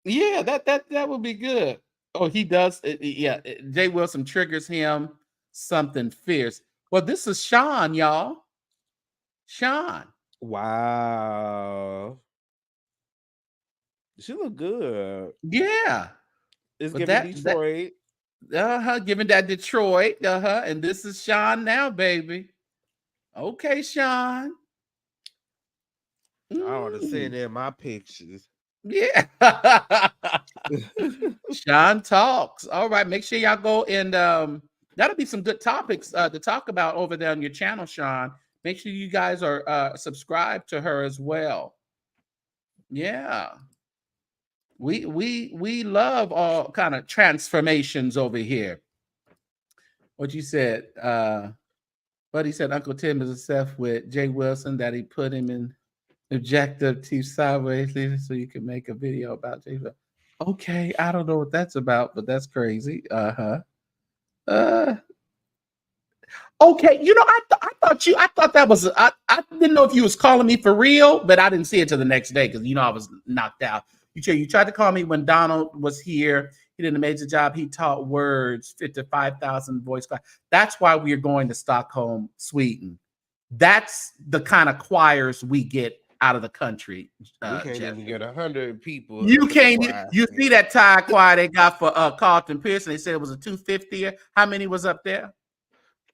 A: Yeah, that would be good. Oh, he does. Yeah, Jay Wilson triggers him something fierce. Well, this is Sean, y'all. Sean.
H: Wow. She look good.
A: Yeah.
H: It's giving Detroit.
A: Giving that Detroit. And this is Sean now, baby. Okay, Sean.
H: I ought to send in my pictures.
A: Yeah. Sean talks. All right. Make sure y'all go and that'll be some good topics to talk about over there on your channel, Sean. Make sure you guys are subscribed to her as well. Yeah. We love all kind of transformations over here. What you said, but he said Uncle Tim is obsessed with Jay Wilson, that he put him in objective T sideways so you can make a video about Jay Wilson. Okay, I don't know what that's about, but that's crazy. Okay, I thought that was I didn't know if you was calling me for real, but I didn't see it till the next day because I was knocked out. You tried to call me when Donald was here. He did an amazing job. He taught words, 55,000 voice class. That's why we are going to Stockholm, Sweden. That's the kind of choirs we get out of the country.
H: We can't even get 100 people.
A: You can't. You see that Thai choir they got for Carlton Pearson? They said it was a 250. How many was up there?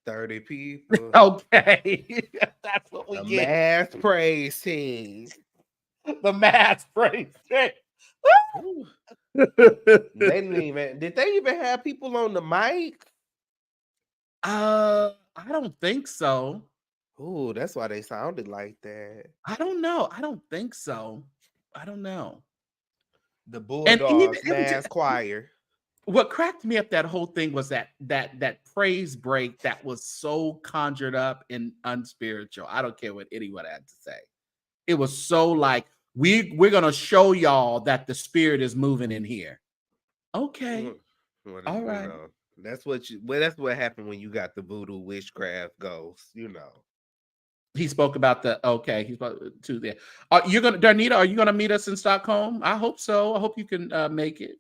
H: 30 people.
A: Okay, that's what we
H: the
A: get.
H: Mass praise team.
A: The mass praise team.
H: They didn't even. Did they even have people on the mic?
A: I don't think so.
H: Oh, that's why they sounded like that.
A: I don't know. I don't think so. I don't know.
H: The Bulldogs Mass Choir.
A: What cracked me up that whole thing was that praise break that was so conjured up and unspiritual. I don't care what anyone had to say. It was so like we're gonna show y'all that the spirit is moving in here. Okay, all right.
H: That's what happened when you got the voodoo witchcraft ghost.
A: He spoke about he spoke to there. Darnita, are you gonna meet us in Stockholm? I hope so. I hope you can make it.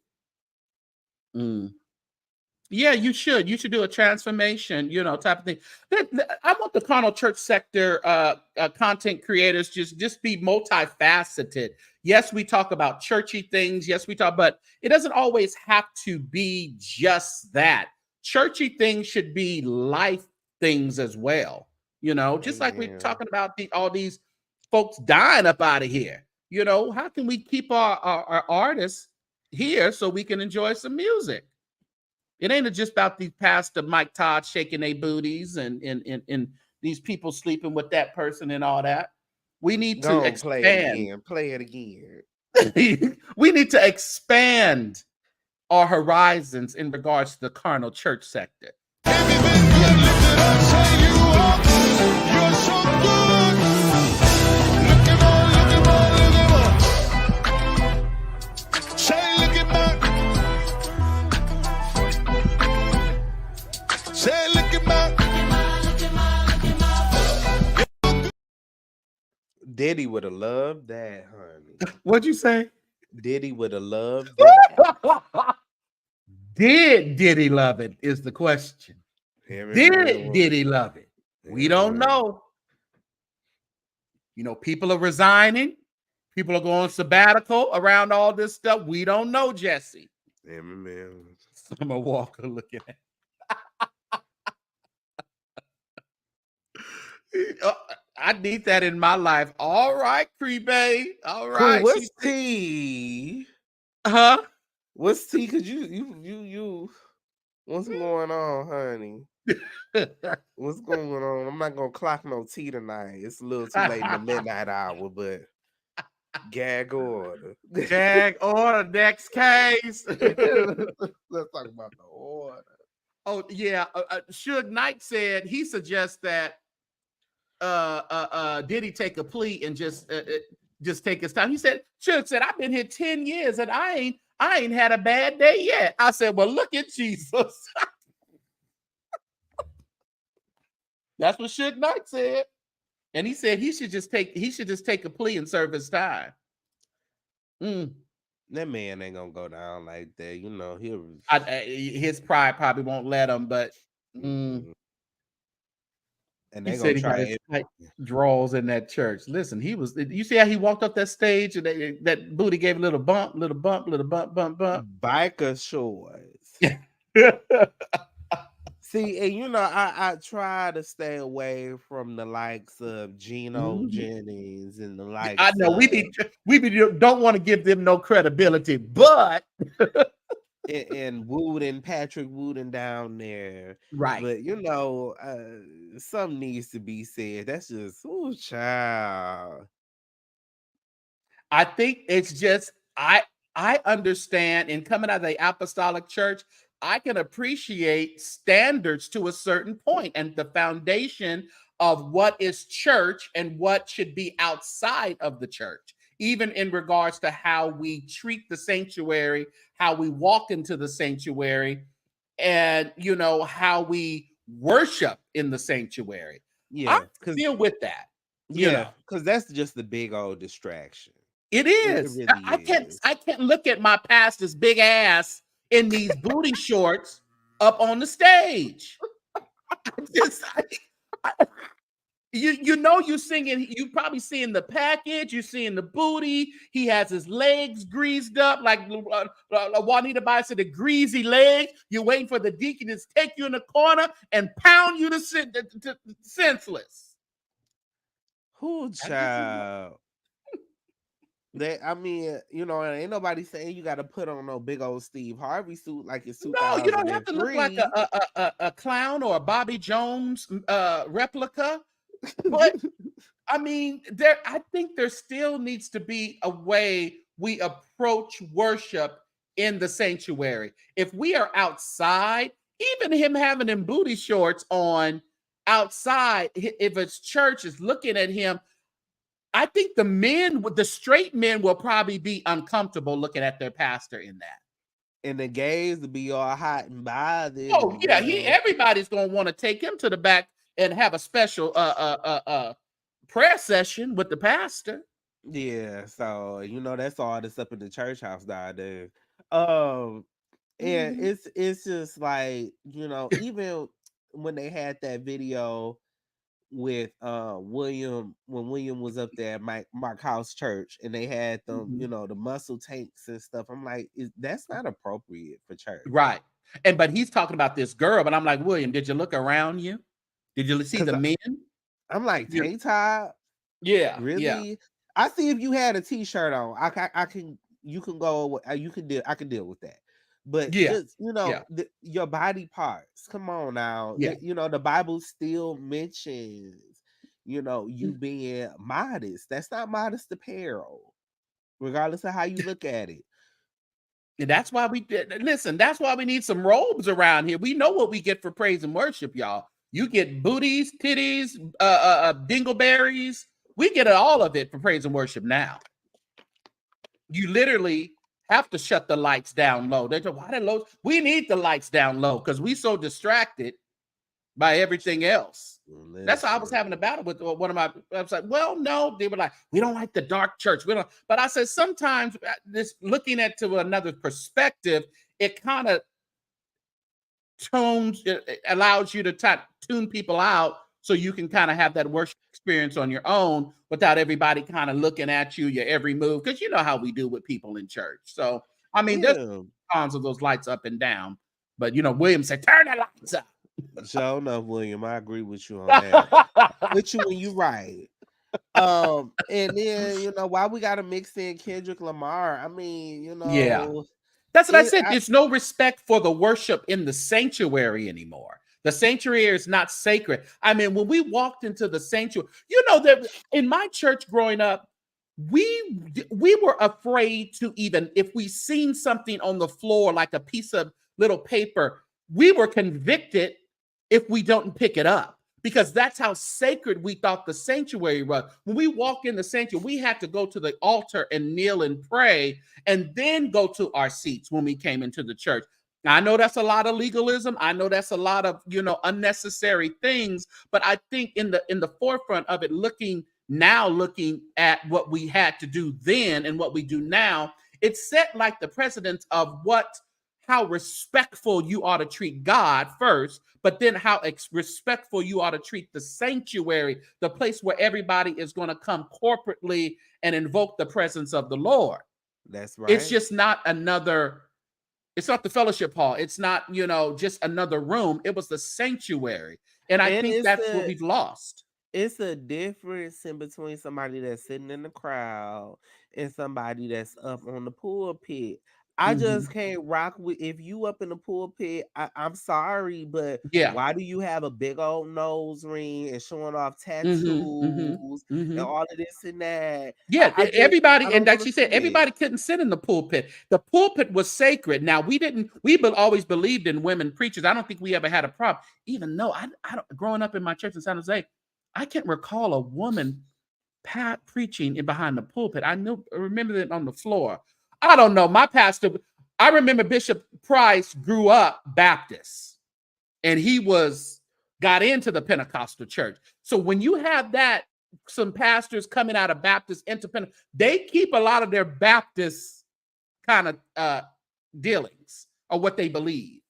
A: Yeah, you should. You should do a transformation, type of thing. I want the Carnal Church sector content creators just be multifaceted. Yes, we talk about churchy things. Yes, but it doesn't always have to be just that. Churchy things should be life things as well. Just like we're talking about all these folks dying up out of here. How can we keep our artists here so we can enjoy some music? It ain't just about these Pastor Mike Todd shaking their booties and these people sleeping with that person and all that. We need to expand.
H: Play it again.
A: We need to expand our horizons in regards to the Carnal Church sector.
H: Diddy would have loved that, honey.
A: What'd you say?
H: Diddy would have loved that.
A: Did Diddy love it is the question. Did Diddy love it? We don't know. People are resigning. People are going sabbatical around all this stuff. We don't know, Jesse. Summer Walker looking at I need that in my life. All right, Crebe. All right.
H: What's T?
A: Huh?
H: What's T? Cause you. What's going on, honey? What's going on? I'm not gonna clock no tea tonight. It's a little too late in the midnight hour, but gag order.
A: Gag order. Next case.
H: Let's talk about the order.
A: Oh yeah. Suge Knight said he suggests that Diddy take a plea and just take his time. He said, Suge said, I've been here 10 years and I ain't had a bad day yet. I said, well, look at Jesus. That's what Suge Knight said. And he said he should just take a plea and serve his time.
H: That man ain't gonna go down like that.
A: His pride probably won't let him, but and they said he got his tight draws in that church. Listen, you see how he walked up that stage and that booty gave a little bump.
H: Biker shorts. See, and I try to stay away from the likes of Geno Jennings and the likes.
A: I know we don't want to give them no credibility, but
H: and Patrick Wooden down there,
A: right?
H: But something needs to be said. That's just child.
A: I think it's just I understand, and coming out of the apostolic church, I can appreciate standards to a certain point and the foundation of what is church and what should be outside of the church. even in regards to how we treat the sanctuary, how we walk into the sanctuary, and how we worship in the sanctuary. I'm still with that.
H: Because that's just the big old distraction.
A: It
H: It
A: is.
H: really
A: I can't look at my pastor's big ass in these booty shorts up on the stage. You singing, you probably seeing the package, you seeing the booty. He has his legs greased up like Juanita Bynum said, the greasy legs. You're waiting for the deacon to take you in the corner and pound you to senseless.
H: Who child? Ain't nobody saying you got to put on no big old Steve Harvey suit like it's 2003.
A: No, you don't have to look like a clown or a Bobby Jones replica. But I mean, I think there still needs to be a way we approach worship in the sanctuary. If we are outside, even him having them booty shorts on outside, if his church is looking at him, I think the straight men will probably be uncomfortable looking at their pastor in that.
H: And the gays will be all hot and bothered.
A: Oh yeah, everybody's gonna want to take him to the back and have a special prayer session with the pastor.
H: Yeah, so that's all that's up in the church house nowadays. And it's just like, even when they had that video with William, when William was up there at Mark House Church, and they had them, the muscle tanks and stuff. I'm like, that's not appropriate for church,
A: right? But he's talking about this girl, but I'm like, William, did you look around you? Did you see the men?
H: I'm like, tank top?
A: Yeah,
H: really?
A: Yeah.
H: I see if you had a t-shirt on, I can deal with that. But just your body parts. Come on now.
A: Yeah.
H: The Bible still mentions, you being modest. That's not modest apparel, regardless of how you look at it.
A: And that's why that's why we need some robes around here. We know what we get for praise and worship, y'all. You get booties, titties, dingleberries. We get all of it for praise and worship now. You literally have to shut the lights down low. They go, why the low? We need the lights down low because we so distracted by everything else. Listen. That's how I was having a battle with one of my. I was like, well, no, they were like, we don't like the dark church. We don't. But I said sometimes this looking at to another perspective, it kind of allows you to tune people out so you can kind of have that worship experience on your own without everybody kind of looking at you, your every move, because you know how we do with people in church. So, I mean, there's cons of those lights up and down, but William said, turn the lights up.
H: Sure enough, William, I agree with you on that. With you when you right. And then, why we got to mix in Kendrick Lamar? I mean,
A: yeah. That's what I said. There's no respect for the worship in the sanctuary anymore. The sanctuary is not sacred. I mean, when we walked into the sanctuary, that in my church growing up, we were afraid to even, if we seen something on the floor, like a piece of little paper, we were convicted if we don't pick it up. Because that's how sacred we thought the sanctuary was. When we walk in the sanctuary, we had to go to the altar and kneel and pray, and then go to our seats when we came into the church. Now, I know that's a lot of legalism. I know that's a lot of unnecessary things. But I think in the forefront of it, looking at what we had to do then and what we do now, it set like the precedence of how respectful you ought to treat God first, but then how respectful you ought to treat the sanctuary, the place where everybody is going to come corporately and invoke the presence of the Lord.
H: That's right.
A: It's just not it's not the fellowship hall. It's not, just another room. It was the sanctuary. And I think that's what we've lost.
H: It's a difference in between somebody that's sitting in the crowd and somebody that's up on the pulpit. I just can't rock with, if you up in the pulpit, I'm sorry, but why do you have a big old nose ring and showing off tattoos and all of this and that?
A: Yeah, everybody, and like she said, everybody couldn't sit in the pulpit. The pulpit was sacred. Now, we always believed in women preachers. I don't think we ever had a problem, even though I growing up in my church in San Jose, I can't recall a woman preaching in behind the pulpit. I remember it on the floor. I don't know. My pastor, I remember Bishop Price grew up Baptist, and he got into the Pentecostal church. So when you have that, some pastors coming out of Baptist into Pentecostal, they keep a lot of their Baptist kind of dealings or what they believe.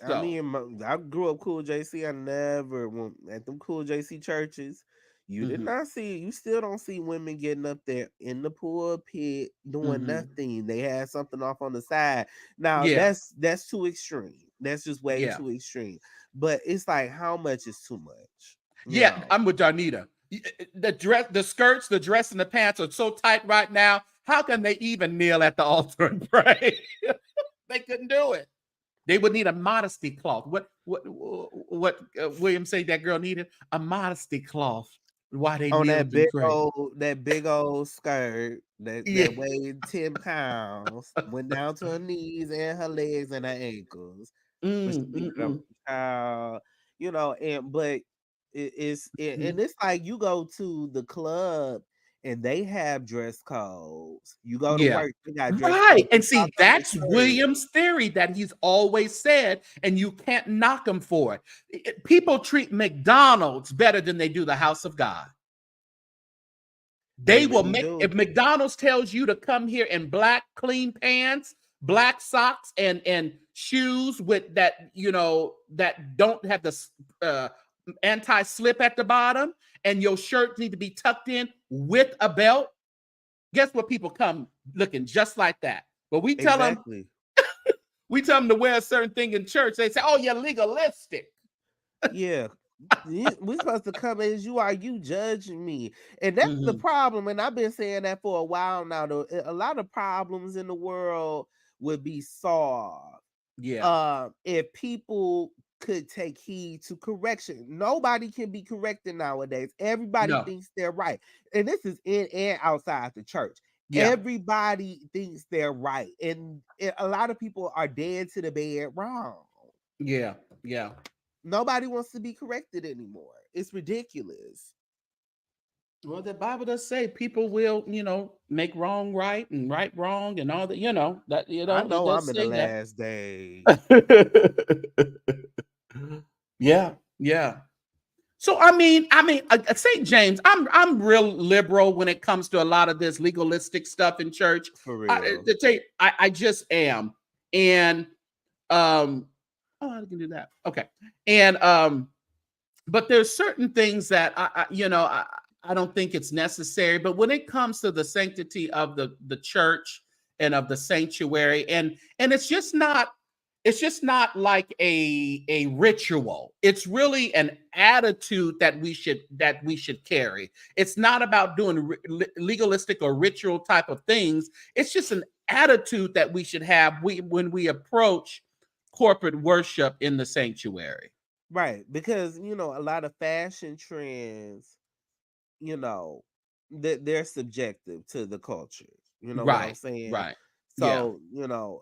A: So.
H: I mean, I grew up Cool JC. I never went at them Cool JC churches. You did not see, you still don't see women getting up there in the pulpit doing nothing. They had something off on the side. Now that's too extreme. That's just way too extreme. But it's like, how much is too much?
A: You know? I'm with Darnita. The dress, the skirts, the dress, and the pants are so tight right now. How can they even kneel at the altar and pray? They couldn't do it. They would need a modesty cloth. What William said that girl needed? A modesty cloth. Why they
H: on that big old skirt that weighed 10 pounds, went down to her knees and her legs and her ankles. You know, and it's like you go to the club and they have dress codes. You go to work, you got dress codes.
A: And see, that's William's theory that he's always said, and you can't knock him for it. People treat McDonald's better than they do the house of God. They will make, if McDonald's tells you to come here in black clean pants, black socks, and shoes with that, you know, that don't have the anti-slip at the bottom, and your shirt need to be tucked in with a belt, guess what? People come looking just like that. But we tell them, we tell them to wear a certain thing in church. They say, "Oh, you're legalistic."
H: Yeah, we're supposed to come as you are. You judging me, and that's the problem. And I've been saying that for a while now. Though a lot of problems in the world would be solved. If people could take heed to correction. Nobody can be corrected nowadays. Everybody thinks they're right. And this is in and outside the church. Everybody thinks they're right. And a lot of people are dead to the bed wrong. Nobody wants to be corrected anymore. It's ridiculous.
A: Well, the Bible does say people will, you know, make wrong right and right wrong and all that, you know, that, you know.
H: I know I'm in the last days.
A: Yeah. So I mean, St. James, I'm real liberal when it comes to a lot of this legalistic stuff in church.
H: For real,
A: I just am, and oh, I can do that. Okay, and but there's certain things that I don't think it's necessary. But when it comes to the sanctity of the church and of the sanctuary, and it's just not like a ritual. It's really an attitude that we should carry. It's not about doing legalistic or ritual type of things. It's just an attitude that we should have when we approach corporate worship in the sanctuary.
H: Right, because a lot of fashion trends, they're subjective to the culture. You know what I'm saying?
A: Right.
H: So,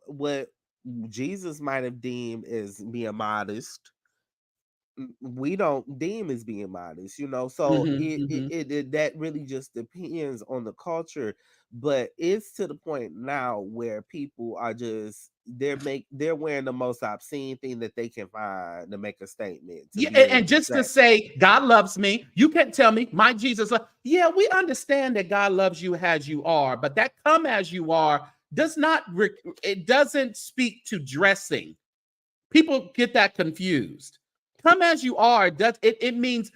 H: what Jesus might have deemed as being modest, we don't deem as being modest, so that really just depends on the culture. But it's to the point now where people are just they're wearing the most obscene thing that they can find to make a statement.
A: And just to say God loves me, you can't tell me my Jesus. Yeah, we understand that God loves you as you are, but that come as you are it doesn't speak to dressing. People get that confused. Come as you are, it means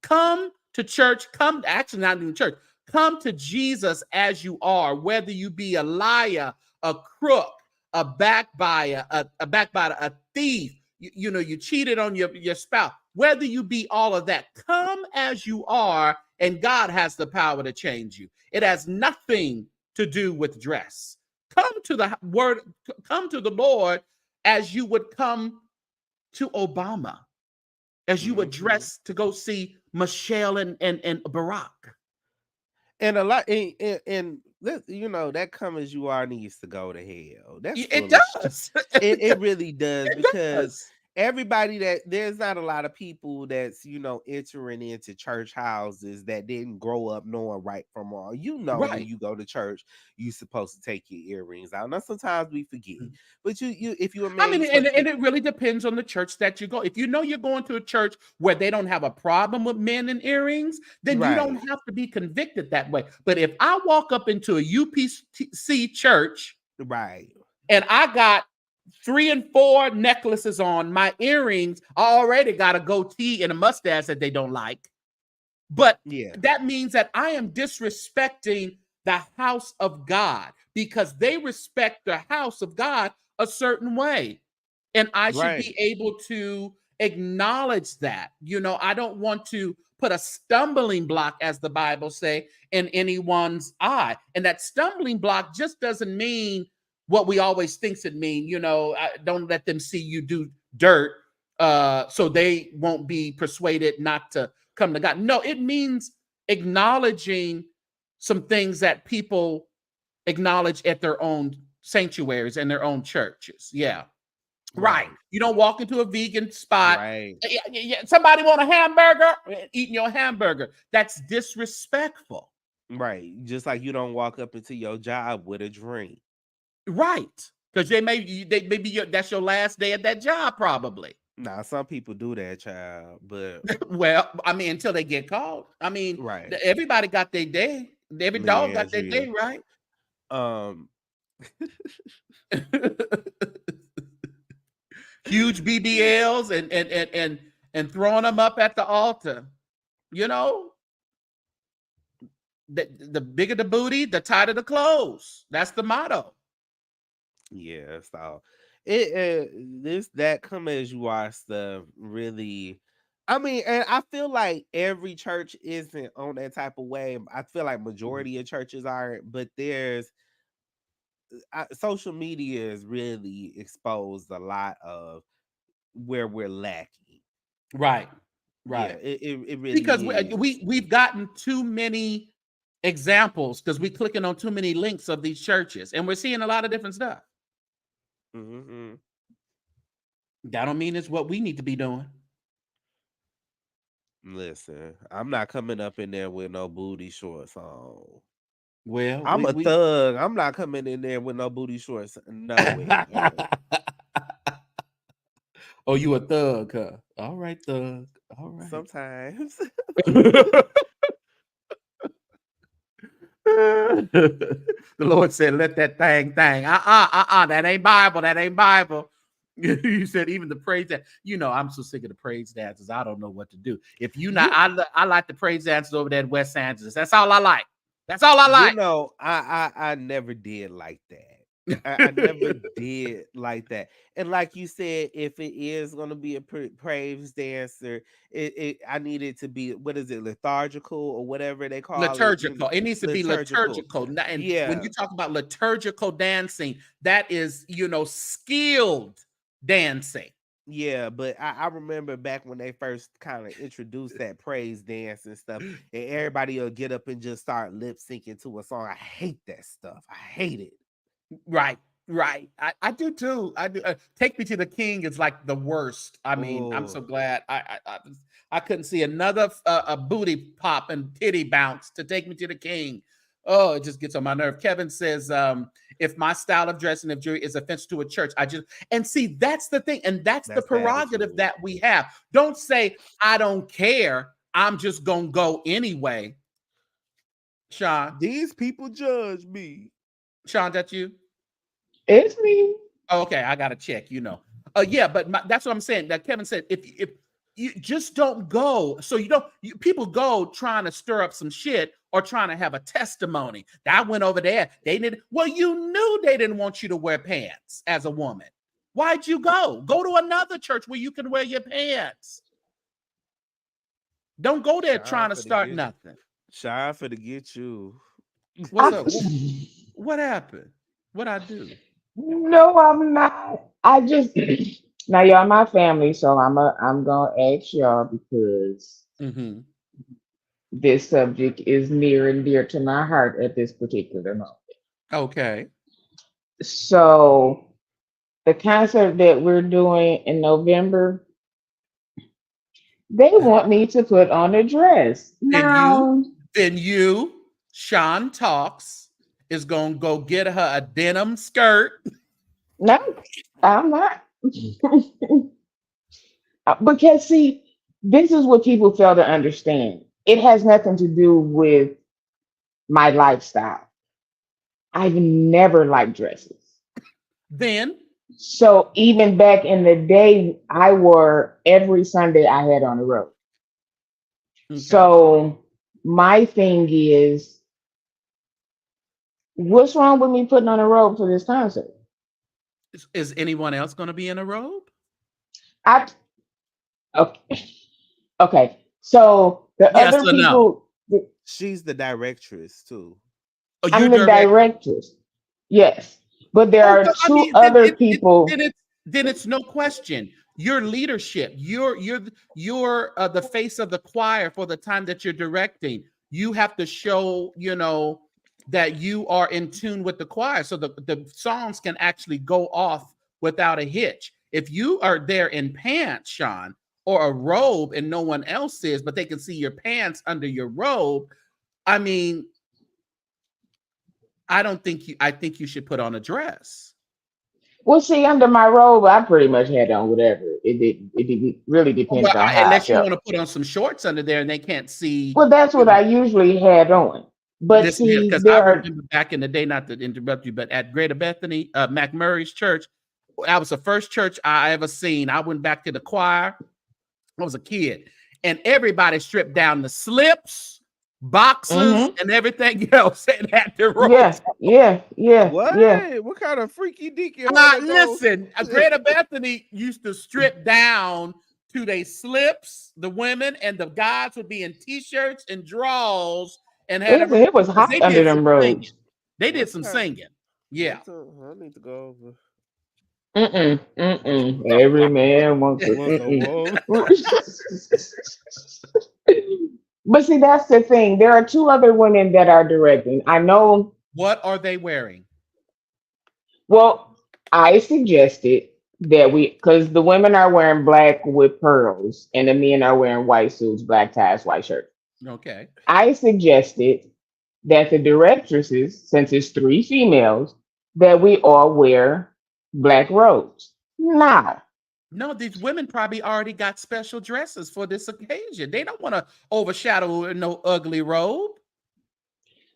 A: come to church, actually not in church, come to Jesus as you are, whether you be a liar, a crook, a backbiter, a thief, you cheated on your spouse, whether you be all of that, come as you are, and God has the power to change you. It has nothing to do with dress. Come to the Lord as you would come to Obama, as you would dress to go see Michelle and Barack.
H: And a lot, and that come as you are needs to go to hell. That's
A: it does.
H: It really does, because everybody that there's not a lot of people that's entering into church houses that didn't grow up knowing right from wrong. When you go to church, you're supposed to take your earrings out. Now sometimes we forget, but you if you're
A: I mean, and it really depends on the church that you go. If you know you're going to a church where they don't have a problem with men and earrings, then you don't have to be convicted that way. But if I walk up into a UPC church,
H: right,
A: and I got 3 and 4 necklaces on, my earrings, I already got a goatee and a mustache that they don't like. But that means that I am disrespecting the house of God because they respect the house of God a certain way. And I should be able to acknowledge that. I don't want to put a stumbling block, as the Bible say, in anyone's eye. And that stumbling block just doesn't mean what we always thinks it mean. Don't let them see you do dirt so they won't be persuaded not to come to God. No, it means acknowledging some things that people acknowledge at their own sanctuaries and their own churches. Yeah. Right. You don't walk into a vegan spot. Right. Somebody want a hamburger? Eating your hamburger. That's disrespectful.
H: Right. Just like you don't walk up into your job with a drink.
A: Right. Because that's your last day at that job, probably.
H: Nah, some people do that, child, but
A: well, I mean, until they get caught. I mean, everybody got their day. Every dog got their day, right? Huge BBLs and throwing them up at the altar. The bigger the booty, the tighter the clothes. That's the motto.
H: Yeah, so that come as you are stuff really. I mean, and I feel like every church isn't on that type of way. I feel like majority of churches aren't, but there's social media has really exposed a lot of where we're lacking.
A: Right.
H: Yeah, it really
A: because
H: is.
A: we've gotten too many examples because we're clicking on too many links of these churches, and we're seeing a lot of different stuff.
H: Mm-hmm.
A: That don't mean it's what we need to be doing.
H: Listen, I'm not coming up in there with no booty shorts on.
A: Well,
H: I'm a thug. I'm not coming in there with no booty shorts. No way.
A: Oh, you a thug, huh? All right, thug. All right.
H: Sometimes.
A: The Lord said, let that thing. That ain't Bible. That ain't Bible. You said even the praise dance. I'm so sick of the praise dances. I don't know what to do. If you not, I like the praise dances over there in West Angeles. That's all I like. That's all I like.
H: I never did like that. I never did like that. And like you said, if it is going to be a praise dancer, I need it to be, what is it, lethargical or whatever they call
A: liturgical.
H: it.
A: It needs to be liturgical. And when you talk about liturgical dancing, that is, skilled dancing.
H: Yeah, but I remember back when they first kind of introduced that praise dance and stuff, and everybody will get up and just start lip syncing to a song. I hate that stuff. I hate it.
A: Right. I do too. I do. Take Me to the King is like the worst. I mean, I'm so glad I couldn't see another a booty pop and titty bounce to Take Me to the King. Oh, it just gets on my nerve. Kevin says, if my style of dressing of jewelry is offensive to a church, see, that's the thing. And that's the prerogative that we have. Don't say, I don't care. I'm just going to go anyway. Sean.
H: These people judge me.
A: Sean, that's you?
J: It's me.
A: Oh, okay, I got to check, Yeah, but that's what I'm saying. That Kevin said, if you just don't go. So people go trying to stir up some shit or trying to have a testimony. That went over there. You knew they didn't want you to wear pants as a woman. Why'd you go? Go to another church where you can wear your pants. Don't go there trying to start nothing.
H: Shy for to get you.
A: What's up? What happened? What'd I do?
J: No, I'm not. Now y'all my family, so I'm gonna ask y'all because this subject is near and dear to my heart at this particular moment.
A: Okay.
J: So the concert that we're doing in November, they want me to put on a dress.
A: Then
J: Now,
A: Sean Talks, is gonna go get her a denim skirt.
J: no, I'm not. Because see, this is what people fail to understand. It has nothing to do with my lifestyle. I've never liked dresses.
A: Then
J: So even back in the day, I wore every Sunday I had on the road.
A: okay.
J: So my thing is, what's wrong with me putting on a robe for this concert?
A: Is anyone else going to be in a robe?
J: I okay. Okay. So the
A: Yes
J: other
A: or no?
J: people,
H: She's the directress too.
A: Oh,
J: I'm
A: you're
J: the
A: direct.
J: directress. Yes. But there
A: Oh,
J: are
A: well, I
J: two
A: mean,
J: other people.
A: then it's no question. Your leadership. You're the face of the choir for the time that you're directing. You have to show, that you are in tune with the choir, so the songs can actually go off without a hitch. If you are there in pants, Sean, or a robe, and no one else is, but they can see your pants under your robe, I mean, I think you should put on a dress.
J: Well, see, under my robe, I pretty much had on whatever. It really depended
A: Well,
J: on how I
A: unless you
J: felt.
A: want to put on some shorts under there and they can't see,
J: Well, that's what I usually had on. But
A: listen here,
J: see,
A: because I
J: there are
A: remember back in the day, not to interrupt you, but at Greater Bethany, McMurray's church, that was the first church I ever seen. I went back to the choir. I was a kid, and everybody stripped down the slips, boxers, and everything else, and had the robes.
J: yeah.
H: What kind of freaky deaky holiday?
A: Listen, Greater Bethany used to strip down to their slips. The women and the guys would be in t-shirts and drawers and had
J: Listen, it was
A: they
J: hot under
A: did some
J: them
A: singing.
J: robes.
A: They did some singing. Yeah.
H: I need to go over.
J: Every man wants to. But see, that's the thing. There are two other women that are directing. I know.
A: What are they wearing?
J: Well, I suggested that because the women are wearing black with pearls and the men are wearing white suits, black ties, white shirts.
A: Okay.
J: I suggested that the directresses, since it's three females, that we all wear black robes. Now,
A: No, these women probably already got special dresses for this occasion. They don't want to overshadow no ugly robe.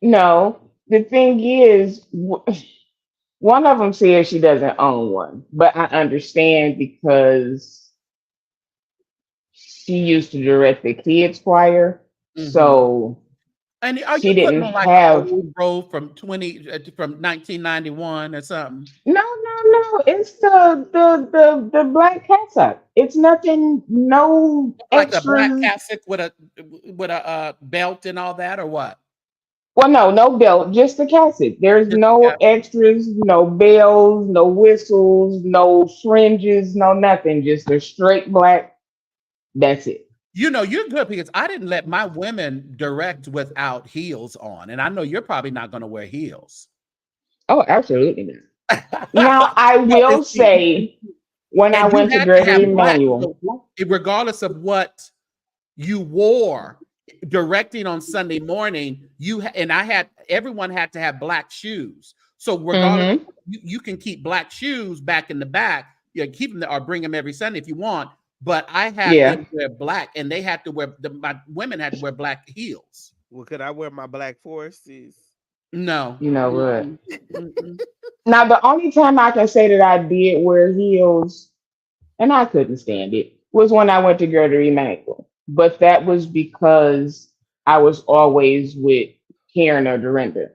J: no, the thing is, one of them says she doesn't own one, but I understand because she used to direct the kids choir, so
A: And are
J: she
A: you putting
J: didn't
A: on like
J: have.
A: an old robe from 1991 or something?
J: No. It's the black cassock. It's nothing. No
A: Like a black
J: extras.
A: cassock with a belt and all that, or what?
J: Well, no belt, just the cassock. There's no extras, no bells, no whistles, no fringes, no nothing. Just a straight black. That's it.
A: You're good because I didn't let my women direct without heels on, and I know you're probably not going to wear heels.
J: Oh, absolutely not. Now, I will say, when I went to Gregory Emmanuel,
A: regardless of what you wore, directing on Sunday morning, everyone had to have black shoes. So regardless, you can keep black shoes back in the back. Keep them there or bring them every Sunday if you want. But I had them wear black, and they had to wear my women had to wear black heels.
H: Well, could I wear my black Foresters?
A: No.
J: You know what? Now, the only time I can say that I did wear heels, and I couldn't stand it, was when I went to Gregory Emmanuel. But that was because I was always with Karen or Dorinda.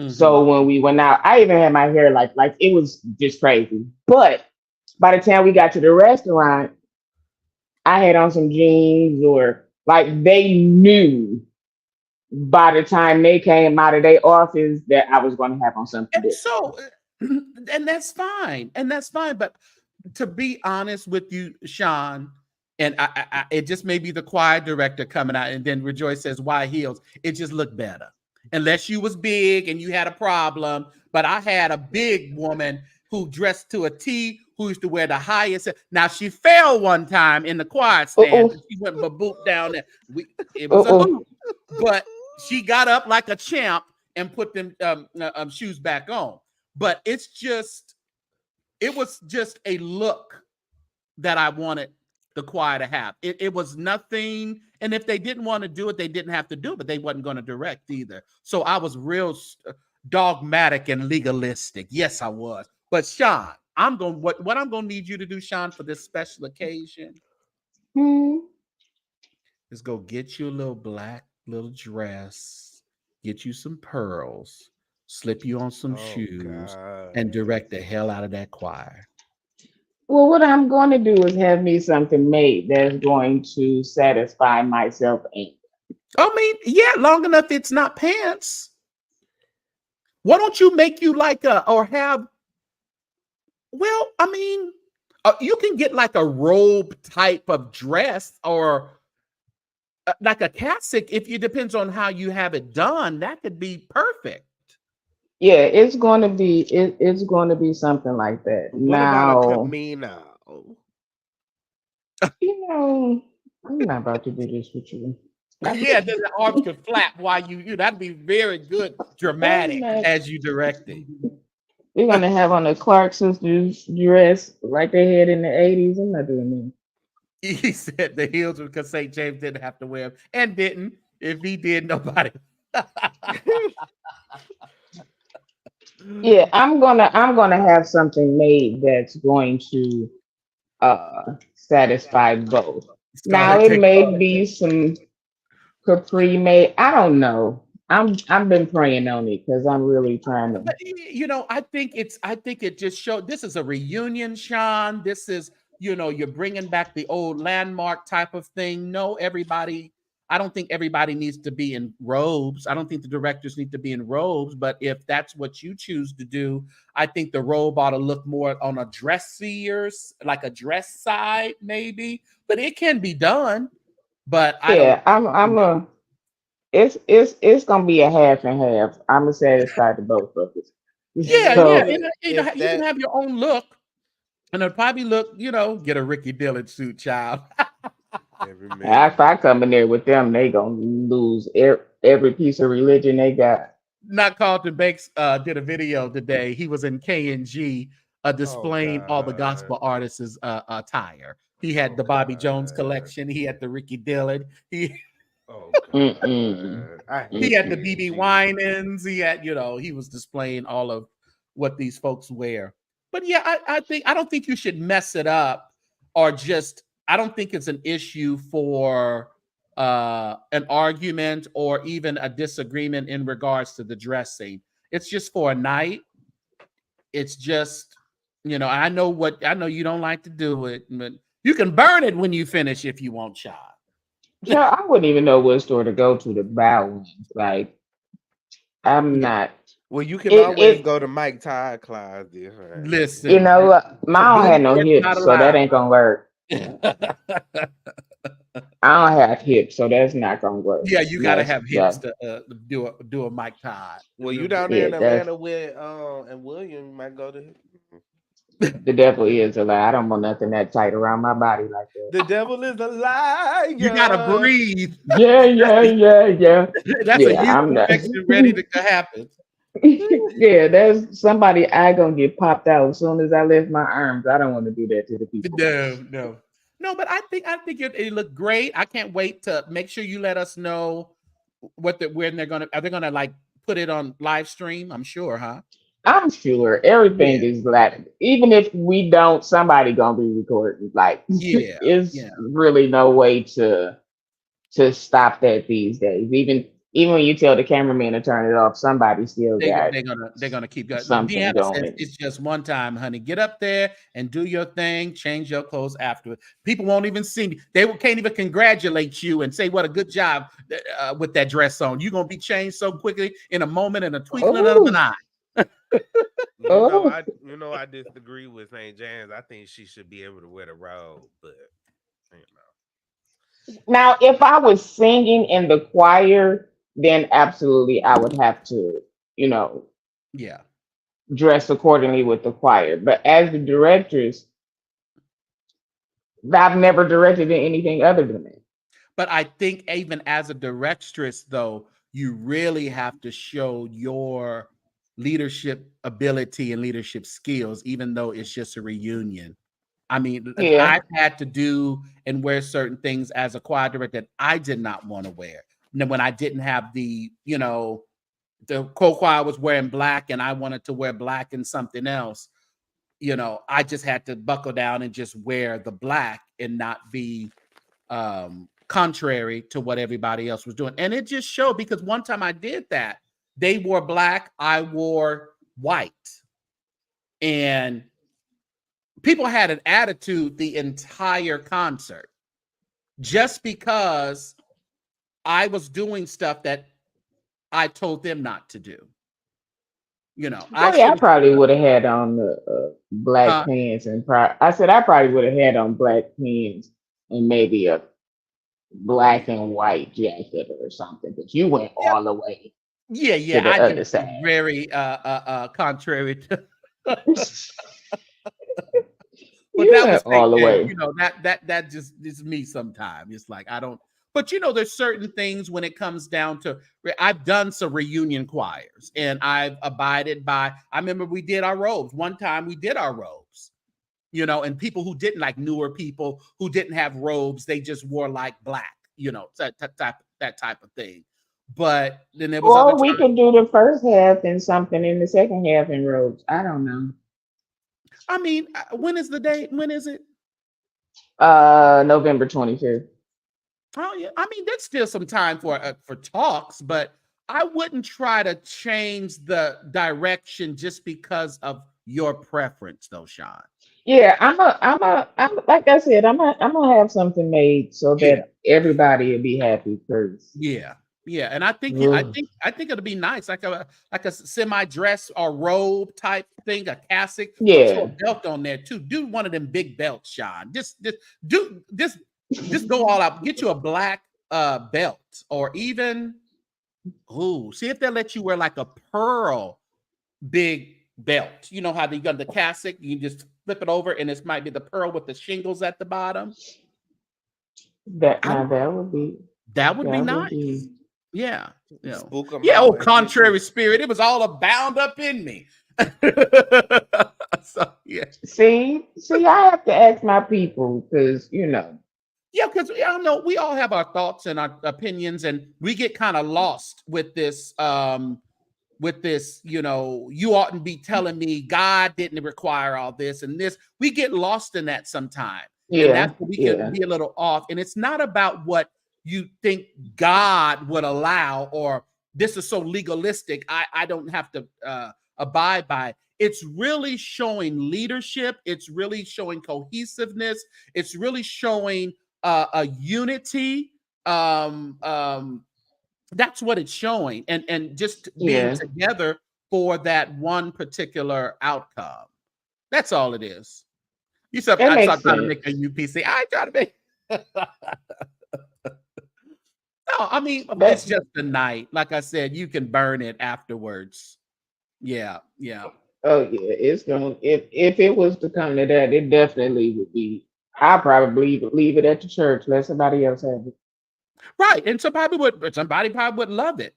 J: So when we went out, I even had my hair like it was just crazy. But by the time we got to the restaurant, I had on some jeans, or like they knew by the time they came out of their office that I was going to have on something different.
A: So, and that's fine. But to be honest with you, Sean, and I it just may be the choir director coming out, and then Rejoice says, why heels? It just looked better. Unless you was big and you had a problem. But I had a big woman who dressed to a T, who used to wear the highest. Now she fell one time in the choir stand. And she went baboop down there. It was a hoop, but she got up like a champ and put them shoes back on. But it was just a look that I wanted the choir to have. It was nothing. And if they didn't want to do it, they didn't have to do it, but they wasn't going to direct either. So I was real dogmatic and legalistic. Yes, I was. But Sean, what I'm going to need you to do, Sean, for this special occasion is go get you a little black little dress, get you some pearls, slip you on some shoes, and direct the hell out of that choir.
J: Well, what I'm going to do is have me something made that's going to satisfy myself.
A: I mean, yeah, long enough it's not pants. Why don't you make you like you can get like a robe type of dress or like a cassock. If it depends on how you have it done, that could be perfect.
J: Yeah, it's going to be it's going to be something like that.
H: What about a camino?
J: I'm not about to do this with you.
A: Yeah, then the arms could flap while you that'd be very good, dramatic as you direct it.
J: We're gonna have on the Clark sisters dress like they had in the 80s. I'm not doing
A: that. He said the heels because St. James didn't have to wear them and didn't. If he did, nobody.
J: Yeah, I'm gonna have something made that's going to satisfy both. Now it may be some capri made. I don't know. I've been praying on it because I'm really trying to.
A: But, I think it just showed. This is a reunion, Sean. This is you're bringing back the old landmark type of thing. No, everybody. I don't think everybody needs to be in robes. I don't think the directors need to be in robes. But if that's what you choose to do, I think the robe ought to look more on a dressier, like a dress side, maybe. But it can be done. But
J: it's gonna be a half and half. I'm gonna satisfy the both of us.
A: Yeah. You can have your own look, and it'll probably look, get a Ricky Dillon suit, child.
J: If I come in there with them, they gonna lose every piece of religion they got.
A: Not Carlton Banks did a video today. He was in KNG displaying all the gospel artists' attire. He had the Bobby Jones collection. He had the Ricky Dillon. He had the BB Winans. He had, he was displaying all of what these folks wear. But yeah, I don't think you should mess it up or just. I don't think it's an issue for an argument or even a disagreement in regards to the dressing. It's just for a night. It's just, I know you don't like to do it, but you can burn it when you finish if you want, child.
J: Yeah, I wouldn't even know what store to go to buy one. Like, I'm not.
H: Well, you can always go to Mike Todd closet. Right?
A: Listen,
J: my don't have no hips, so that ain't gonna work. I don't have hips, so that's not gonna work.
A: Yeah, you gotta have hips to do a Mike Todd.
H: Well, you down there in Atlanta with and William, you might go to.
J: The devil is a lie. I don't want nothing that tight around my body like that.
H: The devil is a liar.
A: You gotta breathe.
J: Yeah.
A: That's a huge infection ready to happen.
J: Yeah, there's somebody gonna get popped out as soon as I lift my arms. I don't want to do that to the people.
A: No, but I think it looked great. I can't wait to make sure you let us know when they're gonna. Are they gonna like put it on live stream? I'm sure, huh?
J: I'm sure everything is like, even if we don't, somebody gonna be recording. Like, it's really no way to stop that these days. Even when you tell the cameraman to turn it off, somebody still
A: they're gonna keep going. Deanna says it's just one time, honey. Get up there and do your thing. Change your clothes afterward. People won't even see me. They can't even congratulate you and say what a good job with that dress on. You're gonna be changed so quickly in a moment, in a twinkling of an eye.
H: I disagree with St. James. I think she should be able to wear the robe, but
J: Now, if I was singing in the choir, then absolutely I would have to, dress accordingly with the choir. But as the directors, I've never directed in anything other than that.
A: But I think even as a directress, though, you really have to show your leadership ability and leadership skills, even though it's just a reunion. I mean,
J: Yeah.
A: I've had to do and wear certain things as a choir director that I did not want to wear. And then when I didn't have the, the choir was wearing black and I wanted to wear black and something else, I just had to buckle down and just wear the black and not be contrary to what everybody else was doing. And it just showed because one time I did that. They wore black, I wore white. And people had an attitude the entire concert just because I was doing stuff that I told them not to do.
J: I probably would have had on the black pants and I said I probably would have had on black pants and maybe a black and white jacket or something, but you went all the way.
A: Yeah,
J: to the
A: I
J: other
A: did
J: side.
A: Very contrary to but
J: You
A: that
J: went
A: was
J: all the way.
A: That just is me sometimes. It's like I don't, but there's certain things when it comes down to I've done some reunion choirs and I've abided by. I remember we did our robes. One time we did our robes, and people who didn't, like newer people who didn't have robes, they just wore like black, that type of thing. But then there was other
J: we
A: times.
J: could do the first half and something in the second half in robes. I don't know.
A: I mean, when is the date? When is it?
J: November 25th.
A: Oh yeah, I mean, there's still some time for talks, but I wouldn't try to change the direction just because of your preference, though, Sean.
J: Yeah, I'm like I said, I'm gonna have something made so that everybody will be happy.
A: Yeah, and I think it'll be nice, like a semi-dress or robe type thing, a cassock.
J: Yeah,
A: throw a belt on there too. Do one of them big belts, Sean. Just go all out. Get you a black belt, or even see if they'll let you wear like a pearl big belt. You know how you got the cassock, you can just flip it over and it might be the pearl with the shingles at the bottom.
J: That would be
A: nice. Yeah. Contrary spirit. It was all bound up in me. So yeah.
J: See, I have to ask my people because
A: Yeah, because I know we all have our thoughts and our opinions, and we get kind of lost with this. You oughtn't be telling me God didn't require all this and this. We get lost in that sometimes.
J: Yeah,
A: and that's where we can be a little off. And it's not about what you think God would allow, or this is so legalistic, I don't have to abide by it. It's really showing leadership. It's really showing cohesiveness. It's really showing a unity. That's what it's showing, and just being together for that one particular outcome. That's all it is. You said I started trying to make a UPC. I try to make. No, I mean it's just a night. Like I said, you can burn it afterwards. Yeah.
J: Oh yeah, it's gonna. If it was to come to that, it definitely would be. I'll probably leave it at the church. Let somebody else have it.
A: Right, and somebody probably would love it,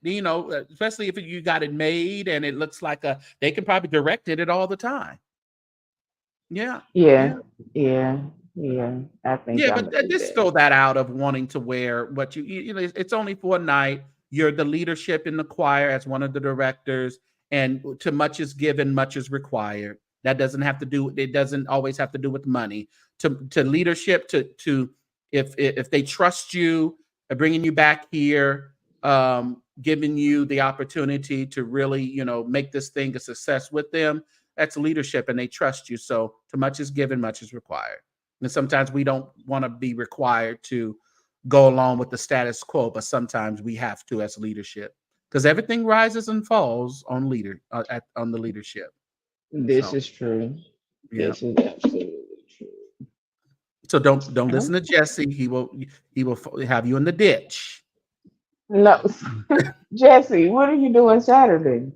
A: especially if you got it made and it looks like they can probably direct it all the time. Yeah.
J: I think.
A: Yeah, but just throw that out of wanting to wear what it's only for a night. You're the leadership in the choir as one of the directors, and to much is given, much is required. That doesn't have to do. It doesn't always have to do with money. To leadership, to if they trust you, bringing you back here, giving you the opportunity to really, make this thing a success with them. That's leadership, and they trust you. So, to much is given, much is required. And sometimes we don't want to be required to go along with the status quo, but sometimes we have to as leadership, because everything rises and falls on on the leadership.
J: This is true.
A: Yeah.
J: This is absolutely true.
A: So don't listen to Jesse. He will have you in the ditch.
J: No, Jesse, what are you doing Saturday?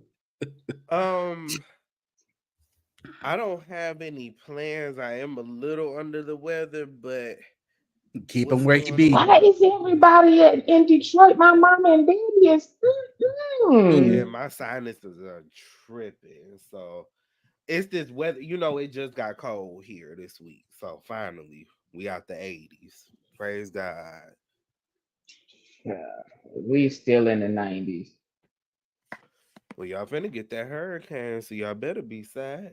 H: I don't have any plans. I am a little under the weather, but
A: Keep them
H: what's
A: where you
H: going
A: be.
J: Why
H: on?
J: is everybody in Detroit? My mama and daddy is.
H: Yeah,
J: Mm-mm.
H: my sinuses are tripping. So it's this weather. You know, it just got cold here this week. So finally, we out the 80s. Praise God.
J: Yeah, we still in the 90s.
H: Well, y'all finna get that hurricane, so y'all better be safe.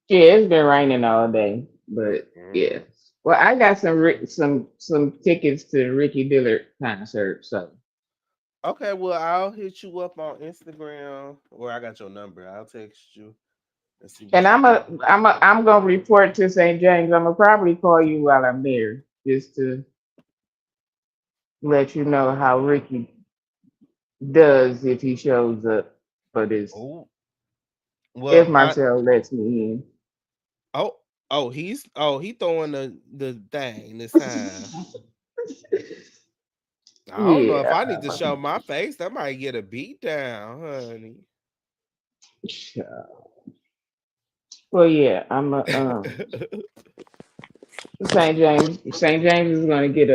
J: Yeah, it's been raining all day, but yeah. Well, I got some tickets to Ricky Dillard concert, so
H: Okay, well, I'll hit you up on Instagram, or I got your number. I'll text you and see
J: and
H: what you think.
J: I'm gonna report to St. James. I'm gonna probably call you while I'm there just to let you know how Ricky does if he shows up for this.
H: Oh,
J: If
H: well,
J: Marcel lets me
H: oh, he throwing the thing this time.
J: in.
H: I don't know if
J: Yeah.
H: I need to show my face. I might get a beat down, honey.
J: Well, yeah, I'm a St. James is gonna get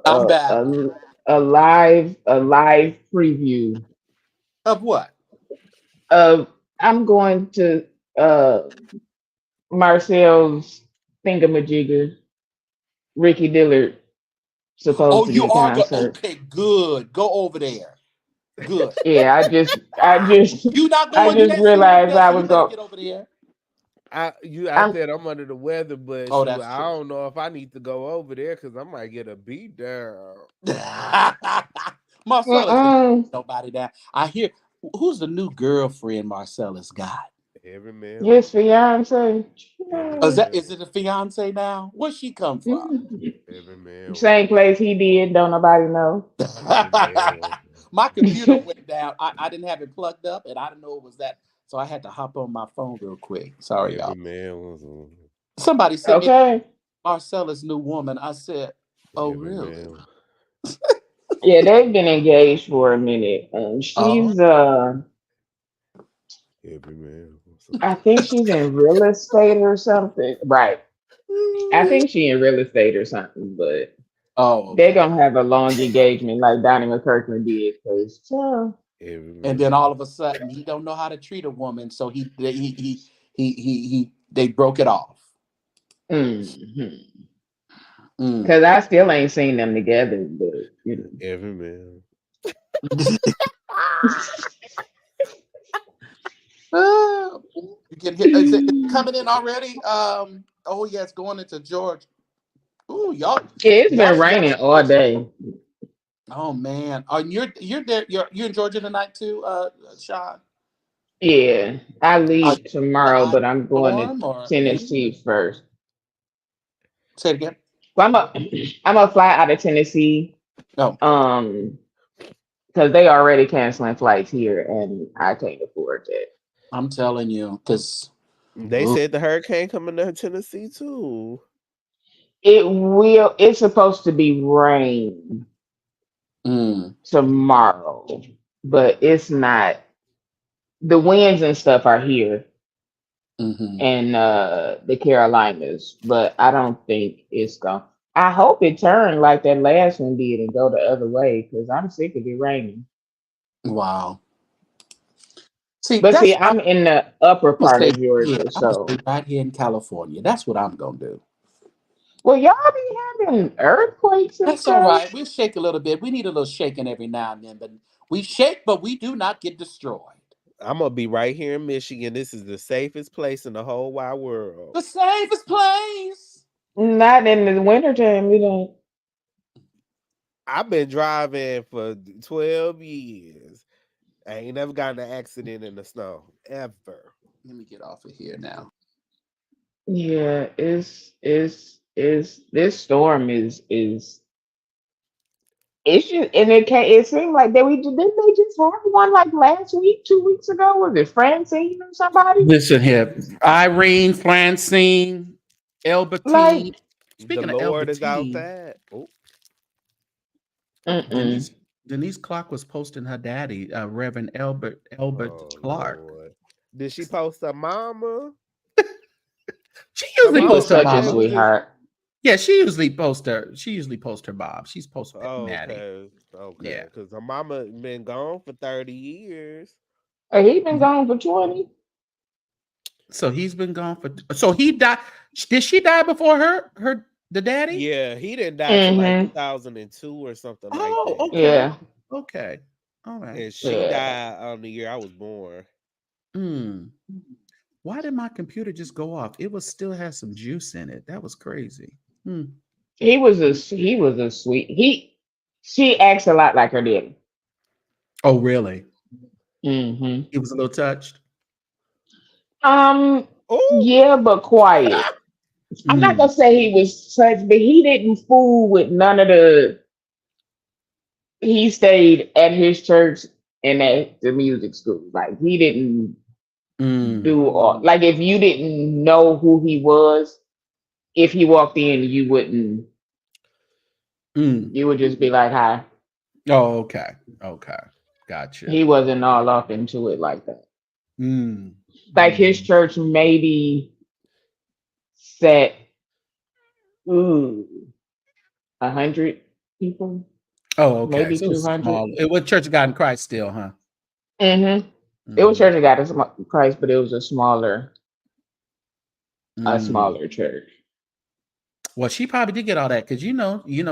A: I'm back.
J: a live preview
A: Of what?
J: of I'm going to uh Marcel's thingamajigger, Ricky Dillard
A: Oh,
J: supposed to
A: you
J: be
A: are good.
J: concert.
A: Okay, good. Go over there. Good.
J: Yeah,
A: You not
J: I
A: going
J: just
A: yet, Susan?
J: realized I
A: Jesse, you
J: was
A: better
J: going
A: get over there.
H: I
J: I'm
H: said I'm under the weather, but
A: Oh,
H: shoot,
A: that's
H: I
A: true.
H: don't know if I need to go over there because I might get a beat down.
A: Marcellus ain't
J: mm-mm.
A: nobody down. I hear who's the new girlfriend Marcellus got?
H: Every man
J: His
H: was
J: fiance.
H: every
A: Is
H: man
A: it a fiance now? Where she come from?
H: every man was
J: Same place he did, don't nobody know.
H: every man was
A: My computer went down. I didn't have it plugged up, and I didn't know it was that. So I had to hop on my phone real quick. Sorry,
H: every
A: y'all.
H: man was
A: Somebody sent me
J: Okay.
A: Marcella's new woman. I said, "Oh,
H: every
A: really?"
H: man.
J: Yeah, they've been engaged for a minute. And
A: Oh,
J: she's
H: Every man was
J: I think she's in real estate or something. Right. I think she in real estate or something, but
A: oh,
J: they're
A: okay.
J: gonna have a long engagement like Donnie McKirkman did, because
H: every
A: And
H: man.
A: then all of a sudden, he don't know how to treat a woman, so they broke it off.
J: mm-hmm.
A: Mm.
J: Cause I still ain't seen them together, but
H: Every man.
A: You can get is it coming in already? Oh yeah, it's going into Georgia. Ooh, y'all,
J: yeah, it's been
A: y'all
J: raining
A: in
J: all
A: Georgia.
J: day.
A: Oh man, you're there. You're in Georgia tonight too, Sean.
J: Yeah, I
A: Are you
J: leave
A: in the
J: tomorrow,
A: I
J: but I'm going to
A: storm or rain?
J: Tennessee first.
A: Say it again.
J: Well, I'm gonna fly out of Tennessee,
A: Oh, okay.
J: um, because they already canceling flights here, and I can't afford that.
A: I'm telling you, because
H: They said the hurricane coming to Tennessee too.
J: It will. It's supposed to be rain tomorrow, but it's not. The winds and stuff are here in the Carolinas, but I don't think it's going. I hope it turned like that last one did and go the other way because I'm sick of it raining.
A: wow. See,
J: But see,
A: that's
J: I'm in the upper
A: I'm gonna
J: part
A: stay
J: of
A: here.
J: Georgia,
A: I'm gonna
J: so
A: stay right here in California. That's what I'm gonna do.
J: well, y'all be having earthquakes and
A: That's all
J: stuff.
A: right. We'll shake a little bit. We need a little shaking every now and then, but we shake, but we do not get destroyed.
H: I'm gonna be right here in Michigan. This is the safest place in the whole wide world.
A: The safest place.
J: Not in the wintertime, we don't.
H: I've been driving for 12 years. I ain't never gotten an accident in the snow ever.
A: Let me get off of here now.
J: Yeah, it's this storm is it's just and it can't it seemed like didn't they just have one like last week, 2 weeks ago? Was it Francine or somebody?
A: Listen here, Irene, Francine, Elbertine.
J: Like
H: The
A: Speaking of
H: Lord is
A: Elbertine,
H: outside. Oh,
J: mm-mm.
A: Denise Clark was posting her daddy, Reverend Albert
H: oh
A: Clark.
H: Lord. Did she post a mama?
A: She
H: Her
A: usually
J: He was
H: mama
A: posts her
J: such a
H: said
A: mama.
H: was just
J: sweetheart.
A: Yeah, she usually posts her. She usually posts her mom. She's posted
H: oh,
A: Maddie.
H: okay,
A: Yeah.
H: because her mama been gone for 30 years.
J: He been gone for 20.
A: So he's been gone for. So he died. Did she die before the daddy?
H: Yeah, he didn't die till like
J: Mm-hmm.
H: 2002 or something like
A: Oh,
H: that.
A: okay.
J: Yeah.
A: Okay. All right.
H: And she
J: Yeah.
H: died on the year I was born.
A: Hmm. Why did my computer just go off? It was still has some juice in it. That was crazy. Hmm.
J: He was a sweet she acts a lot like her daddy.
A: Oh, really?
J: Mm-hmm.
A: He was a little touched.
J: Um,
H: Oh,
J: yeah, but quiet. I'm not
A: Hmm.
J: gonna say he was such, but he didn't fool with none of he stayed at his church and at the music school. Like he didn't
A: Hmm.
J: do all like if you didn't know who he was, if he walked in,
A: Hmm.
J: you would just be like, hi.
A: Oh, okay. Okay. Gotcha.
J: He wasn't all up into it like that.
A: Hmm.
J: Like his
A: Hmm.
J: church maybe set ooh 100 people,
A: Oh, okay.
J: maybe
A: So it was
J: 200.
A: small. It was Church of God in Christ still, huh?
J: Mm-hmm. It was
A: Hmm.
J: Church of God in Christ, but it was a
A: Hmm.
J: smaller church.
A: Well, she probably did get all that because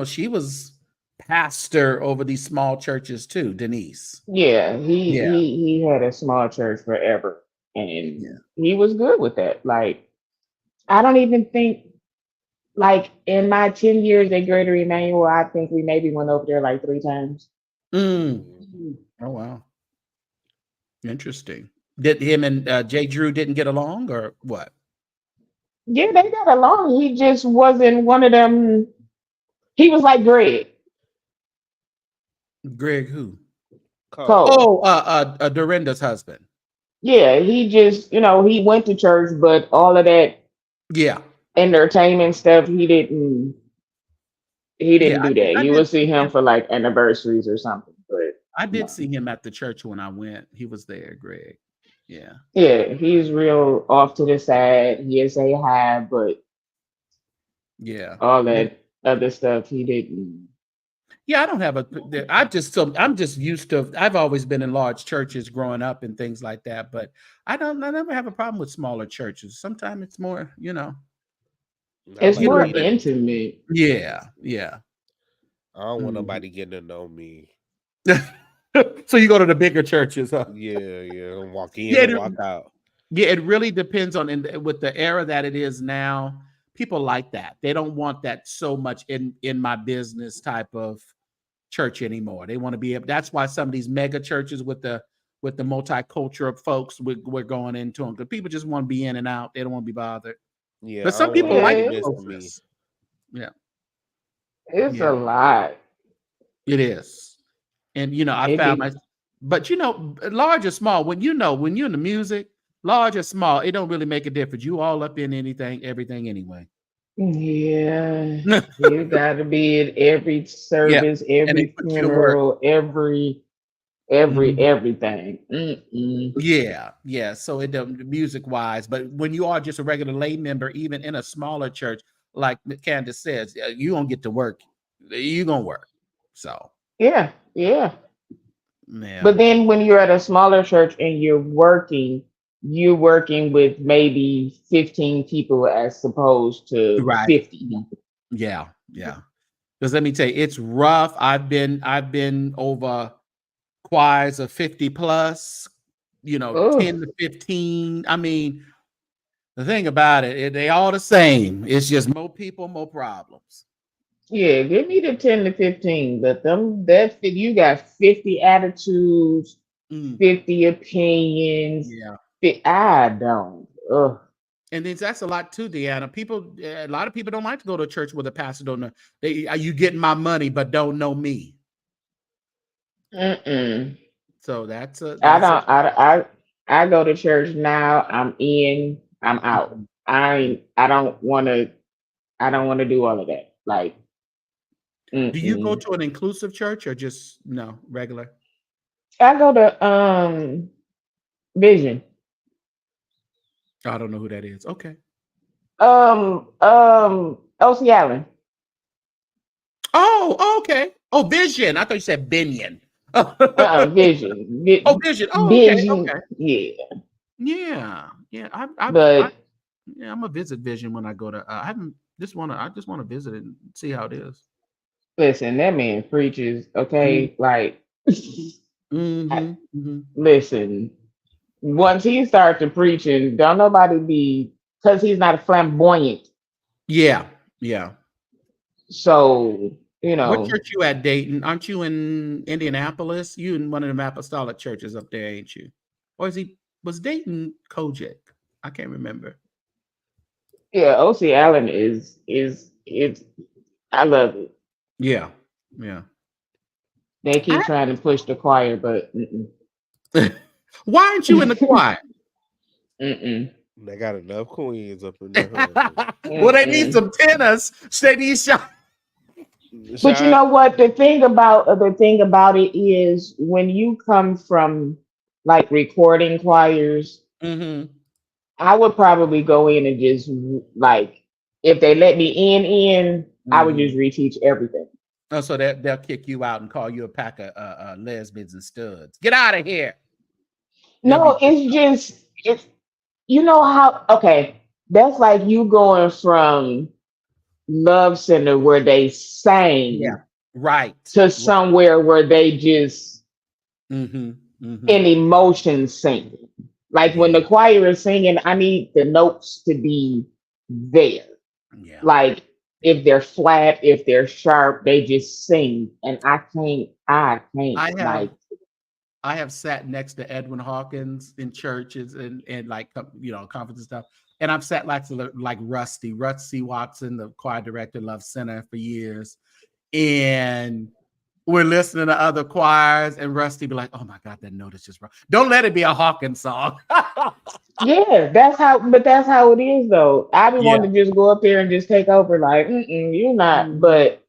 A: she was pastor over these small churches too, Denise.
J: Yeah,
A: Yeah.
J: he had a small church forever, and
A: Yeah.
J: he was good with that. Like I don't even think like in my 10 years at Greater Emmanuel, I think we maybe went over there like 3 times.
A: Mm. Oh wow. Interesting. Did him and Jay Drew didn't get along or what?
J: Yeah, they got along. He just wasn't one of them. He was like Greg
A: Greg who?
H: Cole.
J: Cole.
A: Oh, Dorinda's husband.
J: Yeah, he just he went to church, but all of that
A: Yeah.
J: entertainment stuff, he
A: Yeah,
J: didn't do that.
A: I
J: You
A: did
J: would see
A: see
J: him
A: him.
J: for like anniversaries or something, but
A: I did
J: no.
A: see him at the church when I went. He was there, Greg. Yeah.
J: Yeah, he's real off to the side. He'll say hi, but
A: Yeah.
J: all that other stuff he didn't.
A: Yeah, I don't have I'm just used to I've always been in large churches growing up and things like that, but I never have a problem with smaller churches. Sometimes it's more,
H: I
J: It's
H: like
A: get a
J: more
A: little
H: getting
A: bit.
H: to know.
J: intimate.
A: Yeah, yeah.
H: I don't want
A: Mhm.
H: nobody getting to know me.
A: So you go to the bigger churches, huh?
H: Yeah. Walk in
A: Yeah,
H: and walk out.
A: yeah, it really depends on with the era that it is now. People like that. They don't want that so much in my business type of church anymore. They want to be able. That's why some of these mega churches with the multicultural folks we're going into them because people just want to be in and out. They don't want to be bothered.
H: Yeah,
A: But
H: I
A: some
H: don't want
A: people like
H: nobody
J: Yeah,
A: the
H: missing me.
A: closeness. Yeah,
J: it's
A: yeah,
J: a lot.
A: it is. And I
J: It
A: found
J: be
A: my. But large or small, when you're in the music, large or small, it don't really make a difference. You all up in everything anyway.
J: yeah. You gotta be at every
A: Yeah,
J: service,
A: and they
J: every
A: put you to work.
J: funeral,
A: Mhm.
J: everything. Mm-mm.
A: Yeah, yeah. So it don't music wise, but when you are just a regular lay member, even in a smaller church, like Candace says, you gonna get to work. You gonna work. So
J: Yeah, yeah.
A: yeah,
J: But then when you're at a smaller church and you're working with maybe 15 people as opposed to
A: right.
J: 50 people.
A: Yeah, yeah. Because let me tell you, it's rough. I've been over choirs of 50 plus,
J: Oh,
A: 10 to 15. I mean, the thing about it, they all the same. It's just more people, more problems.
J: yeah, give me the 10 to 15, but you got 50 attitudes,
A: Mm,
J: 50 opinions.
A: yeah.
J: I don't. Ugh.
A: And then that's a lot too, Deanna. A lot of people don't like to go to a church where the pastor don't know. Are you getting my money, but don't know me?
J: Mm-mm.
A: So that's a
J: I
A: that's a
J: don't. I go to church now. I'm in. I'm out.
A: Mhm.
J: I don't want to. I don't want to do all of that. Like,
A: Do you go
J: mm-mm.
A: to an inclusive church or just no regular?
J: I go to Vision.
A: I don't know who that is. Okay.
J: O.C. Allen.
A: Oh, okay. Oh, Vision. I thought you said Binion. Oh,
J: Vision.
A: Vision. Oh, okay,
J: Vision.
A: okay.
J: Yeah.
A: Yeah.
J: But
A: Yeah, I'm gonna visit Vision when I go to. I haven't. I just want to visit it and see how it is.
J: listen, that man preaches,
A: Mm-hmm.
J: okay? Like,
A: Mm-hmm.
J: listen, once he starts to preaching, don't nobody be, because he's not flamboyant.
A: Yeah.
J: So,
A: What church you at, Dayton? Aren't you in Indianapolis? You in one of them apostolic churches up there, ain't you? Or was Dayton Kojic? I can't remember.
J: yeah, O.C. Allen it's, I love it.
A: Yeah.
J: They keep trying to push the choir, but
A: Why aren't you in the choir?
H: They got enough queens up in there.
A: Well, they need some tenors. They need shot.
J: But you know what? The thing about it is when you come from like recording choirs, I would probably go in and just like if they let me in, I would just reteach everything.
A: Oh, so they'll kick you out and call you a pack of lesbians and studs. Get out of here.
J: No, it's you know how okay. That's like you going from Love Center where they sang
A: right
J: to somewhere where they just in emotion sing. Like when the choir is singing, I need the notes to be there.
A: Yeah.
J: Like if they're flat, if they're sharp, they just sing. And I can't.
A: I have sat next to Edwin Hawkins in churches and like conference and stuff. And I've sat like Rusty Watson, the choir director, Love Center for years. And we're listening to other choirs, and Rusty be like, "Oh my God, that note is just wrong. Don't let it be a Hawkins song."
J: Yeah, that's how it is though. I be wanting to just go up there and just take over, like, you're not, but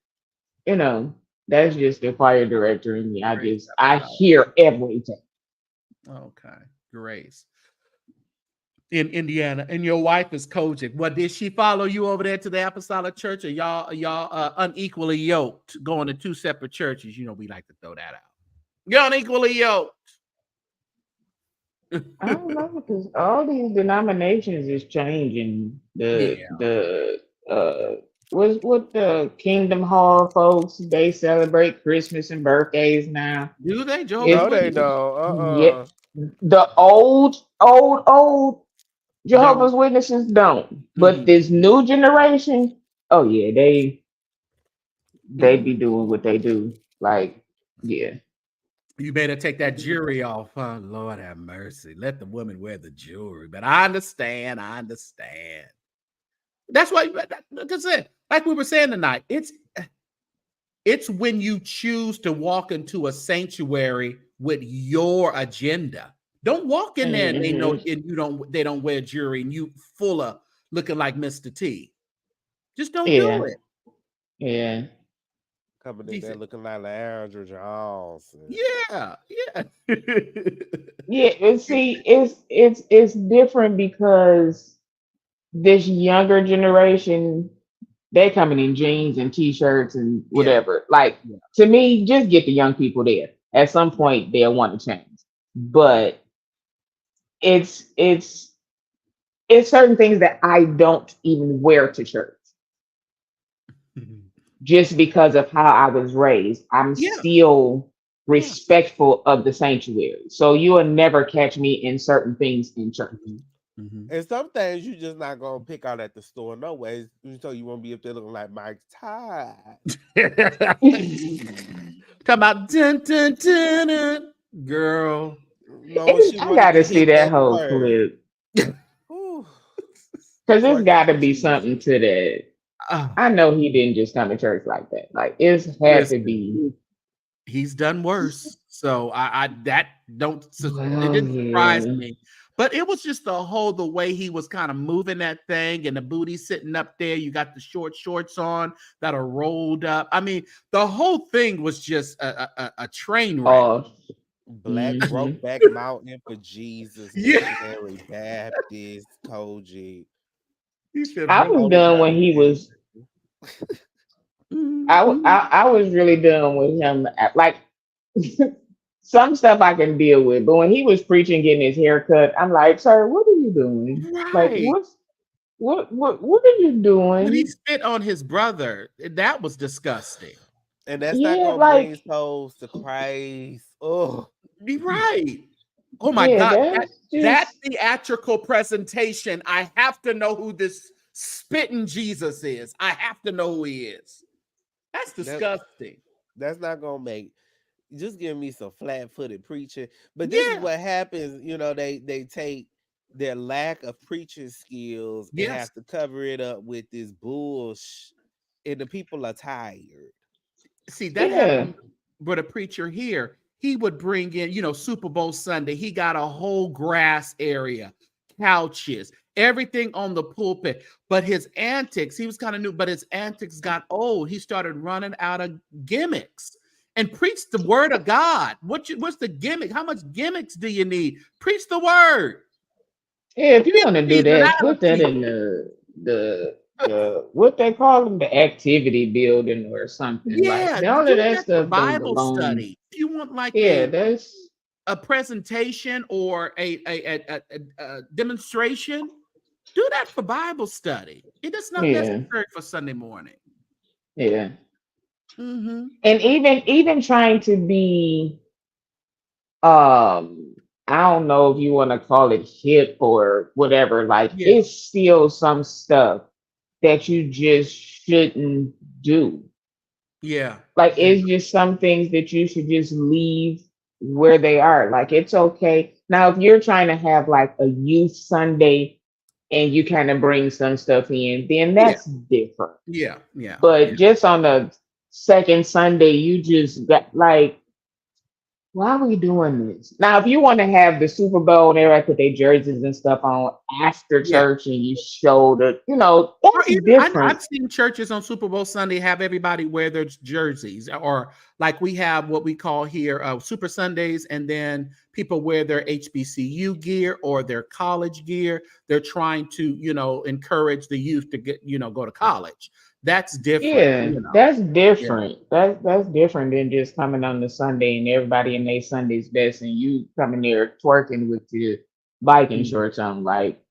J: that's just the choir director and me. I hear everything.
A: Okay, Grace. In Indiana, and your wife is Kojic. What did she follow you over there to the Apostolic Church, or y'all unequally yoked, going to two separate churches? We like to throw that out. You're unequally yoked.
J: I don't know because all these denominations is changing. What the Kingdom Hall folks, they celebrate Christmas and birthdays now.
A: Do they, Joe?
H: No, they don't.
J: Yeah, the old Jehovah's Witnesses don't, but this new generation, oh yeah, they be doing what they do. Like, yeah.
A: You better take that jewelry off. Oh, Lord have mercy. Let the woman wear the jewelry. But I understand. That's why, like we were saying tonight, it's when you choose to walk into a sanctuary with your agenda. Don't walk in there and they know and they don't wear jewelry and you full of looking like Mr. T. Just don't do it.
J: Yeah.
H: Coming in there looking like Andrew Jones.
A: Yeah.
J: Yeah, and see, it's different because this younger generation, they coming in jeans and t-shirts and whatever. Like to me, just get the young people there. At some point, they'll want to change, but it's certain things that I don't even wear to church. Just because of how I was raised, I'm still respectful of the sanctuary. So you will never catch me in certain things in church.
H: And some things you just not gonna pick out at the store, no ways. So you won't be up there looking like Mike Todd.
A: Come out, dun, dun, dun, dun. Girl.
H: No,
J: I gotta see that whole clip. Because there's got to be something to that. I know he didn't just come to church like that. Like it had to be.
A: He's done worse. So it didn't surprise me. But it was just the way he was kind of moving that thing and the booty sitting up there. You got the short shorts on that are rolled up. I mean, the whole thing was just a train wreck.
H: Black Brokeback Mountain for Jesus. Missionary Baptist, Koji.
J: I was done when he was. I was really done with him. Like some stuff I can deal with, but when he was preaching, getting his hair cut, I'm like, sir, what are you doing? Like,
A: Right.
J: what are you
A: When he
J: doing?
A: spit on his brother, that was disgusting.
H: And that's not
J: Yeah,
H: gonna bring
J: like
H: souls to Christ. Oh,
A: Be right. Oh my
J: yeah,
A: God.
J: that's
A: That
J: just
A: theatrical presentation, I have to know who this spitting Jesus is. I have to know who he is. That's disgusting.
H: that's not gonna make. Just give me some flat-footed preaching. But this is
A: Yeah.
H: what happens. They take their lack of preaching skills and
A: Yes.
H: have to cover it up with this bullshit, and the people are tired.
A: See, that
J: yeah.
A: happened with a preacher here. He would bring in, Super Bowl Sunday. He got a whole grass area, couches, everything on the pulpit. But his antics, he was kind of new, but his antics got old. He started running out of gimmicks and preached the word of God. What's the gimmick? How much gimmicks do you need? Preach the word.
J: Yeah, if you want to do that, put that
A: Seasonality.
J: in the what they call them, the activity building or something. Like
A: Yeah,
J: all of
A: do
J: that
A: that for
J: stuff don't
A: Bible
J: belong.
A: study. If you want like
J: Yeah,
A: a
J: that's
A: presentation or a demonstration, do that for Bible study. It is not
J: yeah,
A: necessary for Sunday morning.
J: yeah.
A: Mm-hmm.
J: And even trying to be I don't know if you want to call it hip or whatever, like
A: Yeah,
J: it's still some stuff that you just shouldn't do.
A: yeah,
J: Like
A: yeah,
J: it's just some things that you should just leave where they are. Like it's okay. Now, if you're trying to have like a youth Sunday and you kind of bring some stuff in, then
A: yeah,
J: that's different.
A: yeah, yeah,
J: But
A: yeah.
J: just on the second Sunday, you just got like, why are we doing this? Now, if you want to have the Super Bowl and everybody put their jerseys and stuff on after
A: Yeah.
J: church and you show
A: Or
J: that's
A: even
J: different.
A: I've seen churches on Super Bowl Sunday have everybody wear their jerseys, or like we have what we call here Super Sundays, and then people wear their HBCU gear or their college gear. They're trying to, encourage the youth to go to college. That's different.
J: Yeah, that's different. That's different than just coming on the Sunday and everybody in their Sunday's best and you coming there twerking with your biking
A: Yeah.
J: shorts on. Like,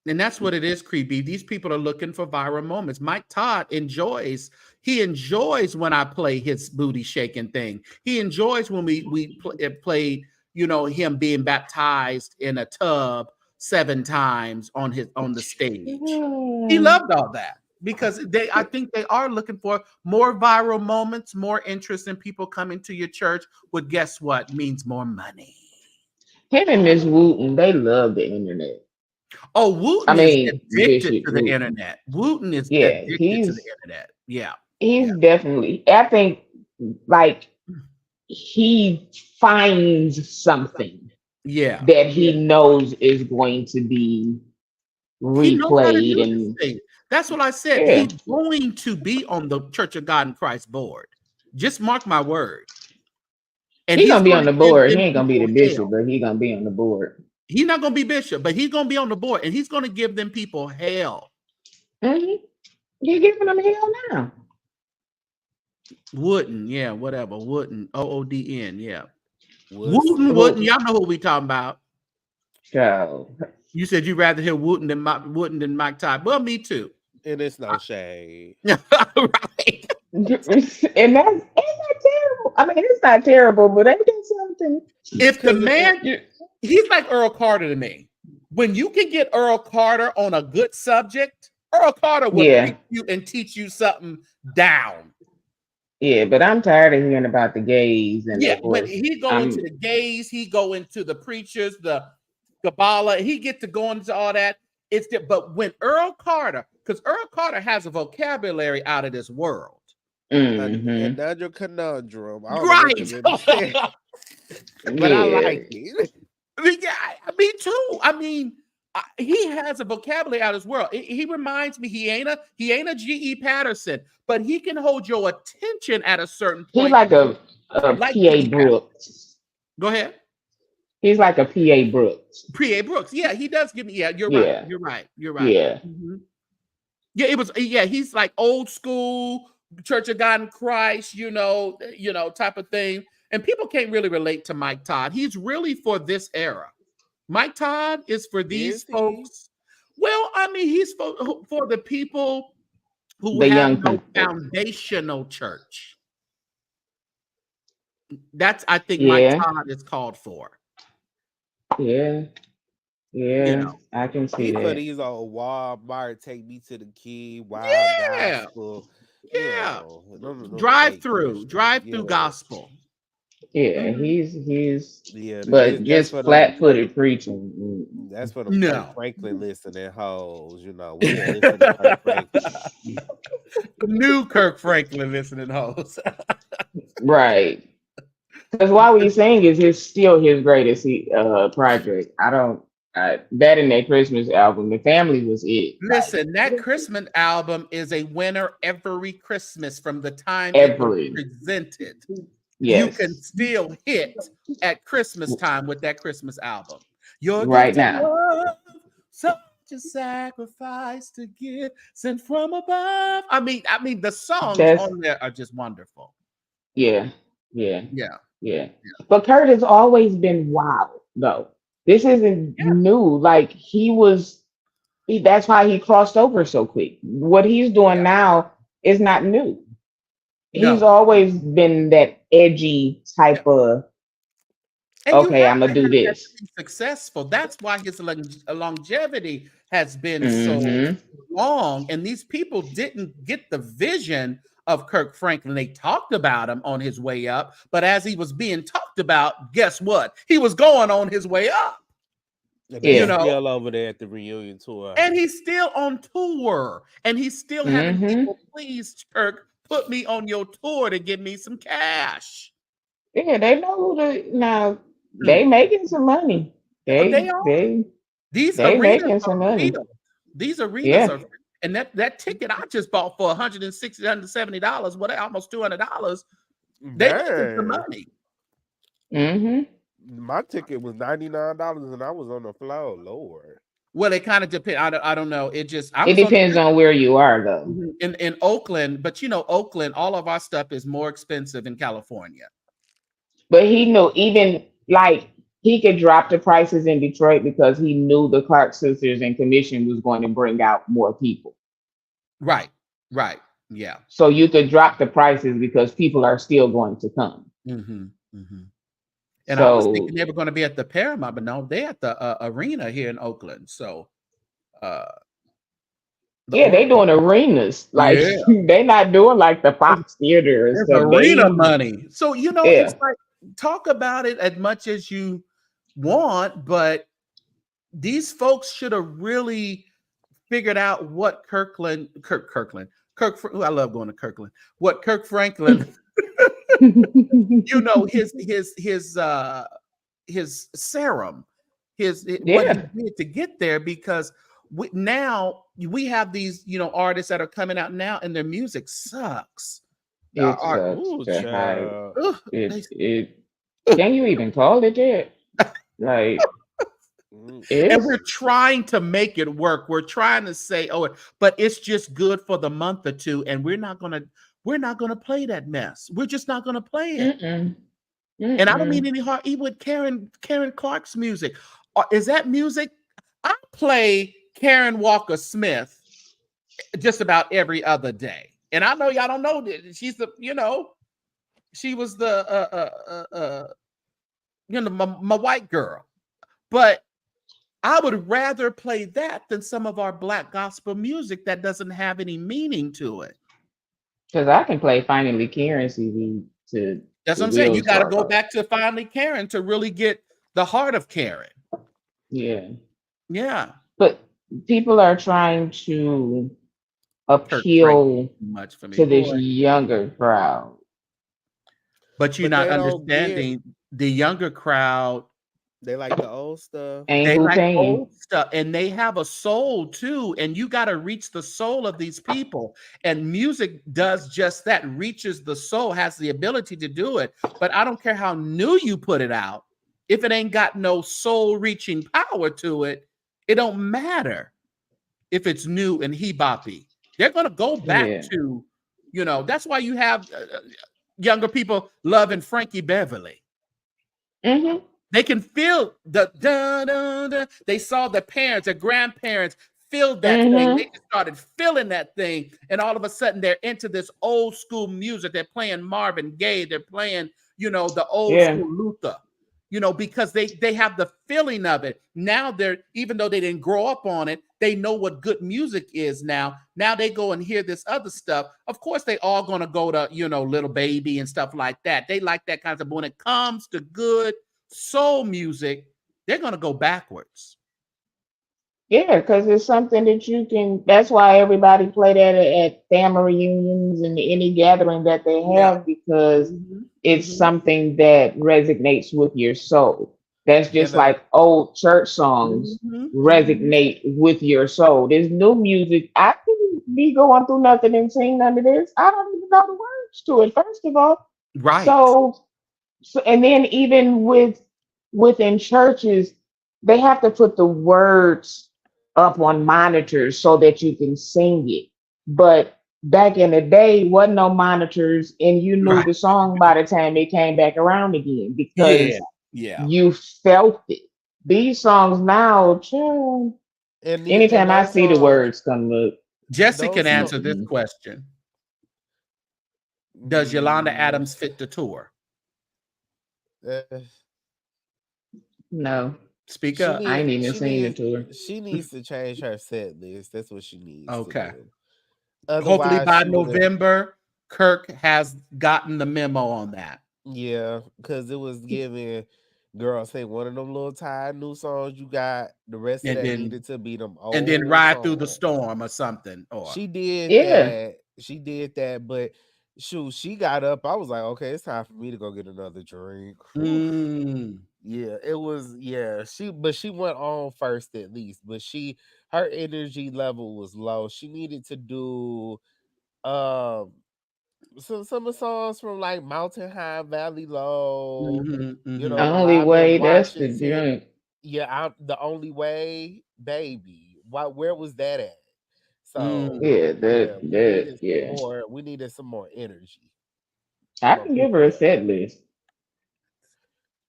A: And that's what it is, Creepy. These people are looking for viral moments. Mike Todd enjoys when I play his booty shaking thing. He enjoys when we played, him being baptized in a tub 7 times on the stage. He loved all that because I think they are looking for more viral moments, more interest in people coming to your church, which guess what means more money.
J: him and Miss Wooten, they love the internet.
A: Oh,
J: I
A: Wooten is
J: mean,
A: addicted
J: Bishop
A: to the
J: Wooten.
A: internet. Wooten is
J: Yeah,
A: addicted to the internet. Yeah.
J: he's
A: Yeah.
J: definitely, I think, like, he finds something
A: Yeah.
J: that he knows is going to be
A: He knows how to
J: replayed
A: do this
J: and
A: thing. That's what I said.
J: yeah.
A: He's going to be on the Church of God in Christ board. Just mark my word. And
J: He's
A: he's
J: gonna be
A: going
J: on
A: to
J: the
A: give
J: board. He
A: them
J: ain't gonna be
A: people
J: the bishop,
A: hell.
J: but he's gonna be on the board.
A: He's not going to be bishop, but he's going to be on the board, and he's going to give them people hell.
J: Mm-hmm. You're giving them hell now.
A: Wooden, yeah, whatever. Wooden, Oodn, yeah.
H: Woodson.
A: Wooden. Y'all know who we talking about.
J: So,
A: You said you'd rather hear Wooden than Mike Todd. Well, me too.
H: And it's no shade.
A: Right.
J: and that's ain't that terrible. I mean, it's not terrible, but ain't that something?
A: If the man, he's like Earl Carter to me. When you can get Earl Carter on a good subject, Earl Carter will preach you and teach you something down.
J: Yeah, but I'm tired of hearing about the gays and
A: when he go into the gays, he go into the preachers, the Kabbalah, he get to go into all that. But when Earl Carter, because Earl Carter has a vocabulary out of this world.
H: Another conundrum. I don't
A: Right.
H: know what to but I like it.
A: Yeah, me too. I mean, he has a vocabulary out of this world. He reminds me he ain't a G.E. Patterson, but he can hold your attention at a certain point.
J: He's like a P.A. Brooks.
A: Go ahead.
J: He's like a P.A. Brooks.
A: P.A. Brooks. Yeah, he does give me. Yeah, you're right.
J: Yeah.
A: You're right. You're right.
J: Yeah.
A: Yeah, it was. Yeah, he's like old school Church of God in Christ, type of thing. And people can't really relate to Mike Todd. He's really for this era. Mike Todd is for these folks. Well, I mean, he's for the people who
J: The
A: have
J: young
A: no
J: people.
A: foundational church. That's, I think,
J: Yeah.
A: Mike Todd is called for.
J: Yeah. Yeah.
A: You know.
J: I can see
H: For
J: that.
H: these old Walmart, take me to the key, wild
A: Yeah.
H: gospel.
A: Yeah.
H: No
A: Drive
H: fake
A: through
H: Christian.
A: gospel.
J: Yeah, he's
H: That's
J: just
H: for them.
J: flat-footed preaching.
H: That's for them
A: No.
H: Kirk Franklin listening hoes. We didn't listen to Kirk Franklin.
A: The new Kirk Franklin listening hoes.
J: Right. Because Why We Sing is still his greatest project. That and that Christmas album, The Family was it.
A: Listen, that Christmas album is a winner every Christmas from the time it was presented.
J: Yes.
A: You can still hit at Christmas time with that Christmas album. Your
J: right
A: gift of
J: now.
A: love, such a sacrifice to give, sent from above. I mean, the songs on there are just wonderful.
J: Yeah. But Kurt has always been wild, though. This isn't new. Like that's why he crossed over so quick. What he's doing now is not new. He's always been that edgy type of.
A: And
J: okay, I'm gonna do this.
A: Successful. That's why his longevity has been so long. And these people didn't get the vision of Kirk Franklin. They talked about him on his way up, but as he was being talked about, guess what? He was going on his way up.
H: Still over there at the reunion tour,
A: and he's still on tour, and he's still having people, please, Kirk, put me on your tour to give me some cash.
J: Yeah, they know now. They making some money. They are.
A: These
J: they
A: arenas
J: making some money.
A: Real. These arenas are, and that ticket I just bought for $160, $170, whatever, almost $200. They making some money.
H: My ticket was $99 and I was on the floor. Lord.
A: Well, it kind of depends. I don't know. It
J: depends on where you are, though.
A: In Oakland, but Oakland, all of our stuff is more expensive in California.
J: But he knew, even like he could drop the prices in Detroit because he knew the Clark sisters and commission was going to bring out more people.
A: Right. Yeah.
J: So you could drop the prices because people are still going to come.
A: And I was thinking they were going to be at the Paramount, but no, they're at the arena here in Oakland. So,
J: they doing arenas. Like they're not doing like the Fox Theater and stuff.
A: Arena money. So it's like, talk about it as much as you want, but these folks should have really figured out what Kirk Franklin. I love going to Kirkland. What Kirk Franklin. his serum, what he did to get there, because now we have these artists that are coming out now and their music sucks.
J: Can you even call it that? Like,
A: and we're trying to make it work. We're trying to say, but it's just good for the month or two, and we're not gonna play that mess. We're just not gonna play it. And I don't mean any harm. Even with Karen Clark's music, is that music? I play Karen Walker Smith just about every other day, and I know y'all don't know that she's she was the my white girl, but I would rather play that than some of our Black gospel music that doesn't have any meaning to it.
J: Because I can play Finally Karen CD to.
A: That's what I'm saying. You got to go back to Finally Karen to really get the heart of Karen.
J: Yeah. But people are trying to appeal to this younger crowd.
A: But you're not understanding the younger crowd.
H: They like the old stuff.
A: They like old stuff, and they have a soul too. And you got to reach the soul of these people. And music does just that, reaches the soul, has the ability to do it. But I don't care how new you put it out. if it ain't got no soul-reaching power to it, it don't matter if it's new and he-boppy. They're going to go back to, that's why you have younger people loving Frankie Beverly.
J: Mm-hmm.
A: They can feel the da-da-da. They saw their parents, their grandparents feel that thing. They just started feeling that thing. And all of a sudden they're into this old school music. They're playing Marvin Gaye. They're playing, the old school Luther, because they have the feeling of it. Now even though they didn't grow up on it, they know what good music is now. Now they go and hear this other stuff. Of course, they all going to go to, Little Baby and stuff like that. They like that kind of stuff. But when it comes to good soul music, they're going to go backwards.
J: Yeah, because it's something that you can. That's why everybody play that at family reunions and any gathering that they have, because it's something that resonates with your soul. That's just like old church songs resonate with your soul. There's new music. I can be going through nothing and sing none of this. I don't even know the words to it, first of all.
A: Right.
J: So and then even within churches, they have to put the words up on monitors so that you can sing it. But back in the day, wasn't no monitors, and you knew the song by the time it came back around again, because you felt it. These songs now, anytime I see the words come up.
A: Jesse can answer this question. Does Yolanda Adams fit the tour?
J: No.
A: Speak up.
J: I ain't even seen the tour.
H: She needs to change her set list. That's what she needs.
A: Okay.
H: Hopefully
A: by November, Kirk has gotten the memo on that.
H: Yeah, because it was giving girl say one of them little tired new songs you got. The rest of that needed to be them old.
A: And then Ride Through the Storm or something. Or
H: she did that. She did that, but shoot, she got up. I was like, okay, it's time for me to go get another drink. Yeah, it was. Yeah, she went on first at least, but her energy level was low. She needed to do some of the songs from like Mountain High, Valley Low.
J: The Only Way, that's the drink.
H: Yeah, The Only Way, baby. Where was that at? So we needed some more energy.
J: I can give her a set list.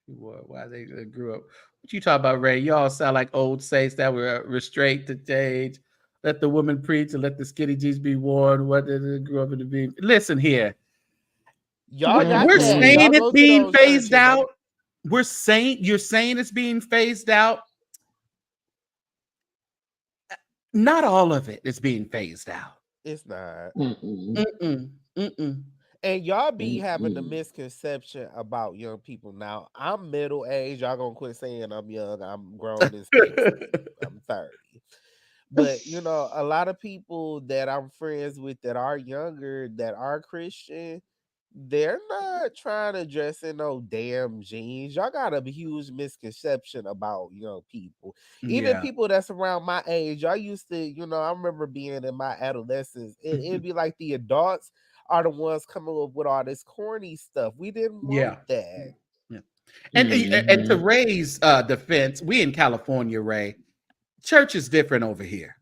A: Why they grew up? What you talk about, Ray? Y'all sound like old saints that were restrained to stage. Let the woman preach and let the skinny jeans be worn. What did they grew up in the beam? Listen here, we're saying it's being phased out. You're saying it's being phased out. Not all of it is being phased out.
H: It's not. And y'all be having the misconception about young people. Now, I'm middle-aged. Y'all gonna quit saying I'm young. I'm grown and I'm 30. But, a lot of people that I'm friends with that are younger, that are Christian, they're not trying to dress in no damn jeans. Y'all got a huge misconception about young people. Even people that's around my age. Y'all used to, I remember being in my adolescence. It'd be like the adults are the ones coming up with all this corny stuff. We didn't want that.
A: Yeah. And to Ray's defense, we in California, Ray. Church is different over here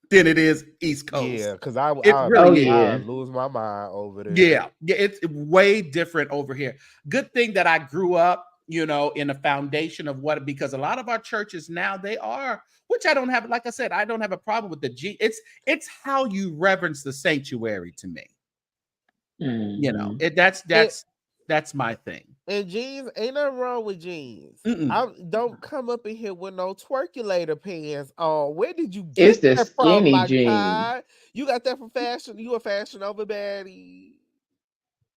A: than it is East Coast.
H: Yeah, because I lose my mind over there.
A: Yeah, it's way different over here. Good thing that I grew up, in a foundation of because a lot of our churches now, they are, which I don't have, like I said, I don't have a problem with the G. It's how you reverence the sanctuary to me. That's my thing.
H: And jeans, ain't nothing wrong with jeans. Don't come up in here with no twerkulator pants on. Where did you get that from, my God? You got that from fashion? You a Fashion Over baddie?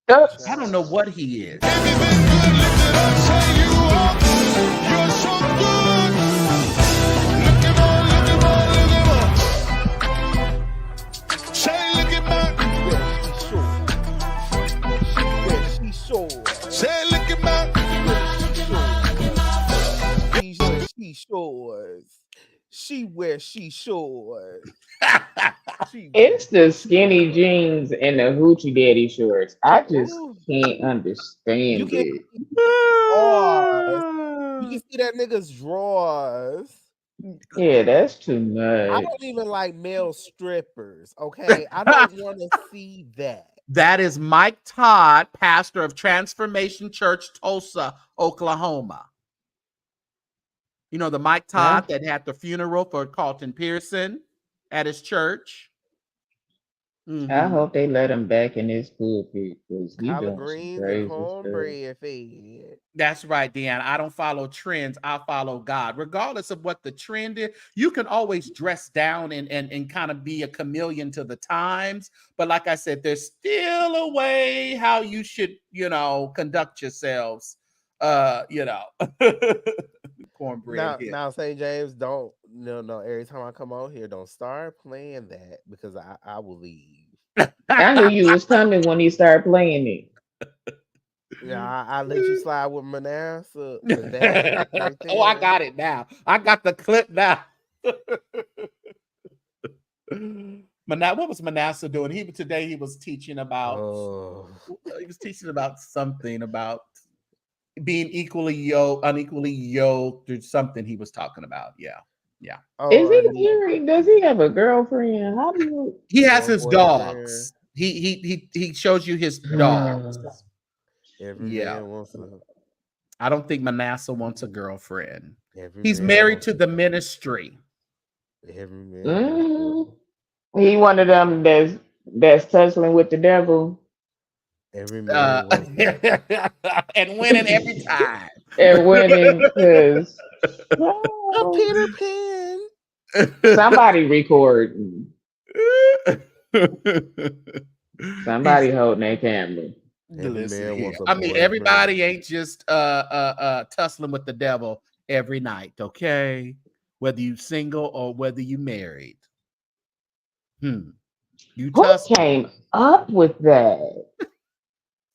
A: I don't know what he is.
I: You're so good. Say, look at my. Say, look at my.
H: She shores. She wear she shorts.
J: It's the skinny jeans and the hoochie daddy shorts. I just
H: Ooh.
J: can't
H: You
J: understand
H: can
J: it.
H: drawers. You can see that nigga's drawers.
J: Yeah, that's too
H: I
J: much.
H: don't even like male strippers. Okay, I don't want to see that.
A: That is Mike Todd, pastor of Transformation Church, Tulsa, Oklahoma. You know the Mike Todd that had the funeral for Carlton Pearson at his church.
J: I hope they let him back in his pulpit because he
H: Collard
J: doing some
H: greens and
J: crazy stuff.
H: cornbread fed.
A: That's right, Deanna. I don't follow trends. I follow God. Regardless of what the trend is, you can always dress down and kind of be a chameleon to the times. But like I said, there's still a way how you should, conduct yourselves. Cornbread.
H: Now, St. James, don't no. Every time I come on here, don't start playing that because I will leave.
J: I knew you was coming when he started playing it.
H: Yeah, I let you slide with Manasseh. That right there.
A: Oh, I got it now. I got the clip now. What was Manasseh doing? Today he was teaching about. He was teaching about something about being unequally yoked, or something he was talking about. Yeah.
J: Is he married? Does he have a girlfriend? How do you?
A: He has his dogs. He shows you his dogs.
H: Man wants
A: I don't think Manasseh wants a girlfriend. He's married to the ministry.
H: Every man.
J: He one of them that's tussling with the devil.
H: Every man
A: and winning every time.
J: And winning because
H: a Peter Pan.
J: Somebody recording. Somebody holding their camera.
A: Everybody ain't just tussling with the devil every night, okay? Whether you single or whether you married.
J: Who came up with that?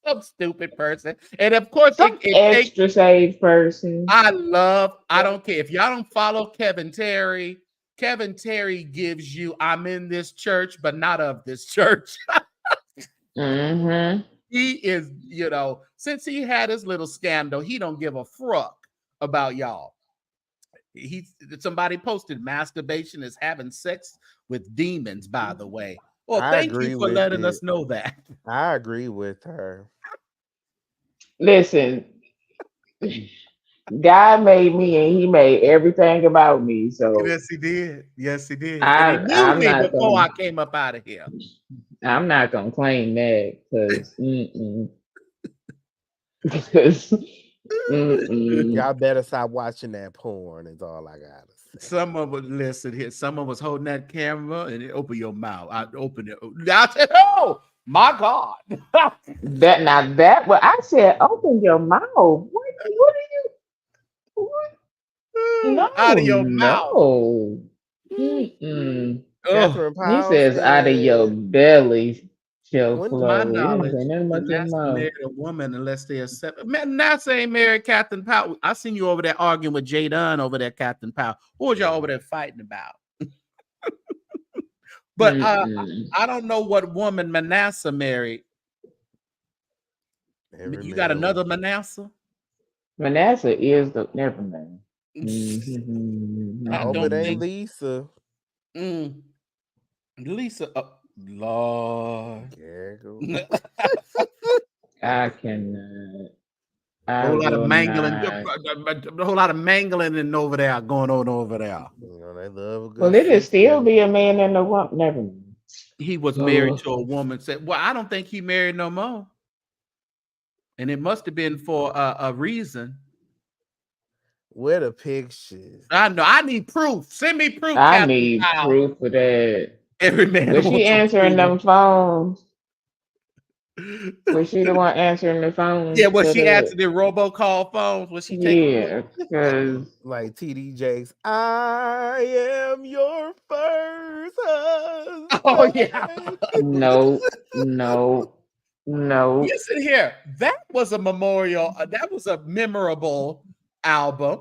A: Some stupid person. And of course,
J: some extra saved person.
A: I don't care. If y'all don't follow Kevin Terry gives you, I'm in this church, but not of this church. He is, since he had his little scandal, he don't give a fruck about y'all. Somebody posted masturbation is having sex with demons, by the way. Well, thank you for letting us know that.
H: I agree with her.
J: Listen, God made me and he made everything about me. So
A: yes, he did. Yes, he did.
J: He
A: knew me before I came up out of here.
J: I'm not gonna claim that because
H: y'all better stop watching that porn. Is all I gotta say.
A: Some of us holding that camera and open your mouth. I open it. I said, "Oh my God!"
J: I said, open your mouth. What are you? No,
A: out of your mouth.
J: He says, out of your belly shall flow.
A: My knowledge, Manasseh married a woman unless they accept. Manasseh ain't married Captain Powell. I seen you over there arguing with Jay Dunn over there, Captain Powell. What was y'all over there fighting about? But I don't know what woman Manasseh married. You got another Manasseh?
J: Manasseh is the never mind.
H: I hope it ain't Lisa.
A: Lisa, Lord.
J: I cannot.
A: A whole lot of mangling and going on over there.
H: They love a good
J: well, it'll still be a man and a woman. Never mind.
A: He was married to a woman. Said, "Well, I don't think he married no more." And it must have been for a reason.
H: Where the pictures?
A: I know. I need proof. Send me proof.
J: I need proof for that.
A: Every man.
J: Was she answering them phones? Was she the one answering the phones?
A: Yeah, was she answering the robocall phones? Was she taking?
J: Yeah, because
H: like TD Jakes, I am your first husband.
A: Oh yeah.
J: No.
A: Listen here. That was a memorial. That was a memorable album.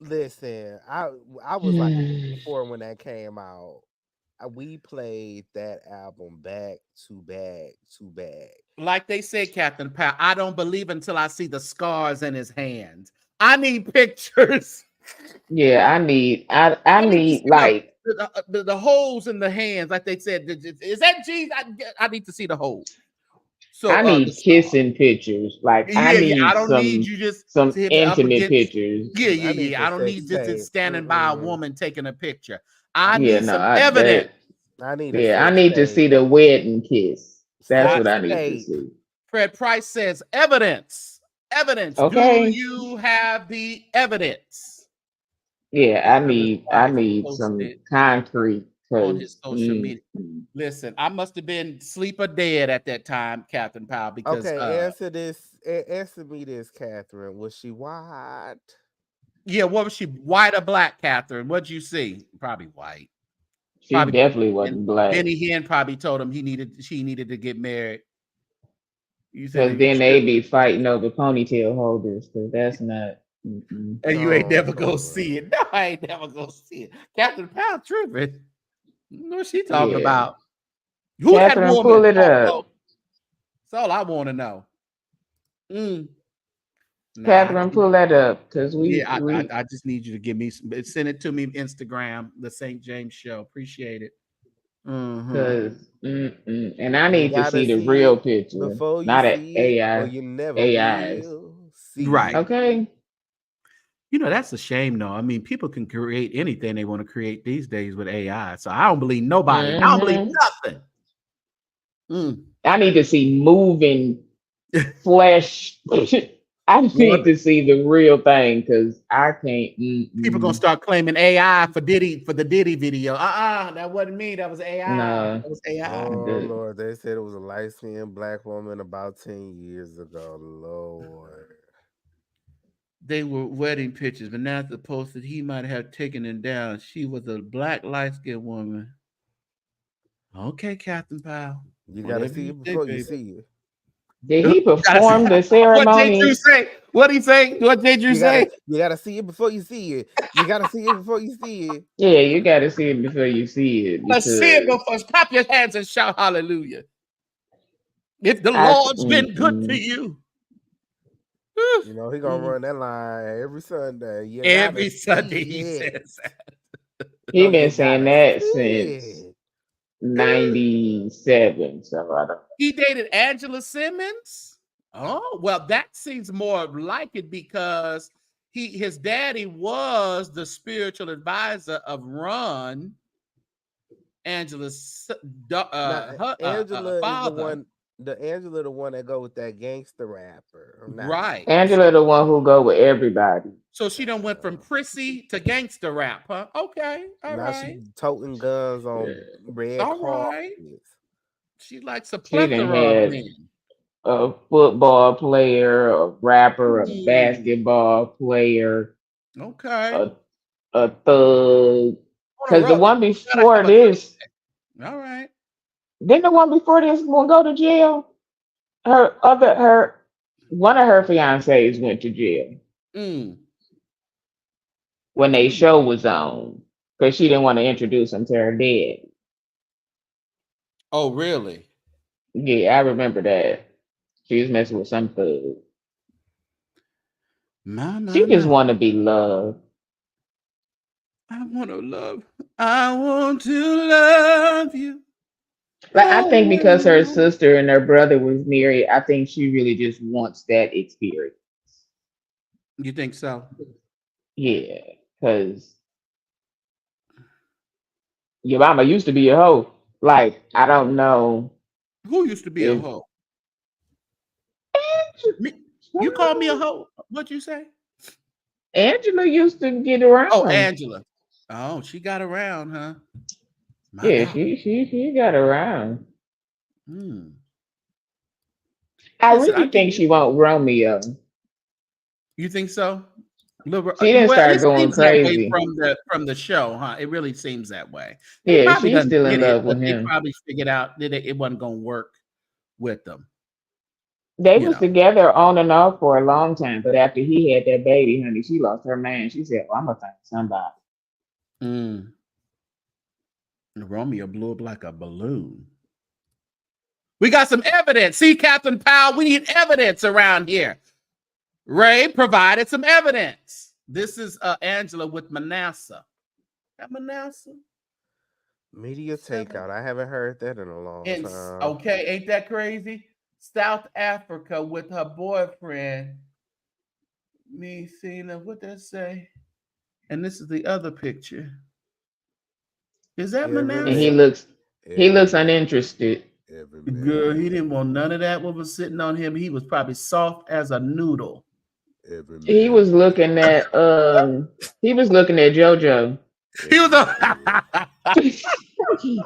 H: Listen, I was like 4 when that came out. We played that album back to back to back.
A: Like they said, Captain Powell, I don't believe until I see the scars in his hands. I need pictures.
J: Yeah, I need
A: To see
J: like
A: the holes in the hands, like they said. Is that Jesus? I need to see the hole. So
J: I
A: the
J: need
A: scar.
J: kissing pictures. Like I
A: Yeah. I
J: need
A: don't need you just
J: some
A: to hit up
J: intimate
A: against.
J: pictures.
H: I need
A: Yeah.
H: the
A: I don't
H: sex
A: need just
H: tape.
A: standing by a woman taking a picture. I
J: Yeah,
A: need
J: no,
A: some evidence.
H: I need a
J: yeah, I
H: sex
J: need to
H: tape.
J: see the wedding kiss. That's what
H: Sex
J: I need to
H: tape.
J: see.
A: Fred Price says evidence. Evidence. Do
J: Okay.
A: you have the evidence?
J: Yeah,
A: Fred
J: I
A: Price
J: need some
A: posted
J: concrete
A: on his
J: because
A: social media. Listen, I must have been sleep or dead at that time, Captain Powell, because
H: Okay, answer this. Answer me this, Catherine. Was she white?
A: yeah, what was she, white or black, Catherine? What'd you see? Probably white.
J: she
A: Probably.
J: definitely
A: And
J: wasn't black.
A: Benny Hinn probably told him she needed to get married. You said
J: Because then they be fighting over ponytail holders. Because that's not.
A: and you ain't never gonna see it. No, I ain't never gonna see it. Captain Powell tripping. What's she talking
J: Yeah.
A: about? Who that
J: Catherine,
A: woman?
J: pull it up.
A: That's all I want to know.
J: Catherine, pull that up because
A: I just need you to give me send it to me Instagram, the St. James Show. Appreciate it.
J: Because and I need to see the
H: see
J: real picture,
H: before you
J: not an
H: see
J: AI.
H: it, or you never
J: AIs.
H: will see
A: Right.
H: it.
J: Okay.
A: You know, that's a shame, though. I mean, people can create anything they want to create these days with AI. So I don't believe nobody. I don't believe nothing.
J: I need to see moving flesh. I need to see the real thing because I can't.
A: People gonna start claiming AI for the Diddy video. That wasn't me. That was AI.
J: No.
A: That was AI.
H: Oh Lord, they said it was a light-skinned black woman about 10 years ago. Lord.
A: They were wedding pictures, but now the post that he might have taken them down. She was a black light-skinned woman. Okay, Captain Powell.
H: You gotta see it before you see it.
J: Did he perform the ceremony?
A: What J. Drew say? What he say? What J. Drew say?
H: You gotta see it before you see it. You gotta see it before you see it.
J: Yeah, you gotta see it before you see it.
A: Let's see it before. Clap your hands and shout hallelujah. If the Lord's been good to you.
H: You know, he gonna run that line every Sunday.
A: Every Sunday he says that.
J: He been saying that since 97. So I don't.
A: He dated Angela Simmons. Oh, well, that seems more like it because his daddy was the spiritual advisor of Ron. Angela's
H: Angela
A: father.
H: is the one. Angela, the one that go with that gangster rapper,
A: right?
J: Angela, the one who go with everybody.
A: So she done went from prissy to gangster rap, huh? Okay, all right.
H: She toting guns on red carpets.
A: She likes a plethora of men.
J: A football player, a rapper, a basketball player.
A: Okay.
J: A thug. Because the one before this.
A: All right.
J: Didn't the one before this one go to jail? One of her fiancés went to jail. When they show was on. Because she didn't want to introduce him to her dad.
A: Oh, really?
J: Yeah, I remember that. She was messing with some thug. She just want to be loved.
A: I want to love. I want to love you.
J: Like, I think because her sister and her brother was married, I think she really just wants that experience.
A: You think so?
J: Yeah, because your mama used to be a hoe. Like, I don't know.
A: Who used to be a hoe? You called me a hoe? What'd you say?
J: Angela used to get around.
A: Oh, Angela. Oh, she got around, huh?
J: Yeah, she got around. I really think she want Romeo.
A: You think so?
J: She didn't start going crazy
A: from the show, huh? It really seems that way.
J: Yeah, she's still in love with him.
A: They probably figured out that it wasn't going to work with them.
J: They
A: You
J: was
A: know.
J: together on and off for a long time, but after he had that baby, honey, she lost her man. She said, "Well, I'm gonna find somebody."
A: Mm. Romeo blew up like a balloon. We got some evidence. See, Captain Powell, we need evidence around here. Ray provided some evidence. This is Angela with Manasseh. That Manasseh?
H: Media takeout. I haven't heard that in a long
A: And
H: time.
A: okay, ain't that crazy? South Africa with her boyfriend. Me seeing what that say? And this is the other picture. Is that
H: Every
J: And
A: Manasseh?
H: man.
J: he
H: Every
J: looks
H: man.
J: uninterested.
H: Every
A: Girl, he
H: man.
A: didn't want none of that. What was sitting on him? He was probably soft as a noodle.
H: Every
J: He
H: man.
J: was looking at JoJo.
A: He was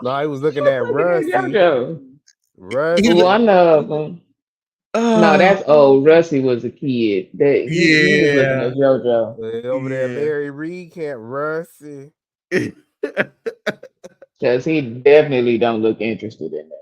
H: No, I was looking
J: Was
H: at
J: looking at
H: Rusty.
J: JoJo.
A: he was,
J: One of them. No,
A: oh,
J: that's old. Rusty was a kid. That he was looking
A: yeah,
J: at JoJo
H: Over there,
A: yeah.
H: Larry Reed can't Rusty.
J: because he definitely don't look interested in that.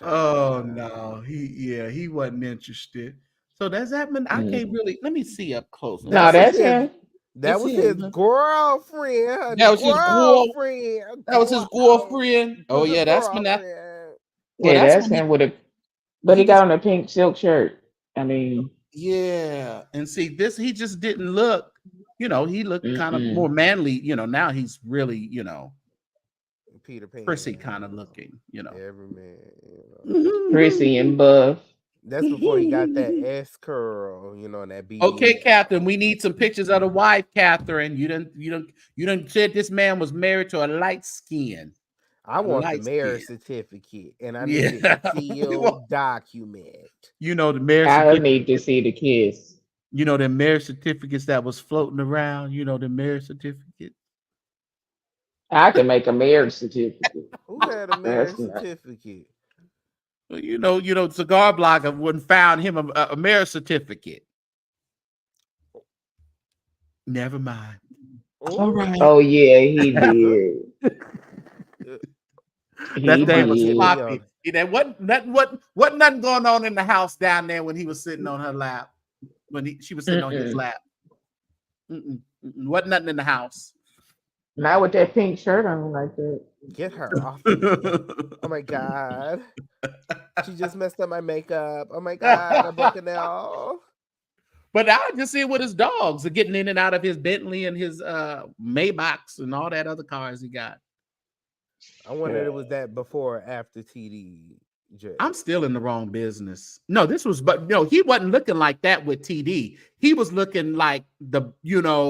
A: Oh
H: Child.
A: no, he wasn't interested. So does that mean I can't
J: Mm.
A: really let me see up close. Let me
J: No,
H: That
A: see.
H: was
J: that's
H: his.
J: him.
H: That
A: It's
H: was his
A: him. Huh?
H: girlfriend, honey.
A: That was his girl.
H: Girlfriend.
A: That was his girlfriend. Oh
H: Was a
A: yeah, that's when that.
H: girlfriend.
A: Well,
J: Yeah,
A: that's
J: that's
A: when
J: him with a. But
A: he
J: he got
A: just
J: on a pink silk shirt. I mean,
A: yeah. And see this, he just didn't look. He looked kind of more
J: mm-mm.
A: manly. Now he's really
H: Peter Pan.
A: prissy kind of looking.
H: Every man.
J: Prissy and buff.
H: That's before he got that S curl, and that
A: Okay,
H: BB.
A: Catherine, we need some pictures of the wife, Catherine. You didn't said this man was married to a light skin.
H: I
A: A
H: want the
A: light
H: marriage
A: skin.
H: certificate, and I need it
A: Yeah. We want,
H: sealed document.
A: the marriage
J: I
A: certificate.
J: need to see the kiss.
A: The marriage certificates that was floating around, the marriage certificate.
J: I can make a marriage certificate.
H: Who had a marriage
J: That's not.
H: certificate?
A: Well, Cigar Blogger wouldn't found him a marriage certificate. Never mind. All
H: Oh,
A: right.
J: Oh yeah, he did.
A: That
J: He
A: thing
H: somebody
A: was
H: hit
J: did.
H: me on.
A: sloppy. There wasn't nothing going on in the house down there when he was sitting on her lap. When she was sitting on his
J: Mm-mm.
A: lap. Wasn't nothing in the house.
J: Not with that pink shirt on like that.
H: Get her off of me. Oh my god. She just messed up my makeup. Oh my god, I broke a nail.
A: But I just see what his dogs are getting in and out of his Bentley and his Maybachs and all that other cars he got.
H: I wondered it was that before or after TD.
A: I'm still in the wrong business. No, he wasn't looking like that with TD. He was looking like the,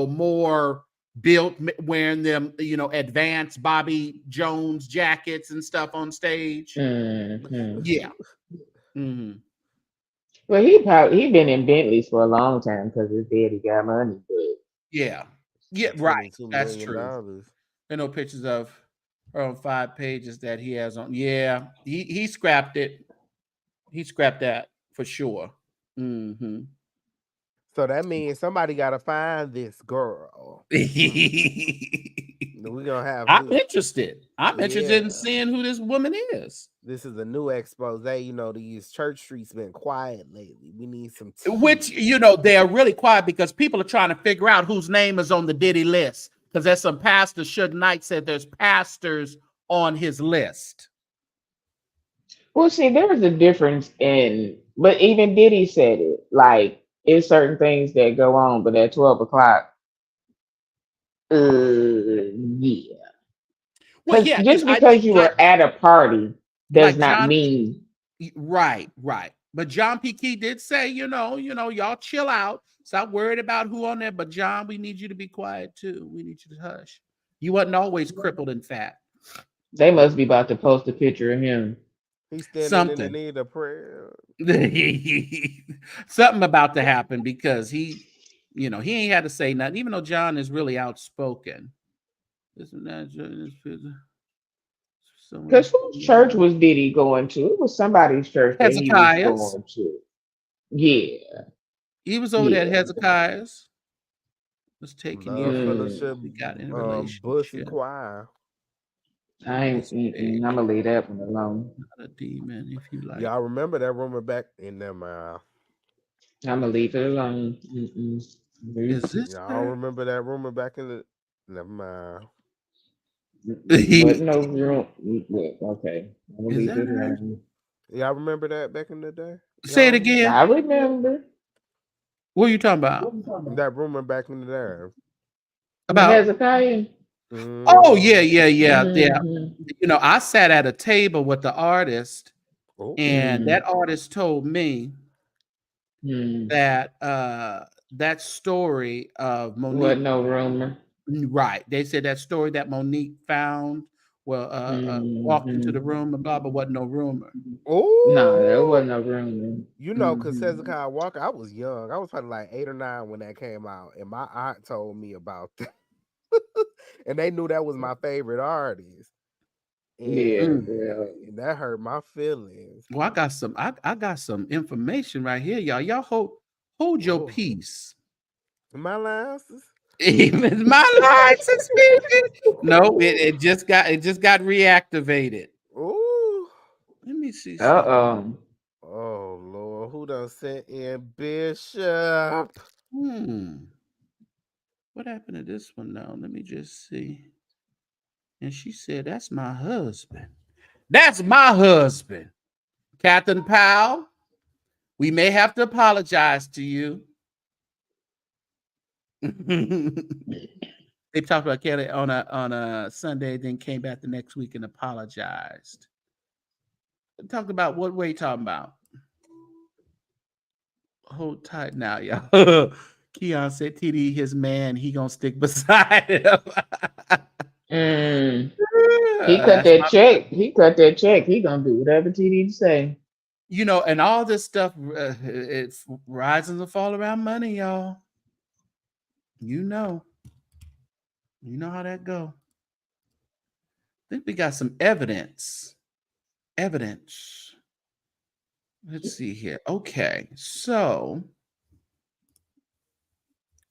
A: more built, wearing them, advanced Bobby Jones jackets and stuff on stage.
J: Mm-hmm.
A: Yeah. Mm-hmm.
J: Well, he been in Bentleys for a long time because his daddy got money. But
A: Yeah. Yeah, right.
H: $22
A: That's
H: million.
A: true. There are no pictures of her on 5 pages that he has on. Yeah, he scrapped it. He scrapped that for sure. Mm-hmm.
H: So that means somebody got to find this girl. We're gonna have.
A: I'm interested. I'm interested in
H: Yeah.
A: seeing who this woman is.
H: This is a new expose. These church streets been quiet lately. We need some tea.
A: Which, they are really quiet because people are trying to figure out whose name is on the Diddy list. Because there's some pastors. Suge Knight said there's pastors on his list.
J: well, see, there's a difference but even Diddy said it. Like, it's certain things that go on, but at 12 o'clock, yeah.
A: Well, yeah,
J: Just
A: I
J: because
A: think
J: you were at a party does
A: like
J: not
A: John,
J: mean.
A: right. But John P. Key did say, y'all chill out. Stop worried about who on there. But John, we need you to be quiet too. We need you to hush. You wasn't always crippled and fat.
J: They must be about to post a picture of him.
H: He's standing
A: Something.
H: in the need of prayer.
A: Something about to happen because he ain't had to say nothing, even though John is really outspoken.
J: Because whose church was Diddy going to? It was somebody's church that he was
A: Hezekiah's.
J: going to. Yeah.
A: He was over there at Hezekiah's. Was taking
H: Love
A: you
H: Fellowship,
A: we got in a
H: Bussy
A: relationship.
H: Choir.
J: I'm gonna leave that one alone.
A: Not a demon, if you like.
H: Y'all remember that rumor back in them?
J: I'm gonna leave it alone.
A: Is this
H: Y'all
A: her?
H: remember that rumor back in the? Never mind.
J: But no room. Okay, I'm gonna
A: Is
J: leave
A: that
J: it
A: her?
J: alone.
H: Y'all remember that back in the day?
A: Say it
H: Y'all
A: again.
J: I remember.
A: What are you talking about?
H: that rumor back in the day.
A: About?
J: Hezekiah.
A: Oh,
H: Mm.
A: yeah.
J: Mm-hmm.
A: You know, I sat at a table with the artist,
H: Oh,
A: and that artist told me
J: Mm.
A: that that story of Monique,
J: Wasn't no rumor.
A: right? They said that story that Monique found, well, walked into the
J: Mm-hmm.
A: room and blah, but wasn't no rumor.
J: No, there
H: oh.
J: wasn't no rumor.
H: You know, because
J: Mm-hmm.
H: Hezekiah Walker, I was young. I was probably like 8 or 9 when that came out, and my aunt told me about that. And they knew that was my favorite artist,
J: Yeah,
A: Mm.
H: and that hurt my feelings.
A: Well, I got some information right here, y'all. Y'all hold your
H: Oh,
A: peace.
H: my lances.
A: Even my line suspended. No, it just got reactivated.
H: Ooh.
A: Let me see something.
J: Uh-oh.
H: Oh Lord, who done sent in Bishop?
A: What happened to this one now? Let me just see. And she said, "That's my husband. That's my husband." Captain Powell, we may have to apologize to you. They talked about Kelly on a Sunday, then came back the next week and apologized. Talk about what were you talking about? Hold tight now, y'all. Keon said TD his man, he gonna stick beside him.
J: He cut
A: That's
J: that
A: my,
J: check. He cut that check. He gonna do whatever TD say.
A: you know, and all this stuff, it rises and fall around money, y'all. You know how that go. I think we got some evidence. Evidence. Let's see here. Okay, so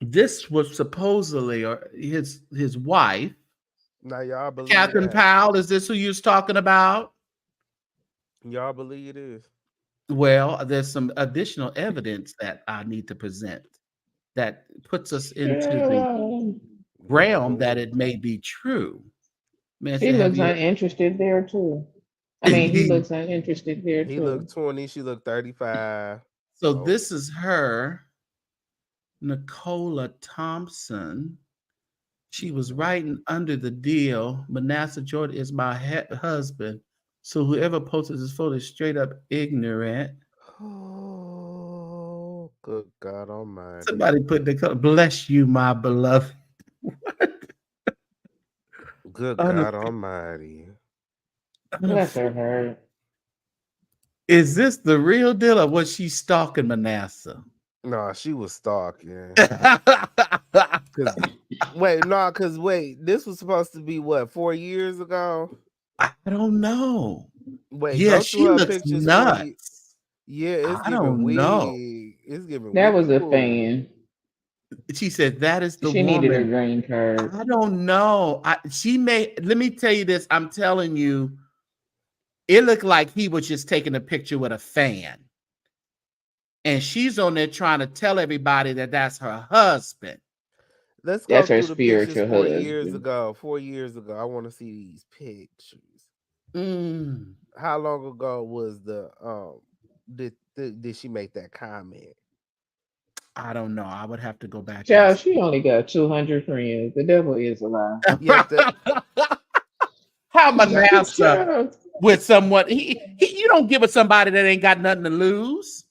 A: this was supposedly or his wife,
H: Now y'all believe
A: Catherine
H: that?
A: Powell. Is this who you was talking about?
H: Y'all believe this?
A: Well, there's some additional evidence that I need to present that puts us into the realm that
H: Oh,
A: it may be true. Man,
J: She
A: said, have
J: looks
A: you?
J: uninterested there too. I mean, he looks uninterested there
H: he
J: too.
H: looked 20. She looked 35.
A: So
H: So
A: this is her, Nicola Thompson. She was writing under the deal. Manasseh Jordan is my husband. So whoever posted this photo is straight up ignorant.
H: oh, good God Almighty!
A: Somebody put the bless you, my beloved.
H: Good
A: Uno-
H: God Almighty!
J: Bless her heart.
A: Is this the real deal or was she stalking Manasseh?
H: No, she was stalking.
A: I
H: Cause wait, no, cause wait, this was supposed to be what 4 years ago.
A: don't know.
H: Wait,
A: Yeah,
H: go through
A: she
H: her
A: looks
H: pictures 4 years.
A: nuts.
H: Yeah, it's
A: I
H: giving
A: don't know.
H: wig. It's giving
J: That was a
H: wiggle.
J: fan.
A: She said that is the
J: She needed a
A: woman.
J: green card.
A: I don't know. She may. Let me tell you this. I'm telling you, it looked like he was just taking a picture with a fan, and she's on there trying to tell everybody that that's her husband.
H: Let's go
J: That's her
H: through the pictures
J: spiritual
H: 4 years
J: husband.
H: ago. 4 years ago, I want to see these pictures.
A: Mm,
H: How long ago was the did she make that comment?
A: I don't know. I would have to go back and
J: Child, she only got 200 friends. The devil is a lie.
H: Yeah,
A: how Manasseh
J: Child,
A: with someone he you don't give it somebody that ain't got nothing to lose.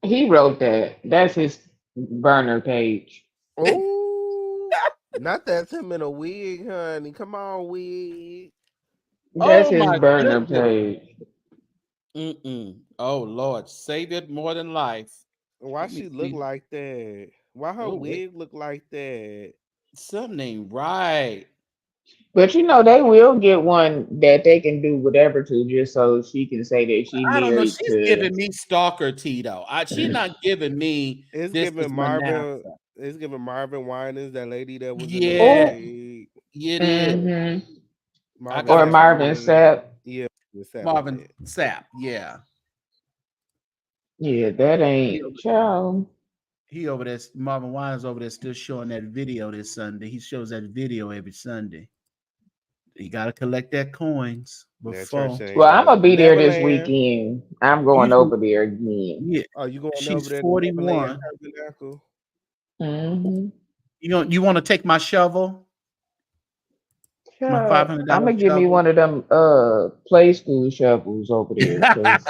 J: he wrote that. That's his burner page.
H: oh, not that's him in a wig, honey. Come on, wig.
J: That's
A: Oh
J: his
A: my
J: burner
A: goodness.
J: page.
A: Oh Lord, save it more than life.
H: Why
A: Let me
H: she look
A: see.
H: like that? Why her
A: Oh wait,
H: wig look like that?
A: something ain't right.
J: But you know, they will get one that they can do whatever to just so she can say that she
A: I don't know.
J: married
A: She's
J: to.
A: giving me stalker Tito. She's not giving me
H: It's
A: this
H: giving
A: is
H: Marvin.
A: Manasseh.
H: It's giving Marvin Winans, that lady that was in the
A: Yeah,
J: Oh,
H: wig.
A: it is.
J: mm-hmm. Or Marvin Sapp.
H: Yeah,
A: Marvin Sapp. Yeah.
J: Yeah, that ain't child.
A: He over there. Marvin Wines over there still showing that video this Sunday. He shows that video every Sunday. You got to collect that coins before.
J: Well, I'm gonna be there this weekend. I'm going over there again.
A: Yeah.
H: Oh, you going
A: She's
H: over there?
A: 41.
J: Mm-hmm.
A: You want to take my shovel? My $500
J: I'm gonna give me
A: shovel?
J: one of them play school shovels over there because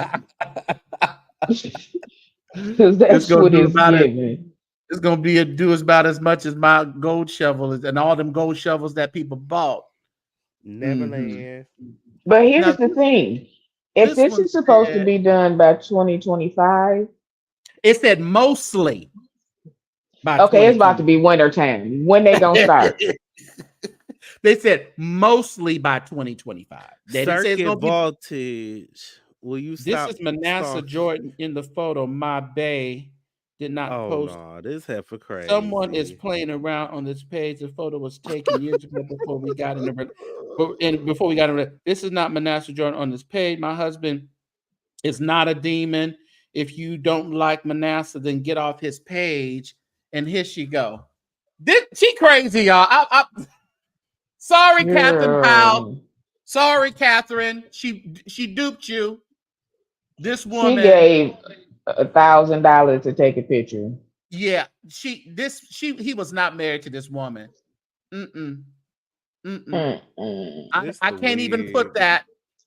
J: that's what it's giving.
A: It's gonna be do about as much as my gold shovel is, and all them gold shovels that people bought.
H: Neverland.
J: But here's the thing: if this is supposed to be done by 2025,
A: it said mostly.
J: Okay, it's about to be winter time. When they gonna start?
A: They said mostly by 2025.
H: Circuit voltage. Will you stop?
A: This is Manasseh Jordan in the photo. My bae did not post.
H: No, this heifer crazy.
A: Someone is playing around on this page. The photo was taken years ago before we got in the. This is not Manasseh Jordan on this page. My husband is not a demon. If you don't like Manasseh, then get off his page. And here she go. She crazy, y'all. Sorry, Catherine Powell. Sorry, Catherine. She duped you. This woman.
J: She gave $1,000 to take a picture.
A: Yeah, he was not married to this woman. I can't even put that.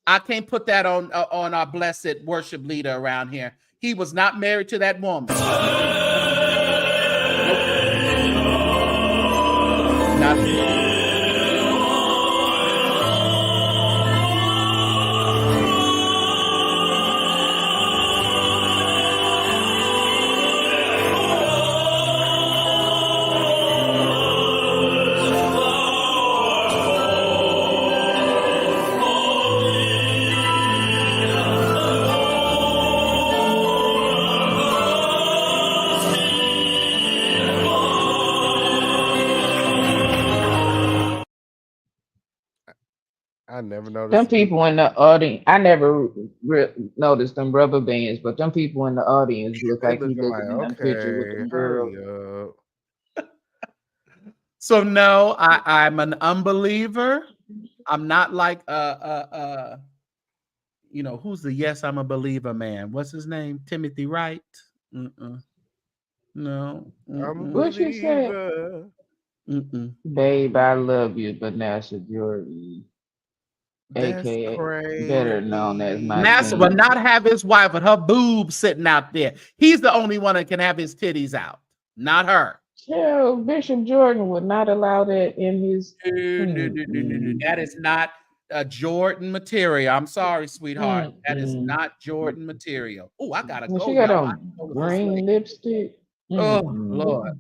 A: I can't put that on our blessed worship leader around here. He was not married to that woman. Not.
H: I never noticed.
J: Them people in the audience, I never noticed them rubber bands, but them people in the audience look like he looking in that picture with them girls.
A: So no, I'm an unbeliever. I'm not like who's the yes, I'm a believer man? What's his name? Timothy Wright? No.
J: What you say? Babe, I love you, Manasseh Jordan. AKA better known as my
A: Manasseh will not have his wife with her boobs sitting out there. He's the only one that can have his titties out, not her.
J: Yeah, Bishop Jordan would not allow that in his.
A: No. That is not Jordan material. I'm sorry, sweetheart. That is not Jordan material. Oh, I gotta go.
J: She got on green lipstick.
A: Oh Lord,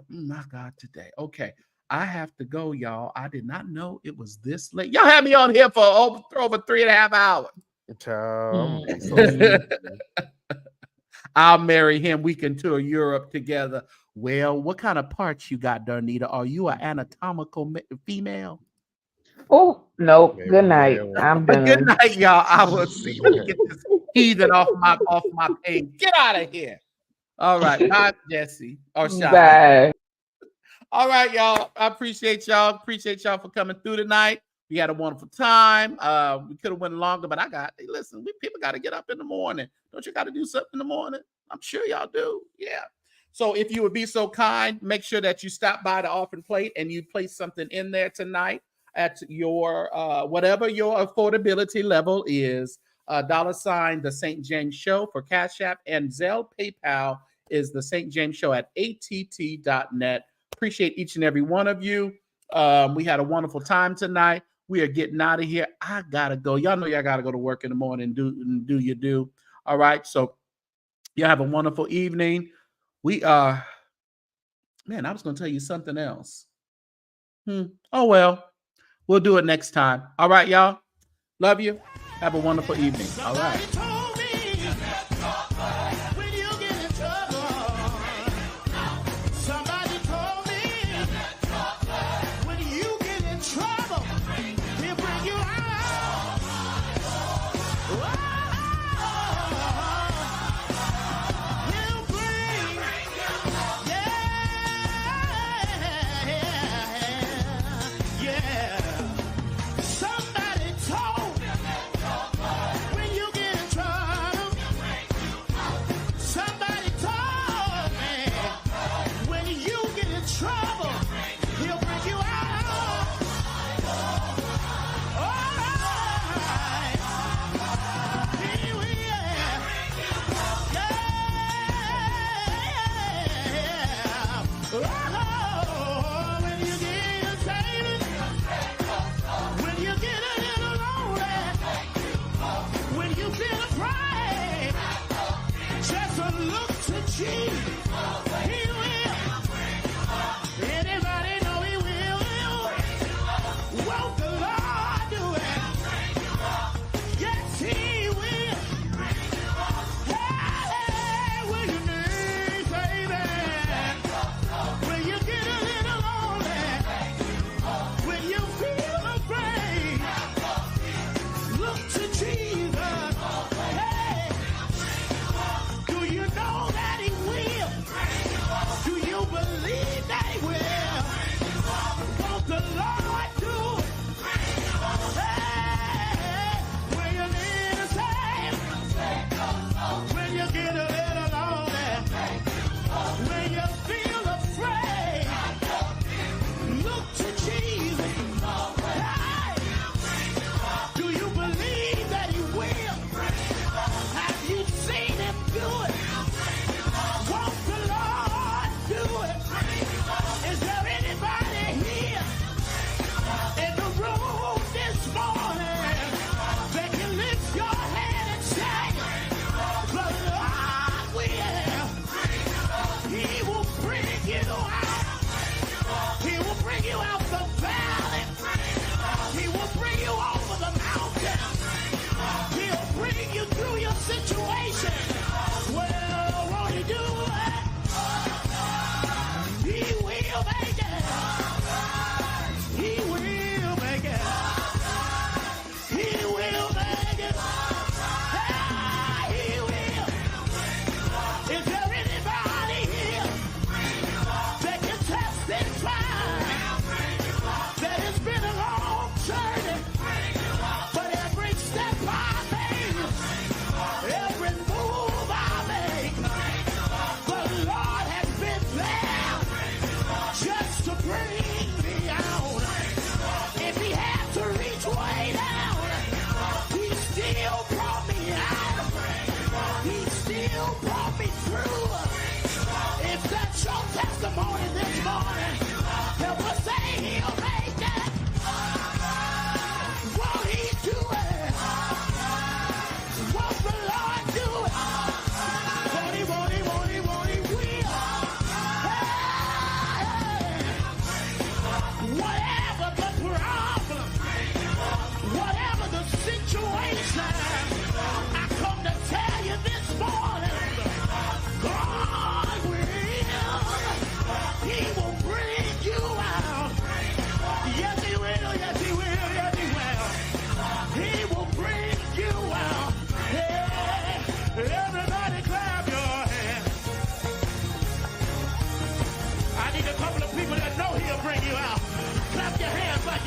A: my God, today. Okay, I have to go, y'all. I did not know it was this late. Y'all had me on here for over 3.5 hours. I'll marry him. We can tour Europe together. Well, what kind of parts you got, Darnita? Are you an anatomical female?
J: Oh, no. Good night. I'm done.
A: Good night, y'all. I will see you get this heathen off my page. Get out of here. All right. Bye, Jesse. Or Sean.
J: Bye.
A: All right, y'all. I appreciate y'all. Appreciate y'all for coming through tonight. We had a wonderful time. We could have went longer, but listen, people got to get up in the morning. Don't you got to do something in the morning? I'm sure y'all do. Yeah. So if you would be so kind, make sure that you stop by the offering plate and you place something in there tonight at your whatever your affordability level is. $ the St. James Show for Cash App, and Zelle PayPal is the St. James Show at att.net. Appreciate each and every one of you. We had a wonderful time tonight. We are getting out of here. I gotta go. Y'all know y'all gotta go to work in the morning and do you do. All right. So y'all have a wonderful evening. We are, man, I was gonna tell you something else. Oh well, we'll do it next time. All right, y'all. Love you. Have a wonderful evening. All right.
I: When you get in trouble, he'll bring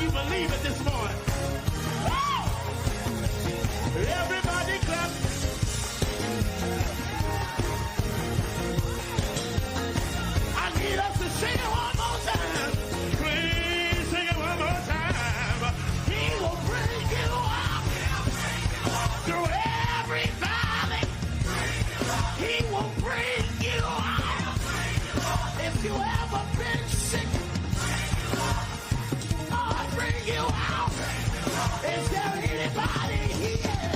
G: you believe it this morning. Woo! Everybody clap. I need us to sing it one more time. Please sing it one more time. He will bring you out through every valley. He will bring you out. If you ever been sick, I'll bring you out. Is there anybody here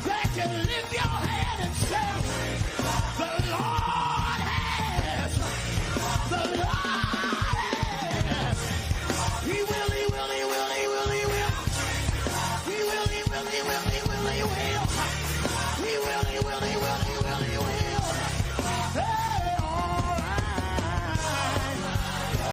G: that can lift your hand and say, the Lord has, the Lord has. He will, he will, he will, he will, he will. He will, he will, he will, he will, he will. He will, he will, he will, he will,